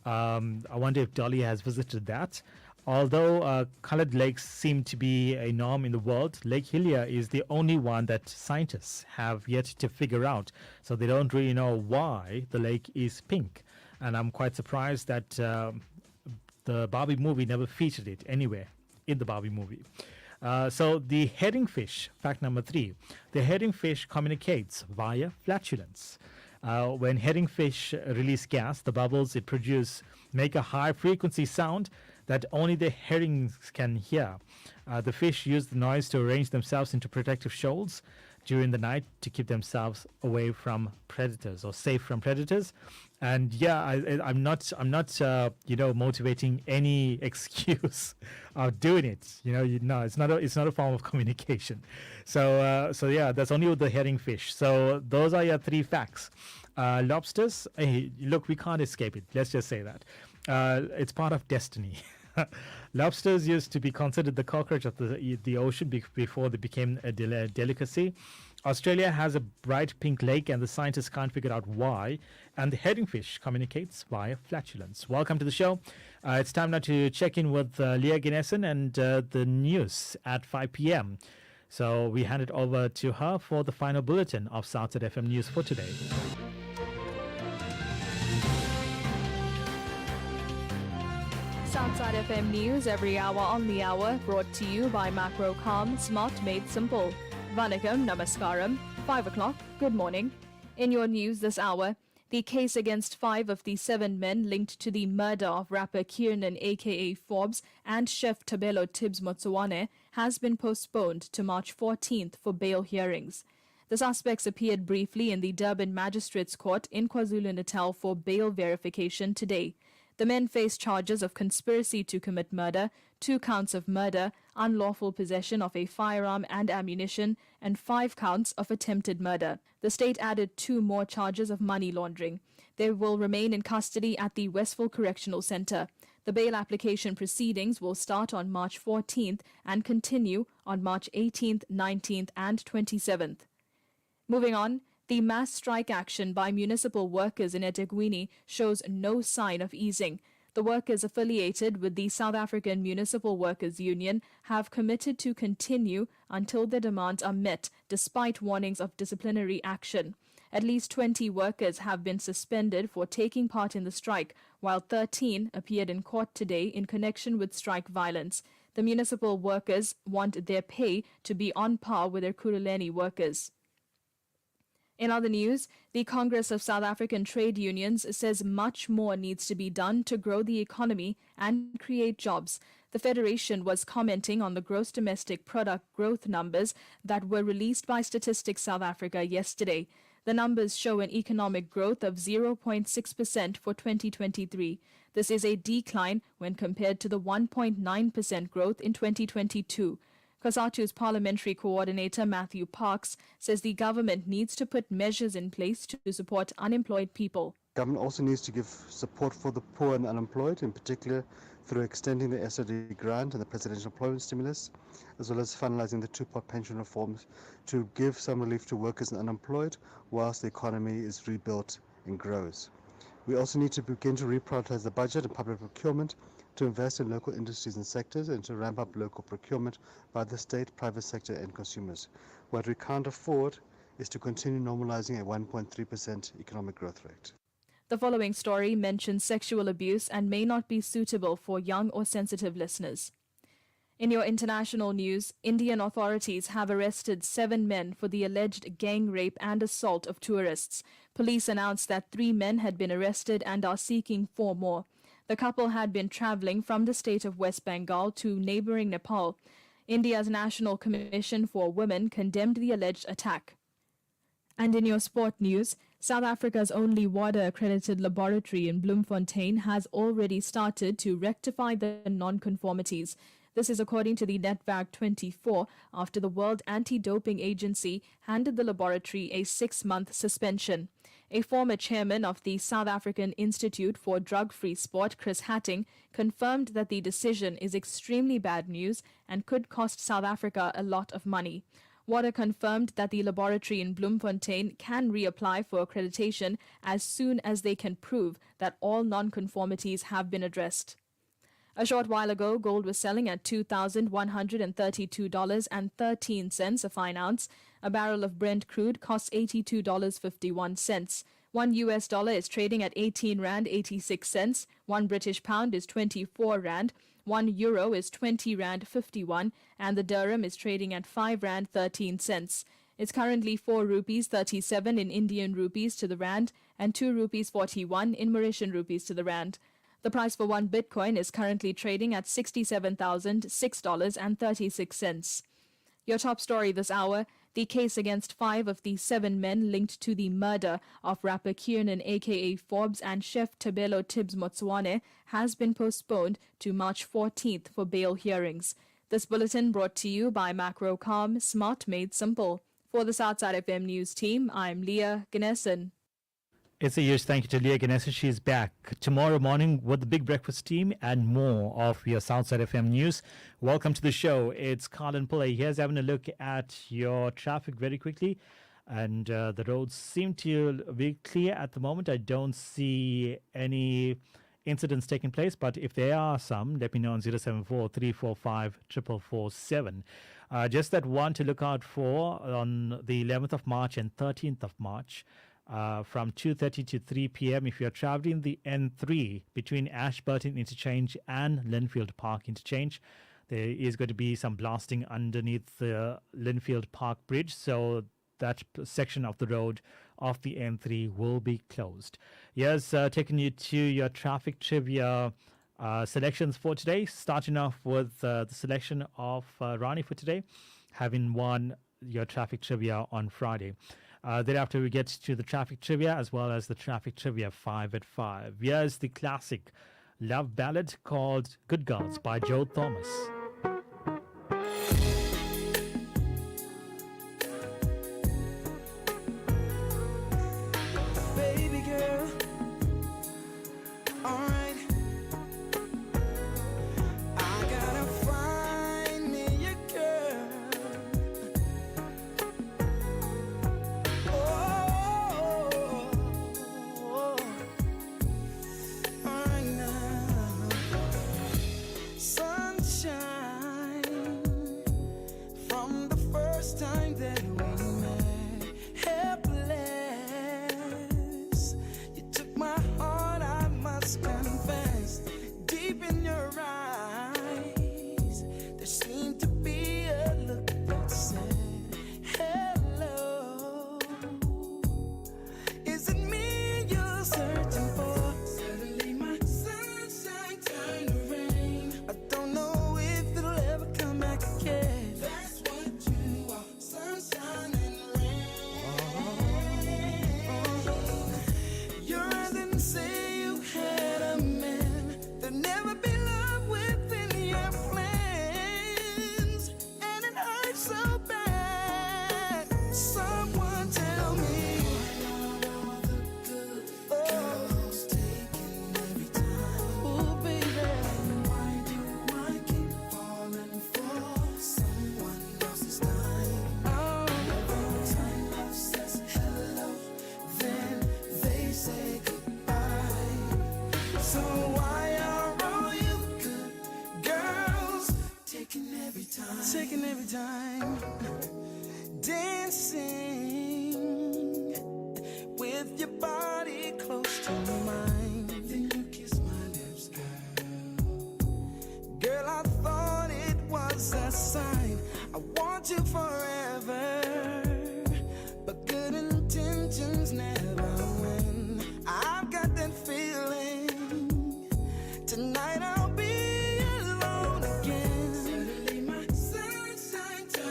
I wonder if Dolly has visited that. Although colored lakes seem to be a norm in the world, Lake Hillier is the only one that scientists have yet to figure out. So they don't really know why the lake is pink. And I'm quite surprised that the Barbie movie never featured it anywhere in the Barbie movie. So the herring fish, fact number 3, the herring fish communicates via flatulence. When herring fish release gas, the bubbles it produces make a high frequency sound that only the herrings can hear. The fish use the noise to arrange themselves into protective shoals during the night to keep themselves away from predators or safe from predators. And yeah, I'm not motivating any excuse of doing it. It's not a form of communication. So yeah, that's only with the herring fish. So those are your 3 facts. Lobsters, hey, look, we can't escape it. Let's just say that. It's part of destiny. Lobsters used to be considered the cockroach of the ocean before they became a delicacy. Australia has a bright pink lake and the scientists can't figure out why. And the herringfish communicates via flatulence. Welcome to the show. It's time now to check in with Leah Ginessen and the news at 5 p.m. So we hand it over to her for the final bulletin of Southside FM News for today. Southside FM News every hour on the hour, brought to you by Macrocom, Smart Made Simple. Vanakkam, Namaskaram, 5 o'clock, good morning. In your news this hour, the case against 5 of the 7 men linked to the murder of rapper Kiernan aka Forbes and chef Tabelo Tibbs Motsuwane has been postponed to March 14th for bail hearings. The suspects appeared briefly in the Durban Magistrates Court in KwaZulu-Natal for bail verification today. The men face charges of conspiracy to commit murder, 2 counts of murder, unlawful possession of a firearm and ammunition, and 5 counts of attempted murder. The state added 2 more charges of money laundering. They will remain in custody at the Westville Correctional Centre. The bail application proceedings will start on March 14th and continue on March 18th, 19th and 27th. Moving on, the mass strike action by municipal workers in eThekwini shows no sign of easing. The workers affiliated with the South African Municipal Workers Union have committed to continue until their demands are met, despite warnings of disciplinary action. At least 20 workers have been suspended for taking part in the strike, while 13 appeared in court today in connection with strike violence. The municipal workers want their pay to be on par with their Kuruleni workers. In other news, the Congress of South African Trade Unions says much more needs to be done to grow the economy and create jobs. The federation was commenting on the gross domestic product growth numbers that were released by Statistics South Africa yesterday. The numbers show an economic growth of 0.6% for 2023. This is a decline when compared to the 1.9% growth in 2022. COSATU's parliamentary coordinator Matthew Parks says the government needs to put measures in place to support unemployed people. Government also needs to give support for the poor and unemployed, in particular through extending the SOD grant and the presidential employment stimulus, as well as finalizing the 2-part pension reforms to give some relief to workers and unemployed whilst the economy is rebuilt and grows. We also need to begin to reprioritize the budget and public procurement to invest in local industries and sectors and to ramp up local procurement by the state, private sector and consumers. What we can't afford is to continue normalizing a 1.3% economic growth rate. The following story mentions sexual abuse and may not be suitable for young or sensitive listeners. In your international news, Indian authorities have arrested 7 men for the alleged gang rape and assault of tourists. Police announced that 3 men had been arrested and are seeking 4 more. The couple had been travelling from the state of West Bengal to neighbouring Nepal. India's National Commission for Women condemned the alleged attack. And in your sport news, South Africa's only WADA-accredited laboratory in Bloemfontein has already started to rectify the non-conformities. This is according to the Netwerk 24 after the World Anti-Doping Agency handed the laboratory a 6-month suspension. A former chairman of the South African Institute for Drug-Free Sport, Chris Hatting, confirmed that the decision is extremely bad news and could cost South Africa a lot of money. WADA confirmed that the laboratory in Bloemfontein can reapply for accreditation as soon as they can prove that all non-conformities have been addressed. A short while ago, gold was selling at $2,132.13 a fine ounce. A barrel of Brent crude costs $82.51. $1 is trading at 18 Rand 86 cents. £1 is 24 Rand. €1 is 20 Rand 51, and the dirham is trading at 5 Rand 13 cents. It's currently 4 rupees 37 in Indian rupees to the rand and 2 rupees 41 in Mauritian rupees to the rand. The price for one Bitcoin is currently trading at $67,006.36. Your top story this hour: the case against 5 of the 7 men linked to the murder of rapper Kiernan aka Forbes and chef Tabelo Tibbs Motswane has been postponed to March 14th for bail hearings. This bulletin brought to you by Macrocom, Smart Made Simple. For the Southside FM News team, I'm Leah Ganesan. It's a huge thank you to Leah Ganesan. She's back tomorrow morning with the Big Breakfast team and more of your Southside FM News. Welcome to the show. It's Carlin Pillay. Here's having a look at your traffic very quickly. And the roads seem to be clear at the moment. I don't see any incidents taking place, but if there are some, let me know on 074 345 4447. Just that one to look out for on the 11th of March and 13th of March. From 2:30 to 3 p.m. if you're traveling the N3 between Ashburton Interchange and Linfield Park Interchange, there is going to be some blasting underneath the Linfield Park Bridge, so that section of the road of the N3 will be closed. Yes, taking you to your traffic trivia selections for today, starting off with the selection of Rani for today, having won your traffic trivia on Friday. Thereafter, we get to the traffic trivia as well as the traffic trivia 5 at 5. Here's the classic love ballad called Good Girls by Joe Thomas. Baby girl, alright. I gotta find me a girl. Alright now. Sunshine from the first time that we met. Helpless, you took my heart, I must confess. Deep in your eyes, there seemed to be a look that said, hello. Is it me you're searching for? Suddenly my sunshine turned to rain. I don't know if it'll ever come back again. That's what you are, sunshine and rain. Your eyes didn't say you had a man. There'll never be love within your plans, and it hurts so bad. Someone tell me girls taking every time. Oh, baby, why do I keep falling for someone else's time? Oh, every time love says hello, then they say goodbye. So why are all you good girls taking every time? Taking every time. Dancing with your body close to mine. Then you kiss my lips, girl. Girl, I thought it was a sign. I want you forever, but good intentions never win. I've got that feeling. Tonight I'll be alone again. Suddenly my sunshine turned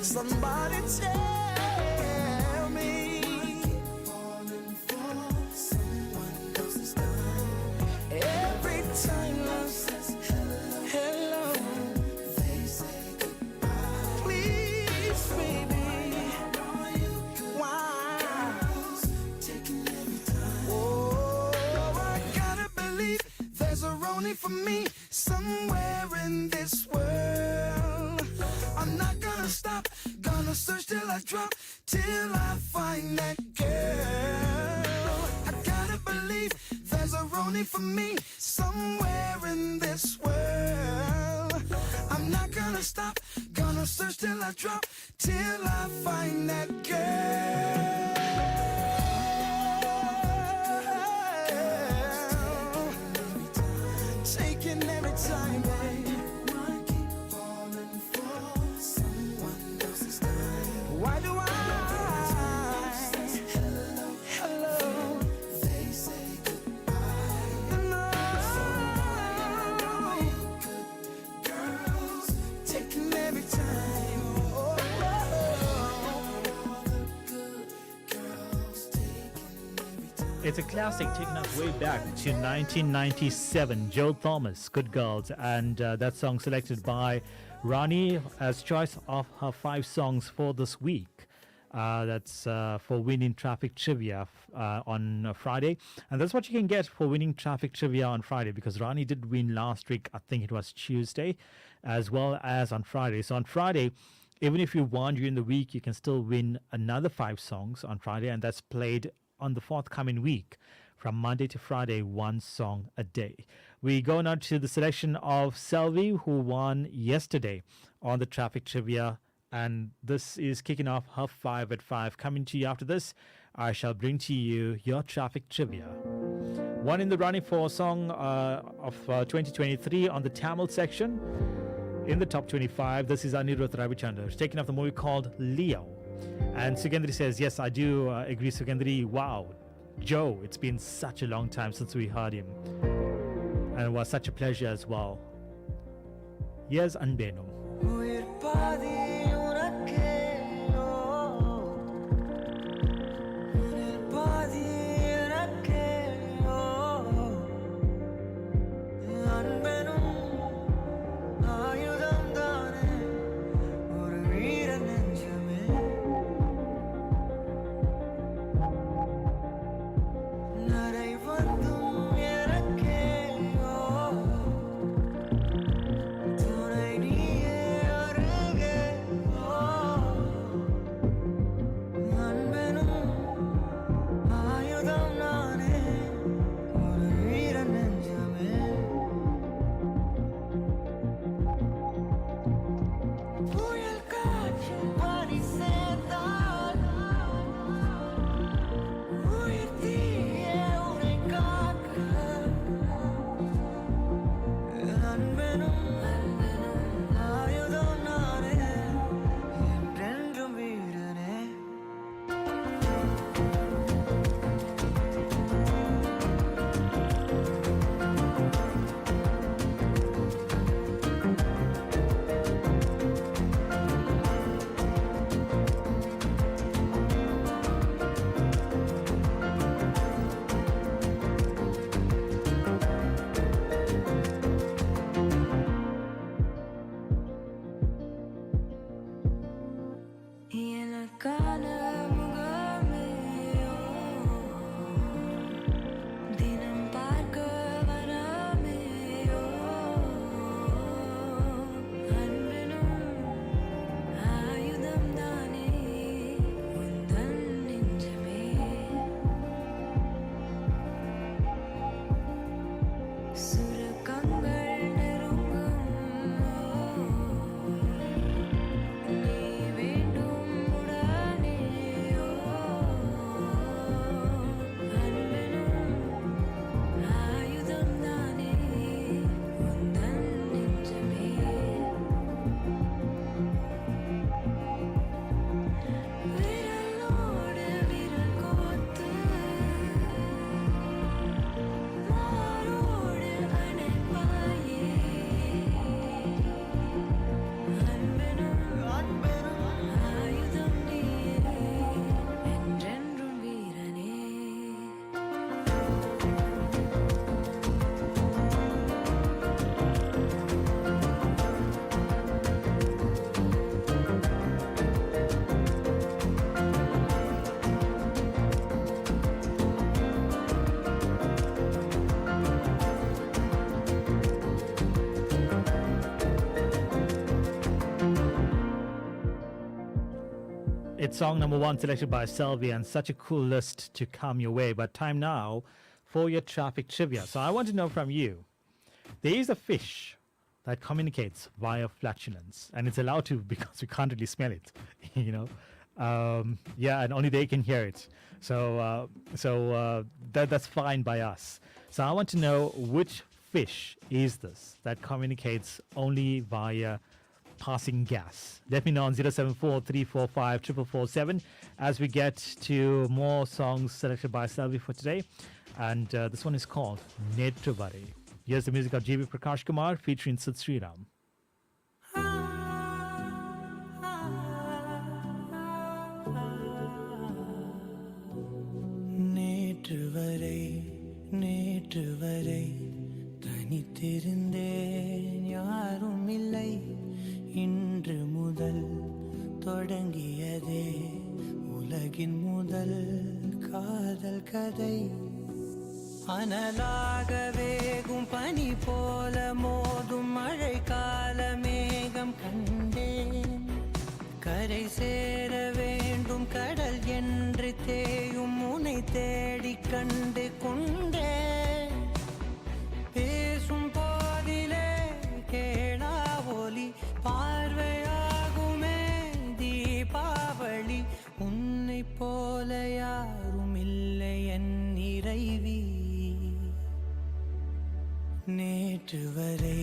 Somebody tell me. Falling for someone else's time. Every time love says hello, they say goodbye. Please, baby, why? Taking every time. Oh, I gotta believe there's a Ronnie for me somewhere in this world. I'm not gonna stop, gonna search till I drop, till I find that girl. I gotta believe there's a Ronnie for me somewhere in this world. I'm not gonna stop, gonna search till I drop, till I find that girl. Taking every time, babe. Why keep falling for someone else's time? Why do I? Hello, they say goodbye. No, good girls taking every time. Oh, the good girls taking every time. It's a classic taken us way back to 1997. Joe Thomas, Good Girls, and that song selected by Rani as choice of her 5 songs for this week. That's for winning traffic trivia on Friday. And that's what you can get for winning traffic trivia on Friday, because Rani did win last week, I think it was Tuesday, as well as on Friday. So on Friday, even if you won during the week, you can still win another 5 songs on Friday, and that's played on the forthcoming week. From Monday to Friday, 1 song a day. We go now to the selection of Selvi, who won yesterday on the traffic trivia. And this is kicking off her 5 at 5. Coming to you after this, I shall bring to you your traffic trivia. One in the running for song of 2023 on the Tamil section. In the top 25, this is Anirudh Ravichandran, taking off the movie called Leo. And Sugandri says, yes, I do agree, Sugandri. Wow. Joe, it's been such a long time since we heard him. And it was such a pleasure as well. Here's Anbenum. It's song number 1 selected by Selvi, and such a cool list to come your way. But time now for your traffic trivia. So I want to know from you, there is a fish that communicates via flatulence, and it's allowed to because we can't really smell it, you know. Yeah, and only they can hear it. So that's fine by us. So I want to know, which fish is this that communicates only via passing gas? Let me know on 074-345-4447 as we get to more songs selected by Selvi for today. And this one is called Netruvari. Here's the music of J.B. Prakash Kumar featuring Sid Sriram. நேற்று வரை தனித்திருந்தேன், யாரும் இல்லை. இன்று முதல் தொடங்கியதே உலகின் முதல் காதல் கதை. அனலாக வேகும் பனி போல மோதும் மழை கால மேகம் கண்டேன். கரை சேர வேண்டும் கடல் என்று தேயும் உனை தேடி கண்டு கொண்டேன். பேசும் போதிலே கேளா ஒலி பார்வையாகுமே தீபாவளி. உன்னை போல யாரும் இல்லை என் இறைவி. நேற்று வரை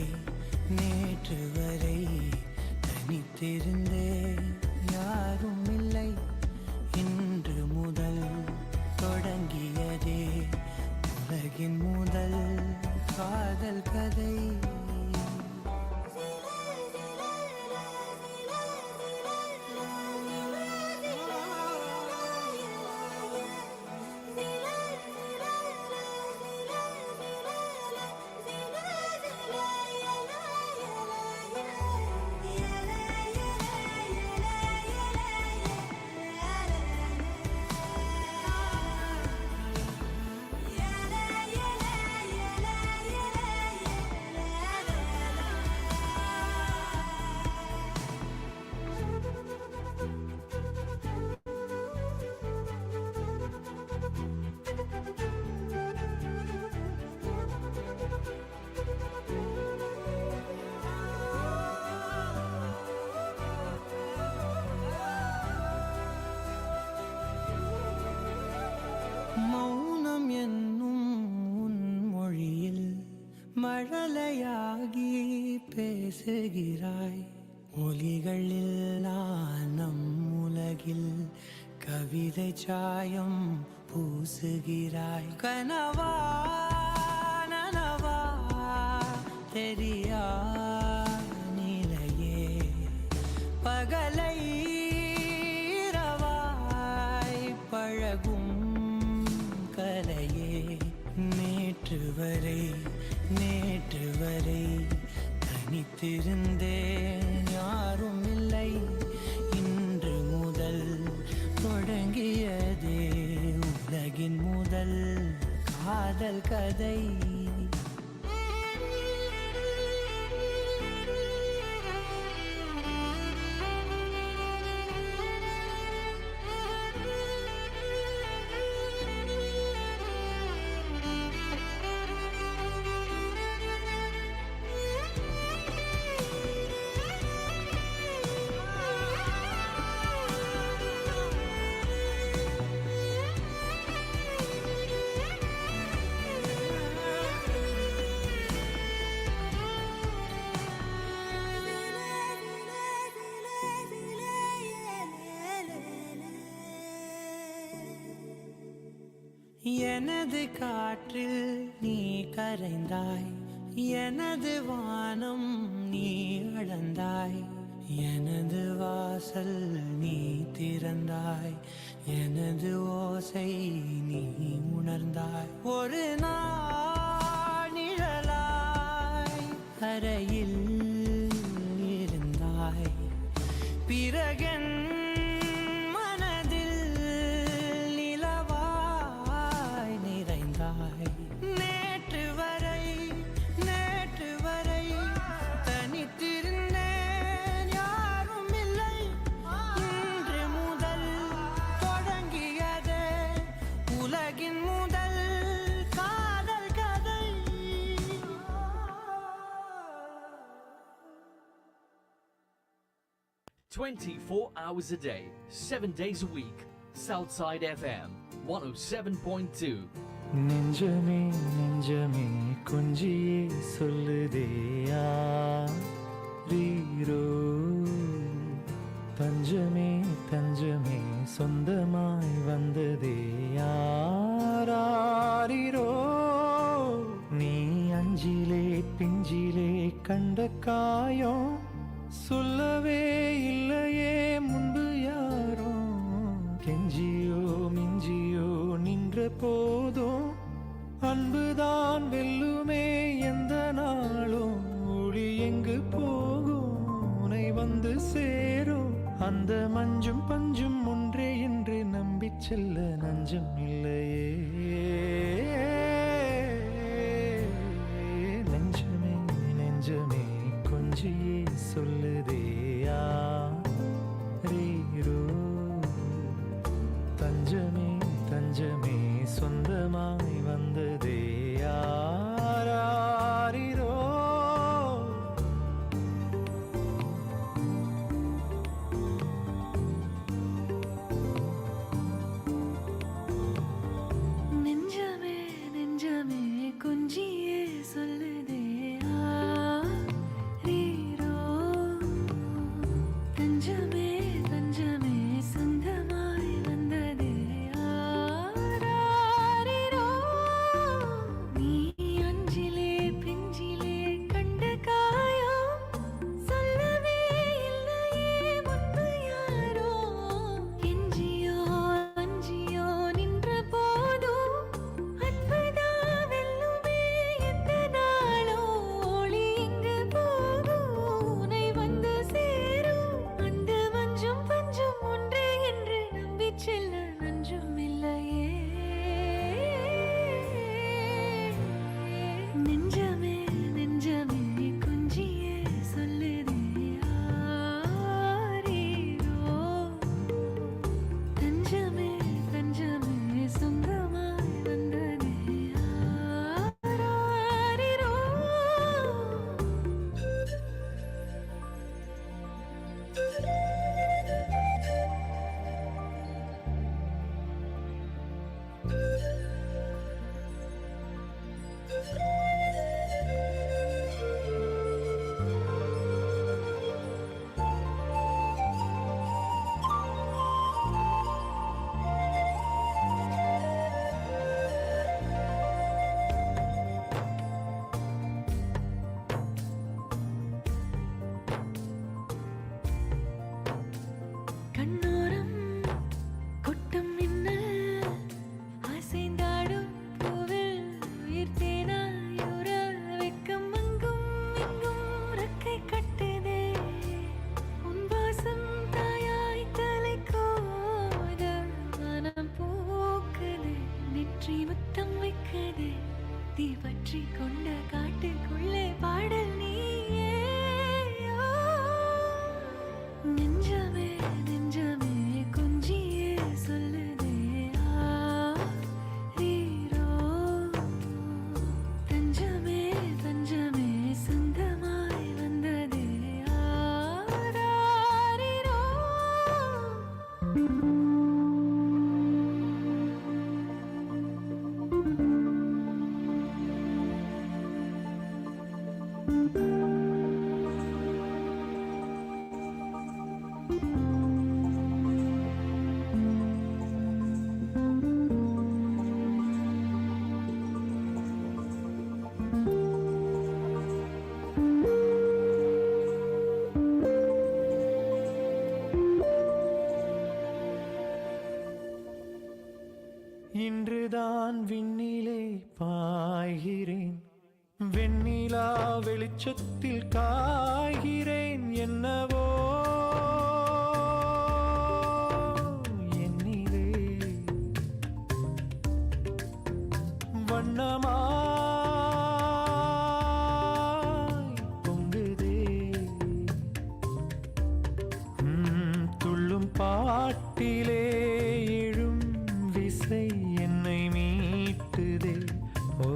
தனித்திருந்தேன், யாரும் இல்லை. இன்று முதல் தொடங்கியதே உலகின் முதல் காதல் கதை. மௌனம் என்னும் உன் மொழியில் மழலையாகி பேசுகிறாய். ஒலிகளில் நம் உலகில் கவிதை சாயம் பூசுகிறாய். கனவா நனவா தெரியா நிலையே பகலை இரவாய் பழகும் கலையே. நேற்று வரை தனித்திருந்தேன், யாரும் இல்லை. இன்று முதல் தொடங்கியதே உலகின் முதல் காதல் கதை. எனது காற்றில் நீ கரைந்தாய், எனது வானம் நீ அளந்தாய். எனது வாசல் நீ திறந்தாய், எனது ஓசை நீ உணர்ந்தாய். ஒரு நாள் நிழலாய் அறையில் இருந்தாய், பிறகன் நேற்று வரை தனித்திருந்தேன், யாரும் இல்லை. இன்று முதல் 24 hours a day, 7 days a week. Southside FM 107.2. நெஞ்சமே நெஞ்சமே கொஞ்சியே சொல்லுதே யாரீரோ தஞ்சமே தஞ்சமே சொந்தமாய் வந்ததே யாரீரோ நீ அஞ்சிலே பிஞ்சிலே கண்ட காயம் சொல்லவே இல்லையே முன்பு யாரோ கெஞ்சியோ மிஞ்சியோ நின்ற போதும் அன்புதான் வெல்லுமே எந்த நாளும் ஒளி எங்கு போகும் உனை வந்து சேரும் அந்த மஞ்சும் பஞ்சும் ஒன்றே என்று நம்பிச் செல்ல நஞ்சம் இல்லையே நெஞ்சமே நெஞ்சமே கொஞ்சியே சொல்லுதே யாரீரோ தஞ்சமே தஞ்சமே சொந்தமாய் வந்ததே யாரீரோ நெஞ்சமே நெஞ்சமே கொஞ்சியே சொல்லுதே யாரீரோ தஞ்சமே தஞ்சமே சொந்தமாய் வந்ததே யாரீரோ நீ அஞ்சிலே பிஞ்சிலே கண்ட காயம் சொல்லவே இல்லையே முன்பு யாரோ எஞ்சியோ அஞ்சியோ நின்ற போதும் அன்புதா வெல்லுமே எந்த நாளோ ஒளி இங்கு போகும் உனை வந்து சேரும் அந்த மஞ்சும் பஞ்சும் ஒன்றே என்று நம்பிச் செல்ல நஞ்சும் இல்லையே நெஞ்சமே நெஞ்சமே கொஞ்சியே சொல்லுதே யாரீரோ தஞ்சமே தஞ்சமே சொந்தமாய் வந்ததே யாரீரோ கண்ணோரம் கொட்டும் மின்னல் அசைந்தாடும் பூவில் உயிர் தேனாயுற வெக்கம் அங்கும் இங்கும் ரெக்கை கட்டுதே உன் வாசம் தாயாய் தலை கோத மனம் பூக்குதே நெற்றி முத்தம் வைக்குதே தீ பற்றி கொண்ட காட்டுக்குள்ளே பாடல் நீயே நெஞ்சமே நெஞ்சமே கொஞ்சியே சொல்லுதே யாரீரோ தஞ்சமே தஞ்சமே சொந்தமாய் வந்ததே யாரீரோ இன்றுதான் விண்ணிலே பாய்கிறேன் வெண்ணிலா வெளிச்சத்தில் காய்கிறேன் என்னவோ என்னிலே வண்ணமாய் பொங்குதே துள்ளும் பாட்டிலே எழும் விசை என்னை மீட்டுதே ஓ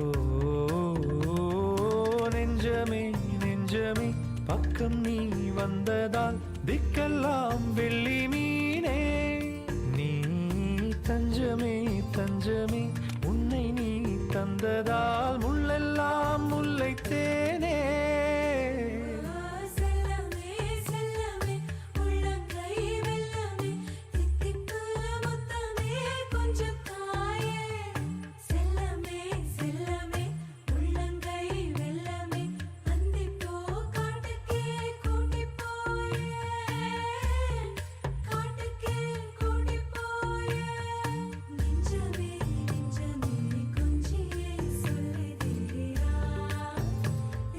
நெஞ்சமே நெஞ்சமே பக்கம் நீ வந்ததால் திக்க முள்ளெல்லாம் வெள்ளி மீனே நீ தஞ்சமே தஞ்சமே உன்னை நீ தந்ததால் முள்ளெல்லாம் முல்லை தேனே செல்லமே செல்லமே உள்ளங்கை வெல்லமே தித்திப்பு முத்தமே கொஞ்சம் தாயே செல்லமே செல்லமே உள்ளங்கை வெல்லமே அந்திப்பூ காட்டுக்கே கூட்டி போயே காட்டுக்கே கூட்டி போயே நெஞ்சமே நெஞ்சமே கொஞ்சியே சொல்லுதேரா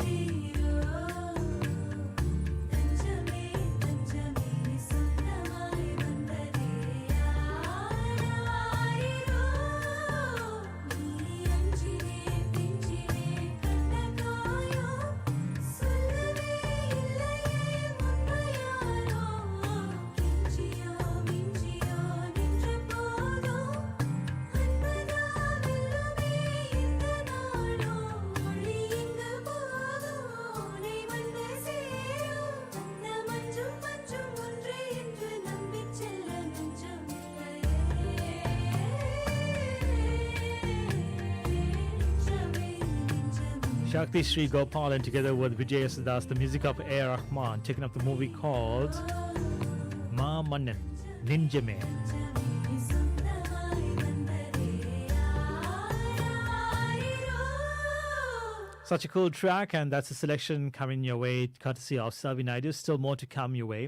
ரீரோ தஞ்சமே தஞ்சமே சொந்தமாய் வந்ததே யாராயிரோ நீ அஞ்சினே பிஞ்சினே கண்ட காயோ சொல்லவே இல்லையே முன்னையாரோ கெஞ்சியோ மிஞ்சியோ நின்ற போதோ அன்பதா வெல்லுமே இந்த நாளோ ஒளி இங்கு போதும் உனை வந்து சேரும் அந்த மஞ்சும் பஞ்சும் ஒன்றே என்று நம்பிச் செல்ல நெஞ்சமில்லையே Shakti Sri Gopalan together with Vijay Yasudas, the music of A. Rahman, taking up the movie called Ma Mannan, Ninja Man. Such a cool track, and that's a selection coming your way, courtesy of Savi Naidu. Still more to come your way.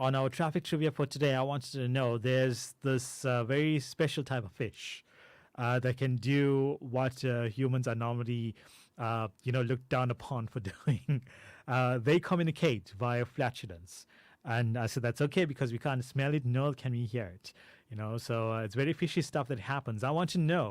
On our traffic trivia for today, I wanted to know there's this very special type of fish that can do what humans are normally, looked down upon for doing. They communicate via flatulence. And I said, that's okay because we can't smell it, nor can we hear it. So it's very fishy stuff that happens. I want to know,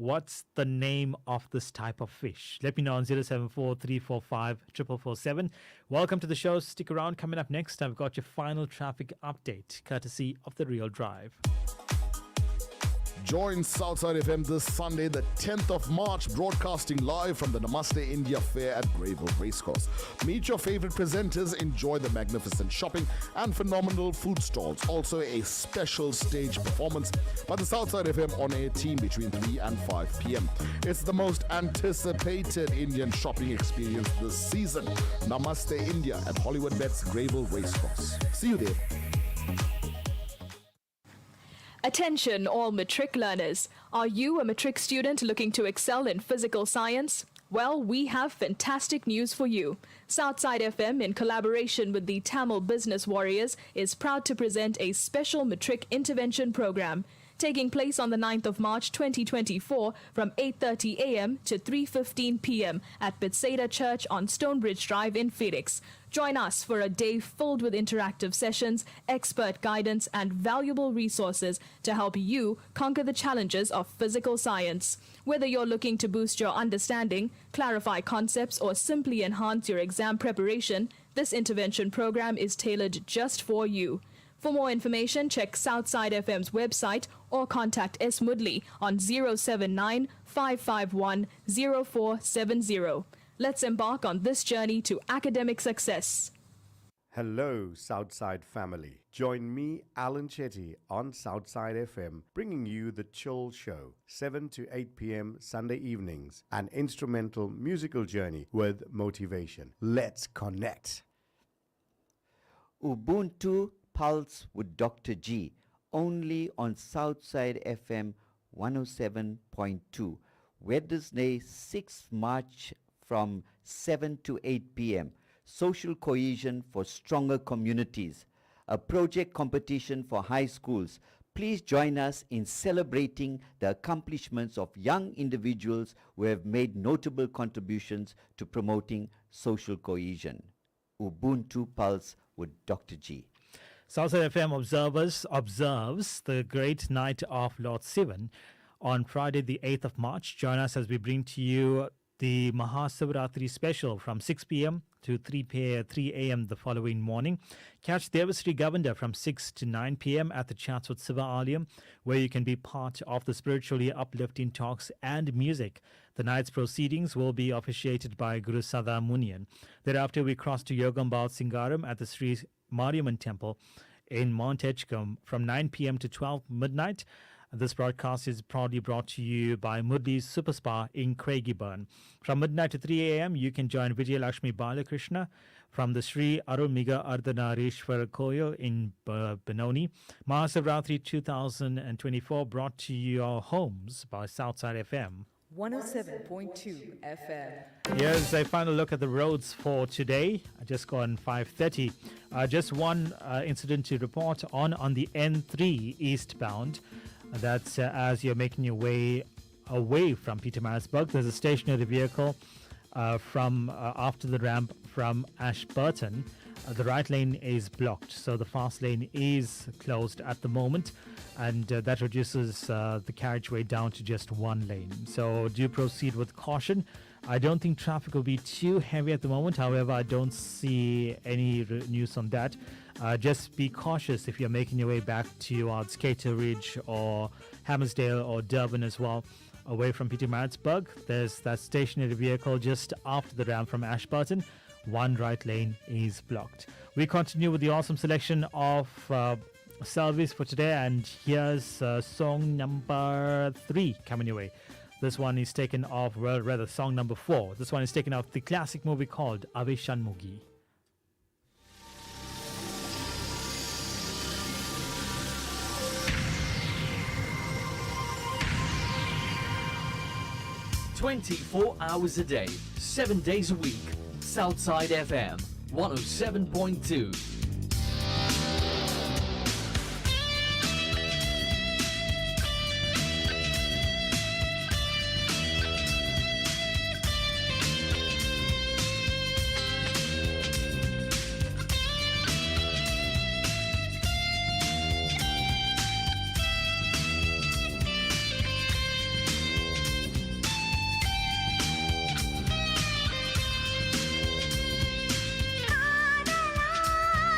what's the name of this type of fish? Let me know on 074-345-4447. Welcome to the show. Stick around. Coming up next, I've got your final traffic update, courtesy of The Real Drive. Join Southside FM this Sunday, the 10th of March, broadcasting live from the Namaste India Fair at Greyville Racecourse. Meet your favorite presenters, enjoy the magnificent shopping and phenomenal food stalls. Also, a special stage performance by the Southside FM on-air team between 3 and 5 p.m. It's the most anticipated Indian shopping experience this season. Namaste India at Hollywood Bets Greyville Racecourse. See you there. Attention all matric learners. Are you a matric student looking to excel in physical science? Well, we have fantastic news for you. Southside FM, in collaboration with the Tamil Business Warriors, is proud to present a special matric intervention program taking place on the 9th of March 2024 from 8:30 a.m. to 3:15 p.m. at Bethsaida Church on Stonebridge Drive in Phoenix. Join us for a day filled with interactive sessions, expert guidance, and valuable resources to help you conquer the challenges of physical science. Whether you're looking to boost your understanding, clarify concepts, or simply enhance your exam preparation, this intervention program is tailored just for you. For more information, check Southside FM's website or contact S. Mudley on 079 551 0470. Let's embark on this journey to academic success. Hello, Southside family. Join me, Alan Chetty, on Southside FM, bringing you The Chill Show, 7 to 8 p.m. Sunday evenings, an instrumental musical journey with motivation. Let's connect. Ubuntu Pulse with Dr. G, only on Southside FM 107.2, Wednesday 6th March from 7 to 8 p.m. Social Cohesion for Stronger Communities, a project competition for high schools. Please join us in celebrating the accomplishments of young individuals who have made notable contributions to promoting social cohesion. Ubuntu Pulse with Dr. G. Southside FM observes the great night of Lord Sivan on Friday the 8th of March. Join us as we bring to you the Mahasivaratri special from 6 p.m. to 3 a.m. the following morning. Catch Devasri Governor from 6 to 9 p.m. at the Chatswood Siva Alayam, where you can be part of the spiritually uplifting talks and music. The night's proceedings will be officiated by Guru Sada Munian. Thereafter, we cross to Yogambal Singaram at the Sri Mariamman Temple in Mount Edgecombe from 9 p.m. to 12 midnight. This broadcast is proudly brought to you by Murli's Super Spa in Craigieburn. From midnight to 3 a.m., you can join Vijay Lakshmi Balakrishna from the Sri Arumiga Ardhanarishwar Koil in Benoni. Mahasavratri 2024 brought to your homes by Southside FM. 107.2 FM. Here's a final look at the roads for today. I just gone 5:30. Just one incident to report on the N3 eastbound. That's as you're making your way away from Pietermaritzburg. There's a stationary vehicle from after the ramp from Ashburton. The right lane is blocked, so the fast lane is closed at the moment, and that reduces the carriageway down to just one lane. So do proceed with caution. I don't think traffic will be too heavy at the moment. However, I don't see any news on that. Just be cautious if you're making your way back towards Cater Ridge or Hammersdale or Durban as well, away from Pietermaritzburg. There's that stationary vehicle just after the ramp from Ashburton. One right lane is blocked. We continue with the awesome selection of service for today, and here's song number 3 coming your way. This one is taken off, well, rather song number 4. This one is taken off the classic movie called Ave Shanmugi. "24 hours a day, 7 days a week." Southside FM 107.2. ஆடலாம்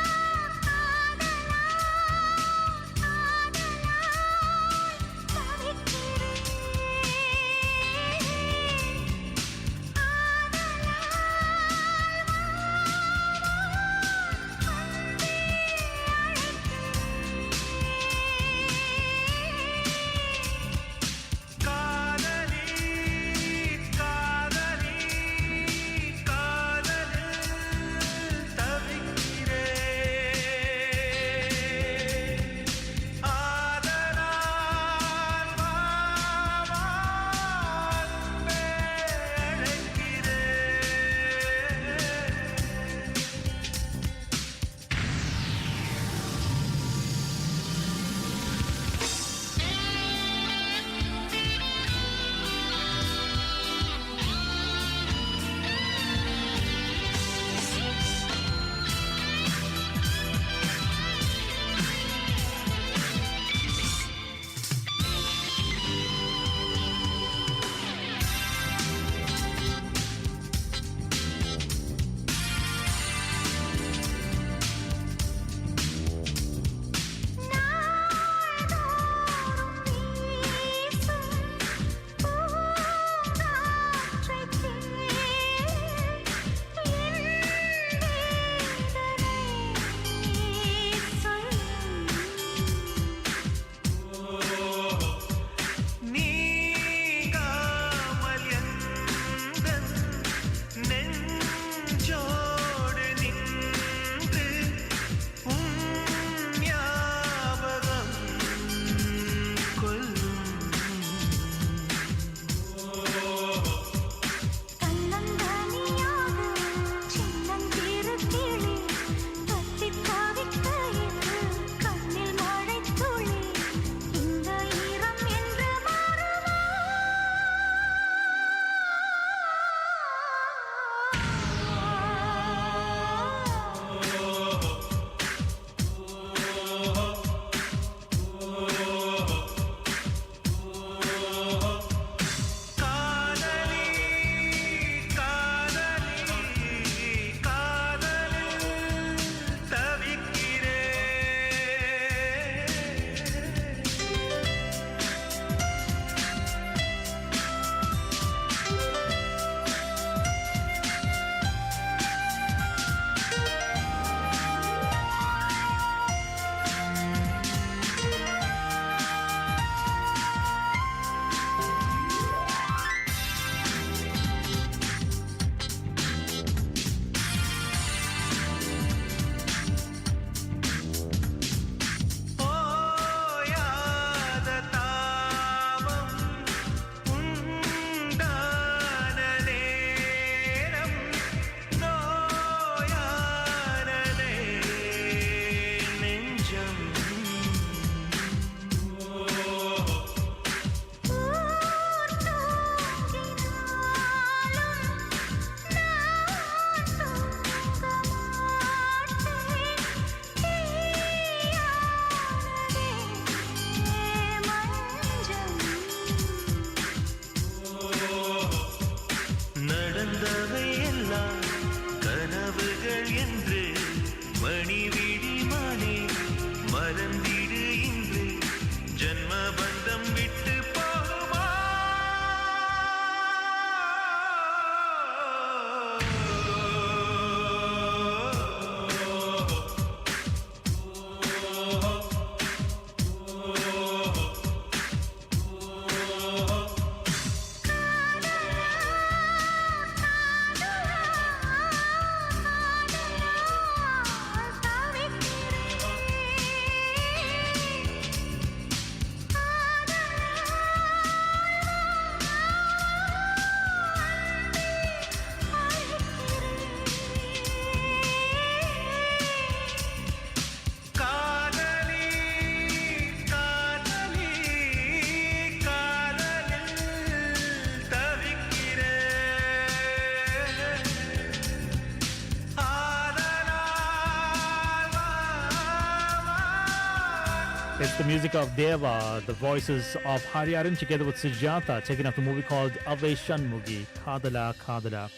It's the music of Deva, the voices of Hariharan together with Sujata, taking up the movie called Avai Shanmugi, Kadala Kadala.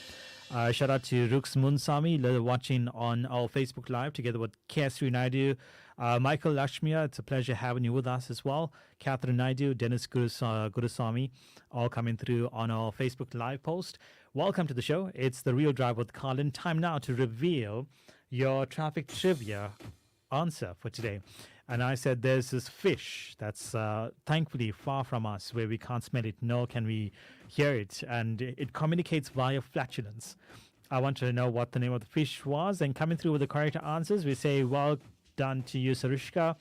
Shout out to Rux Munsami watching on our Facebook Live together with Kesri Naidu, Michael Lakshmiya. It's a pleasure having you with us as well. Catherine Naidu, Dennis Guruswamy, all coming through on our Facebook Live post. Welcome to the show. It's The Real Drive with Colin. Time now to reveal your traffic trivia answer for today. And I said there's this fish that's thankfully far from us where we can't smell it, nor can we hear it. And it communicates via flatulence. I wanted to know what the name of the fish was. And coming through with the correct answers, we say well done to you, Sarushka,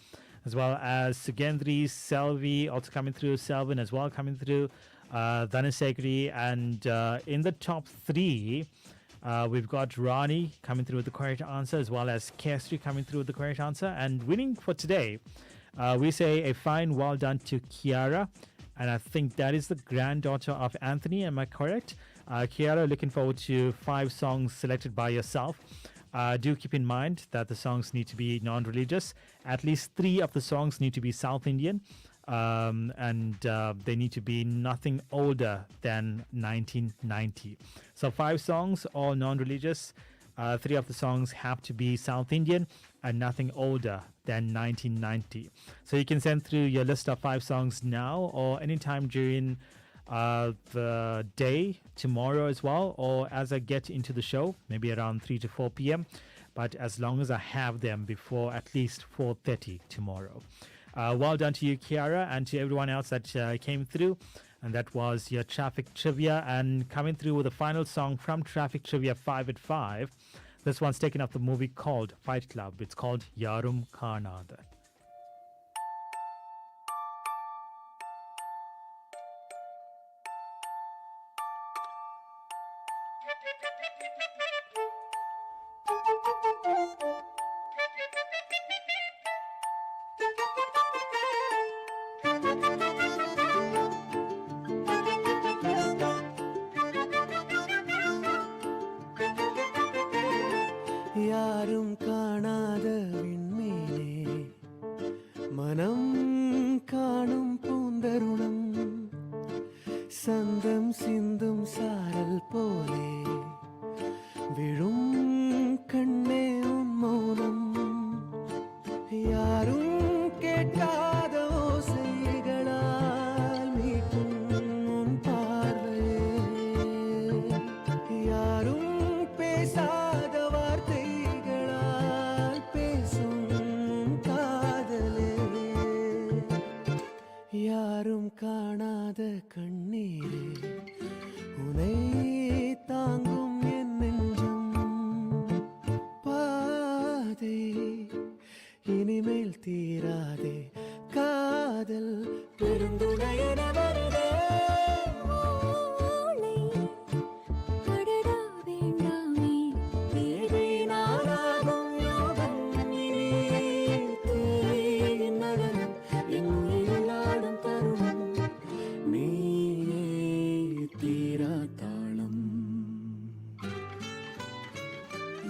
as well as Sugendri, Selvi, also coming through, Selvin as well coming through, Dhanasegri. And in the top three, we've got Rani coming through with the correct answer, as well as Kesri coming through with the correct answer. And winning for today, we say a fine well done to Kiara. And I think that is the granddaughter of Anthony. Am I correct? Kiara, looking forward to 5 songs selected by yourself. Do keep in mind that the songs need to be non-religious. At least 3 of the songs need to be South Indian. And they need to be nothing older than 1990. So 5 songs, all non-religious. 3 of the songs have to be South Indian and nothing older than 1990. So you can send through your list of 5 songs now or anytime during the day, tomorrow as well, or as I get into the show, maybe around 3 to 4 p.m. But as long as I have them before at least 4:30 tomorrow. Well done to you, Kiara, and to everyone else that came through. And that was your Traffic Trivia. And coming through with the final song from Traffic Trivia 5 at 5. This one's taken up the movie called Fight Club. It's called Yarum Kanada. யாரும் காணாத விண்மீனே மனம் காணும் பூந்தருணம் சந்தம் சிந்தும் சாரல் போலே விழும் கண்ணே உன் மௌனம் யாரும் கேட்காத ஓசைகளால் மீட்டும் உன் பார்வையே யாரும் பேசாத வார்த்தைகளால் பேசும் உன் காதலே யாரும் காணாத கண்ணீரே உனை தாங்கும் என் நெஞ்சம் பாதை இனிமேல் தீராதே காதல் பெருந்துணையென வருதே அடடா வேண்டாமே தேவி நானாகும் யோகம் இனி தேயின் நகரம் என் உயிரில் ஆடும் தருணம் நீயே தீரா தாளம்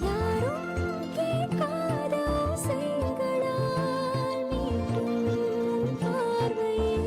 யாரும் கேட்காத ஓசைகளால் மீட்டும் பார்வையே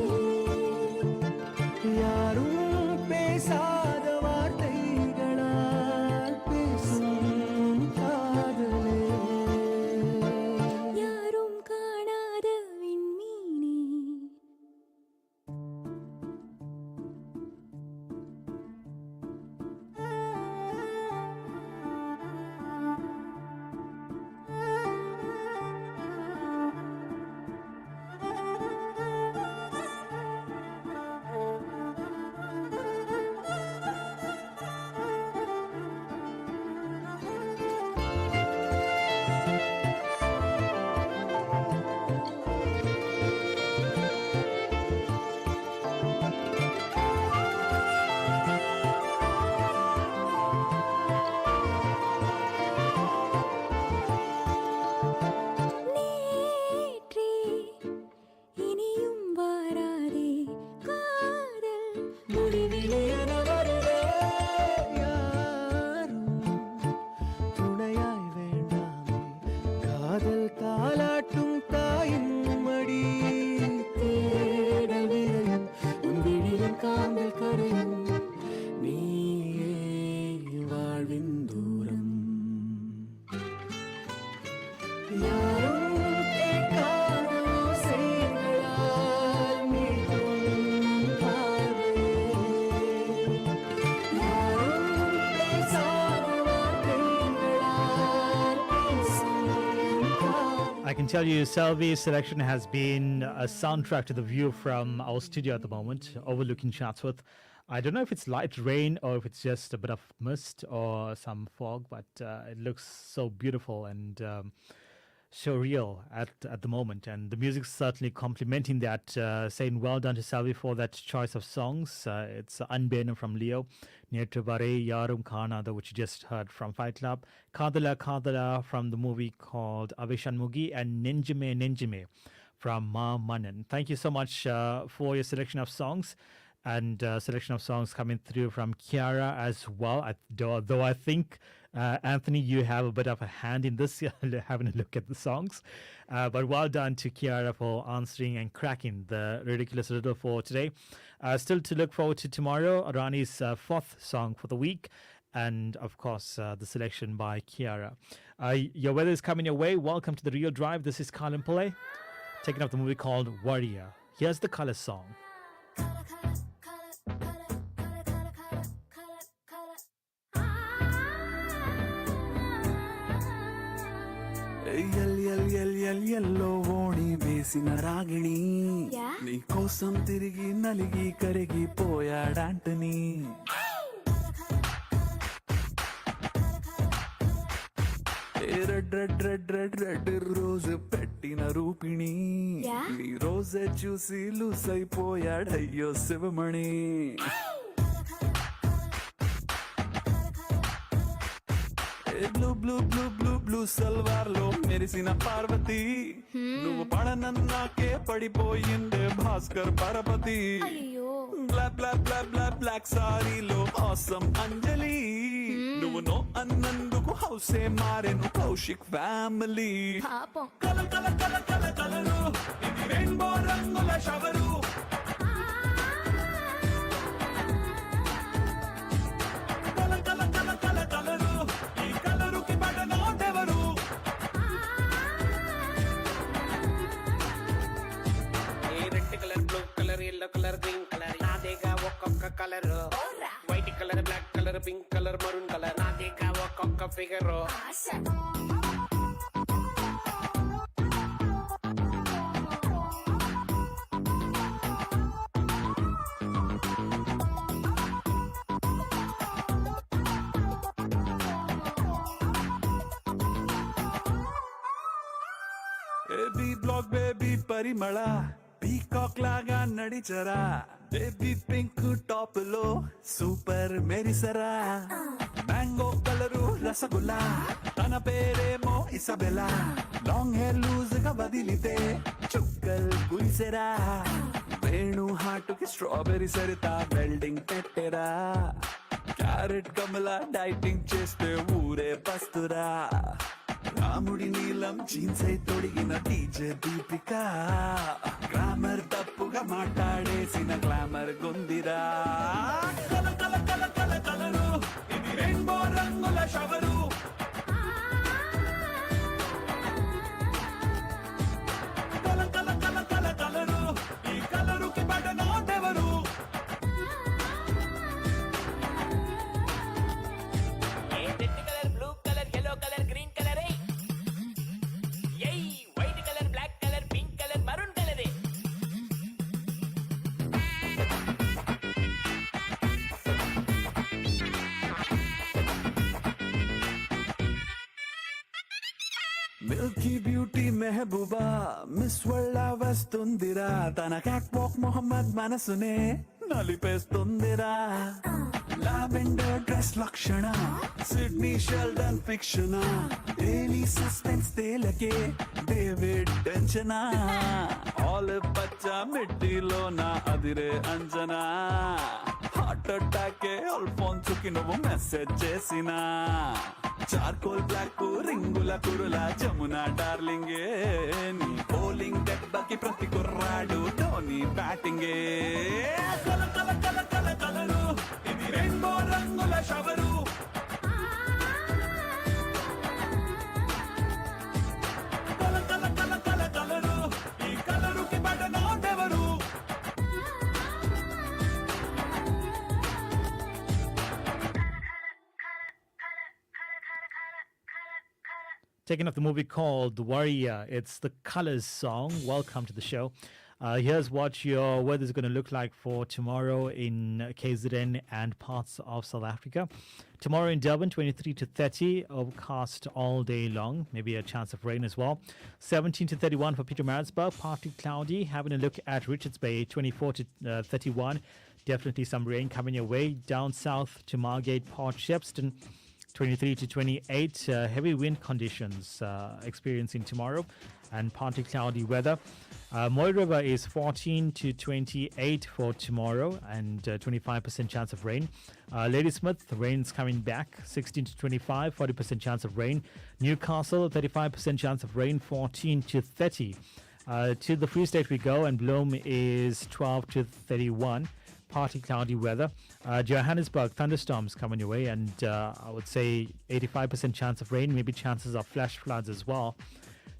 I can tell you, Selvi's selection has been a soundtrack to the view from our studio at the moment, overlooking Chatsworth. I don't know if it's light rain or if it's just a bit of mist or some fog, but it looks so beautiful and so real at the moment. And the music's certainly complementing that, saying well done to Selvi for that choice of songs. It's Unbenu from Leo, Netravare Yarum Kanada, which you just heard from Fight Club, Kadala Kadala from the movie called Avishan Mugi, and Nenjime Nenjime from Ma Manan. Thank you so much for your selection of songs. And selection of songs coming through from Kiara as well. Though I think, Anthony, you have a bit of a hand in this, having a look at the songs. But well done to Kiara for answering and cracking the ridiculous riddle for today. Still to look forward to tomorrow, Rani's fourth song for the week. And, of course, the selection by Kiara. Your weather is coming your way. Welcome to the Real Drive. This is Colin Pillay, taking up the movie called Warrior. Here's the Color song. Yellow ఓణి వేసిన రాగిణి నీ కోసం తిరిగి నలిగి కరిగిపోయాడంటని red red red red red రోజు పెట్టిన రూపిణి నీ రోజే చూసి లూస్ అయిపోయాడయ్యో Sivamani blue blue blue blue blue salwar లో మెరిసిన పార్వతి నువ్వు పడనన్నాకే పడిపోయిందే భాస్కర్ పరపతి black black black black black సారీలో ఆసం అంజలి నువ్వు నో అన్నందుకు హౌసే మారెను కౌశిక్ ఫ్యామిలీ కల కల కల కల కలరు ఇది రెయిన్బో రంగుల షవరు కల కల కల కల colour yellow colour green colour నాదేగా ఒక్కొక్క colour white colour black colour pink colour maroon colour నాదేగా ఒక్కొక్క figure baby black baby Parimala peacock లాగా నడిచరా బేబీ పింక్ టాప్ లో సూపర్ మెరిసరా మ్యాంగో కలరు రసగుల్లా తన పేరేమో ఇసబెలా లాంగ్ హెయిర్ లూజ్ గా వదిలితే చుక్కల్ గురిసెరా వేణు హార్ట్ కి స్ట్రాబెరీ సరితా వెల్డింగ్ పెట్టెరా క్యారెట్ కమలా డైటింగ్ చేస్తే ఊరే పస్తురా రాముడి నీలం జీన్స్ అయి తొడిగిన టీచే దీపిక గ్రామర్ తప్పుగా మాట్లాడేసిన గ్లామర్ గొందిరా కల కల కల కల కలరు ఇది రెయిన్బో రంగుల షవరు కల కల కల కల కలరు ఈ కలరుకి పడనోటెవరు red colour blue colour yellow colour green colour white colour black colour pink colour maroon colour milky beauty మెహబూబా మిస్ వరల్డ్ వస్తుందిరా తన క్యాట్ వాక్ మొహమ్మద్ మనసునే నలిపేస్తుందిరా lavender dress Lakshana Sidney Sheldon fiction daily suspense తేలకే డేవిడ్ టెన్షనా ఆలివ్ పచ్చ మిట్టిలో నా అదిరే అంజనా హార్ట్ అటాకే అల్ఫోన్సుకి నువ్వు మెసేజ్ చేసినా చార్కోల్ బ్లాక్ రింగుల కురుల జమున డార్లింగే నీ బౌలింగ్ దెబ్బకి ప్రతి కుర్రాడు ధోని బ్యాటింగే కల కల కల కల కలరు ఇది రెయిన్బో రంగుల షవరు కల కల కల కల కలరు ఈ కలరుకి పడనోటెవరు taking up the movie called The Warrior. It's the Colors song. Welcome to the show. Here's what your weather is going to look like for tomorrow in KZN and parts of South Africa. Tomorrow in Durban, 23 to 30, overcast all day long, maybe a chance of rain as well. 17 to 31 for Pietermaritzburg, partly cloudy. Having a look at Richards Bay, 24 to 31, definitely some rain coming your way. Down south to Margate, Port Shepstone, 23 to 28, heavy wind conditions experiencing tomorrow and partly cloudy weather. Moy River is 14 to 28 for tomorrow and 25% chance of rain. Ladysmith, rain's coming back, 16 to 25, 40% chance of rain. Newcastle, 35% chance of rain, 14 to 30. To the Free State we go, and Bloom is 12 to 31. Partly cloudy weather. Johannesburg, thunderstorms coming your way, and I would say 85% chance of rain, maybe chances of flash floods as well.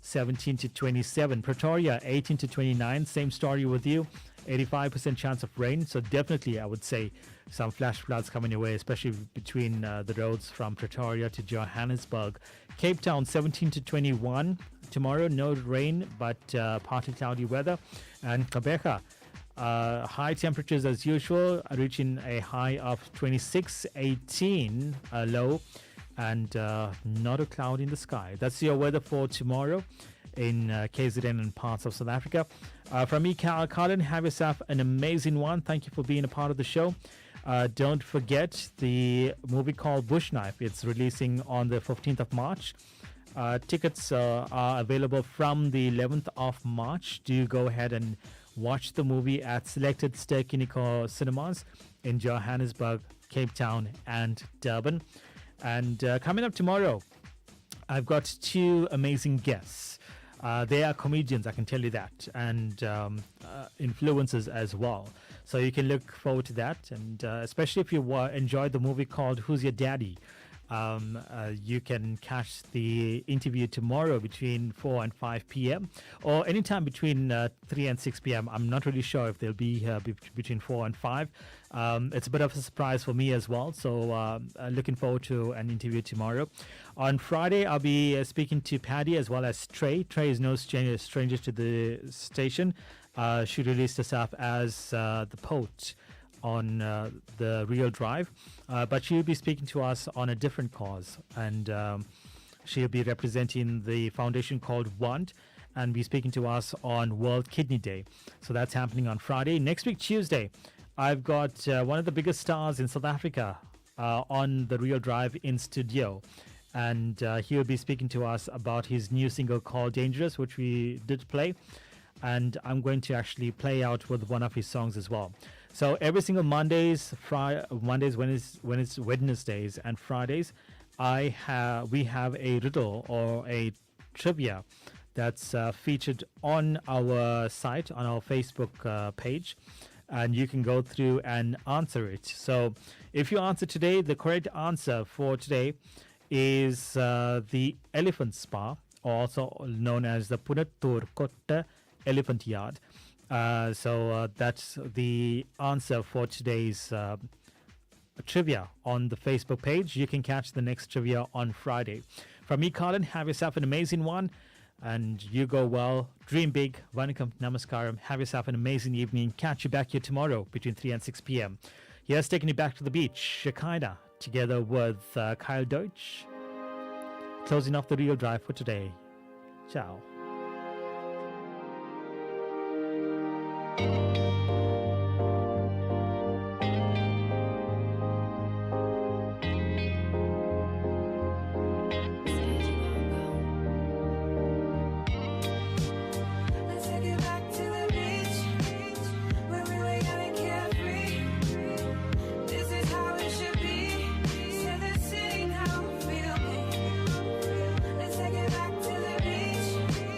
17 to 27. Pretoria, 18 to 29. Same story with you. 85% chance of rain. So definitely, I would say some flash floods coming your way, especially between the roads from Pretoria to Johannesburg. Cape Town, 17 to 21. Tomorrow, no rain, but partly cloudy weather. And Gqeberha, high temperatures as usual, reaching a high of 26, 18 low, and not a cloud in the sky. That's your weather for tomorrow in KZN and parts of South Africa. From me, Colin, have yourself an amazing one. Thank you for being a part of the show. Don't forget the movie called Bushknife. It's releasing on the 15th of March. Tickets are available from the 11th of March. Do go ahead and watch the movie at selected Ster-Kinekor cinemas in Johannesburg, Cape Town, and Durban. And coming up tomorrow, I've got two amazing guests. They are comedians, I can tell you that, and influencers as well. So you can look forward to that. And especially if you enjoyed the movie called Who's Your Daddy, you can catch the interview tomorrow between 4 and 5 p.m. or anytime between 3 and 6 p.m. I'm not really sure if they'll be here between 4 and 5. It's a bit of a surprise for me as well. So looking forward to an interview tomorrow. On Friday, I'll be speaking to Paddy as well as Trey. Trey is no stranger to the station. She released herself as the Poet on the Real Drive, but she'll be speaking to us on a different cause, and she'll be representing the foundation called WAND and be speaking to us on World Kidney Day. So that's happening on Friday. Next week, Tuesday, I've got one of the biggest stars in South Africa on the Real Drive in studio, and he'll be speaking to us about his new single called Dangerous, which we did play, and I'm going to actually play out with one of his songs as well. So every single Mondays, Wednesdays, and Fridays, we have a riddle or a trivia that's featured on our site, on our Facebook page, and you can go through and answer it. So if you answer today, the correct answer for today is the Elephant Spa, also known as the Punatur Kotta Elephant Yard. So that's the answer for today's trivia on the Facebook page. You can catch the next trivia on Friday. From me, Colin, have yourself an amazing one, and you go well. Dream big. Vanakkam, namaskaram. Have yourself an amazing evening. Catch you back here tomorrow between 3 and 6 p.m. Here's taking you back to the beach, Shekinah, together with Kyle Deutsch. Closing off the Real Drive for today. Ciao. Let's take it back to the beach.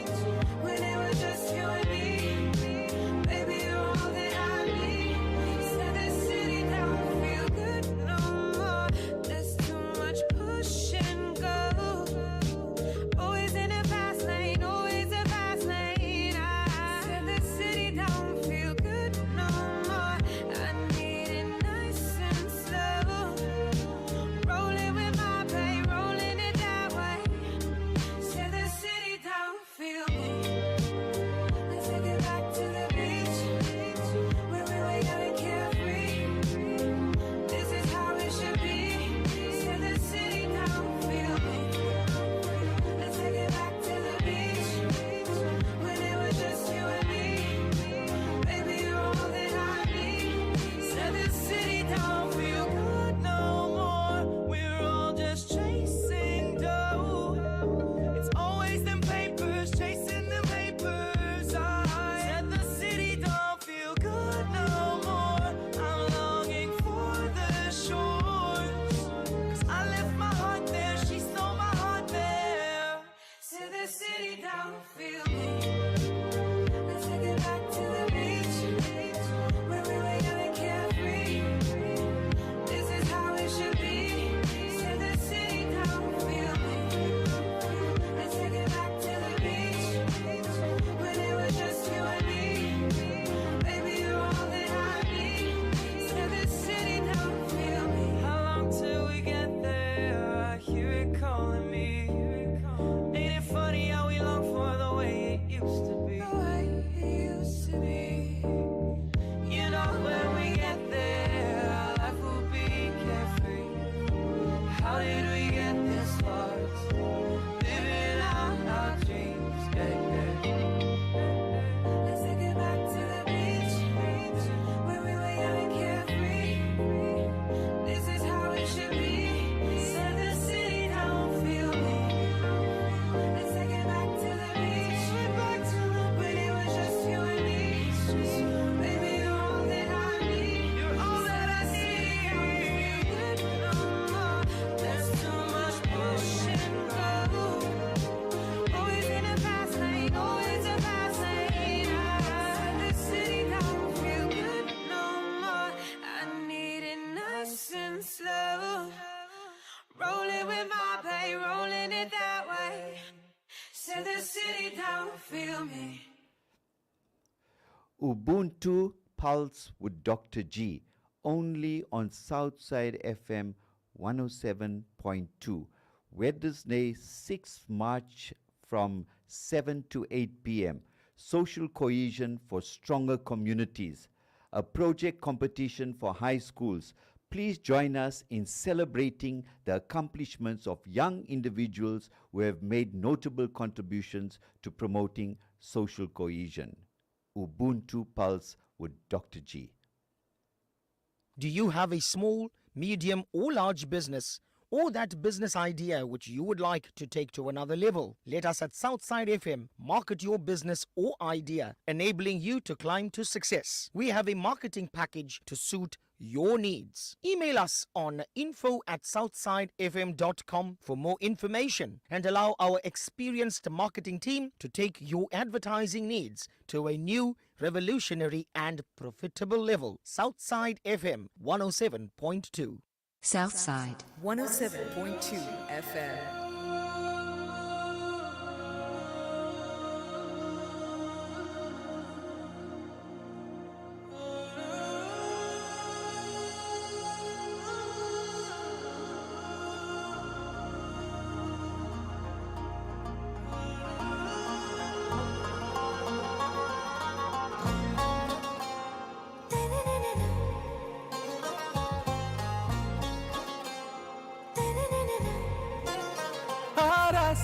feel me? Ubuntu Pulse with Dr. G, only on Southside FM 107.2. Wednesday, 6th March from 7 to 8 p.m. Social Cohesion for Stronger Communities, a project competition for high schools. Please join us in celebrating the accomplishments of young individuals who have made notable contributions to promoting social cohesion. Ubuntu Pulse with Dr. G. Do you have a small, medium, or large business, or that business idea which you would like to take to another level? Let us at Southside FM market your business or idea, enabling you to climb to success. We have a marketing package to suit your needs. Email us on info@southsidefm.com for more information and allow our experienced marketing team to take your advertising needs to a new, revolutionary and profitable level. Southside FM 107.2. Southside 107.2 FM.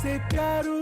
से प्यारू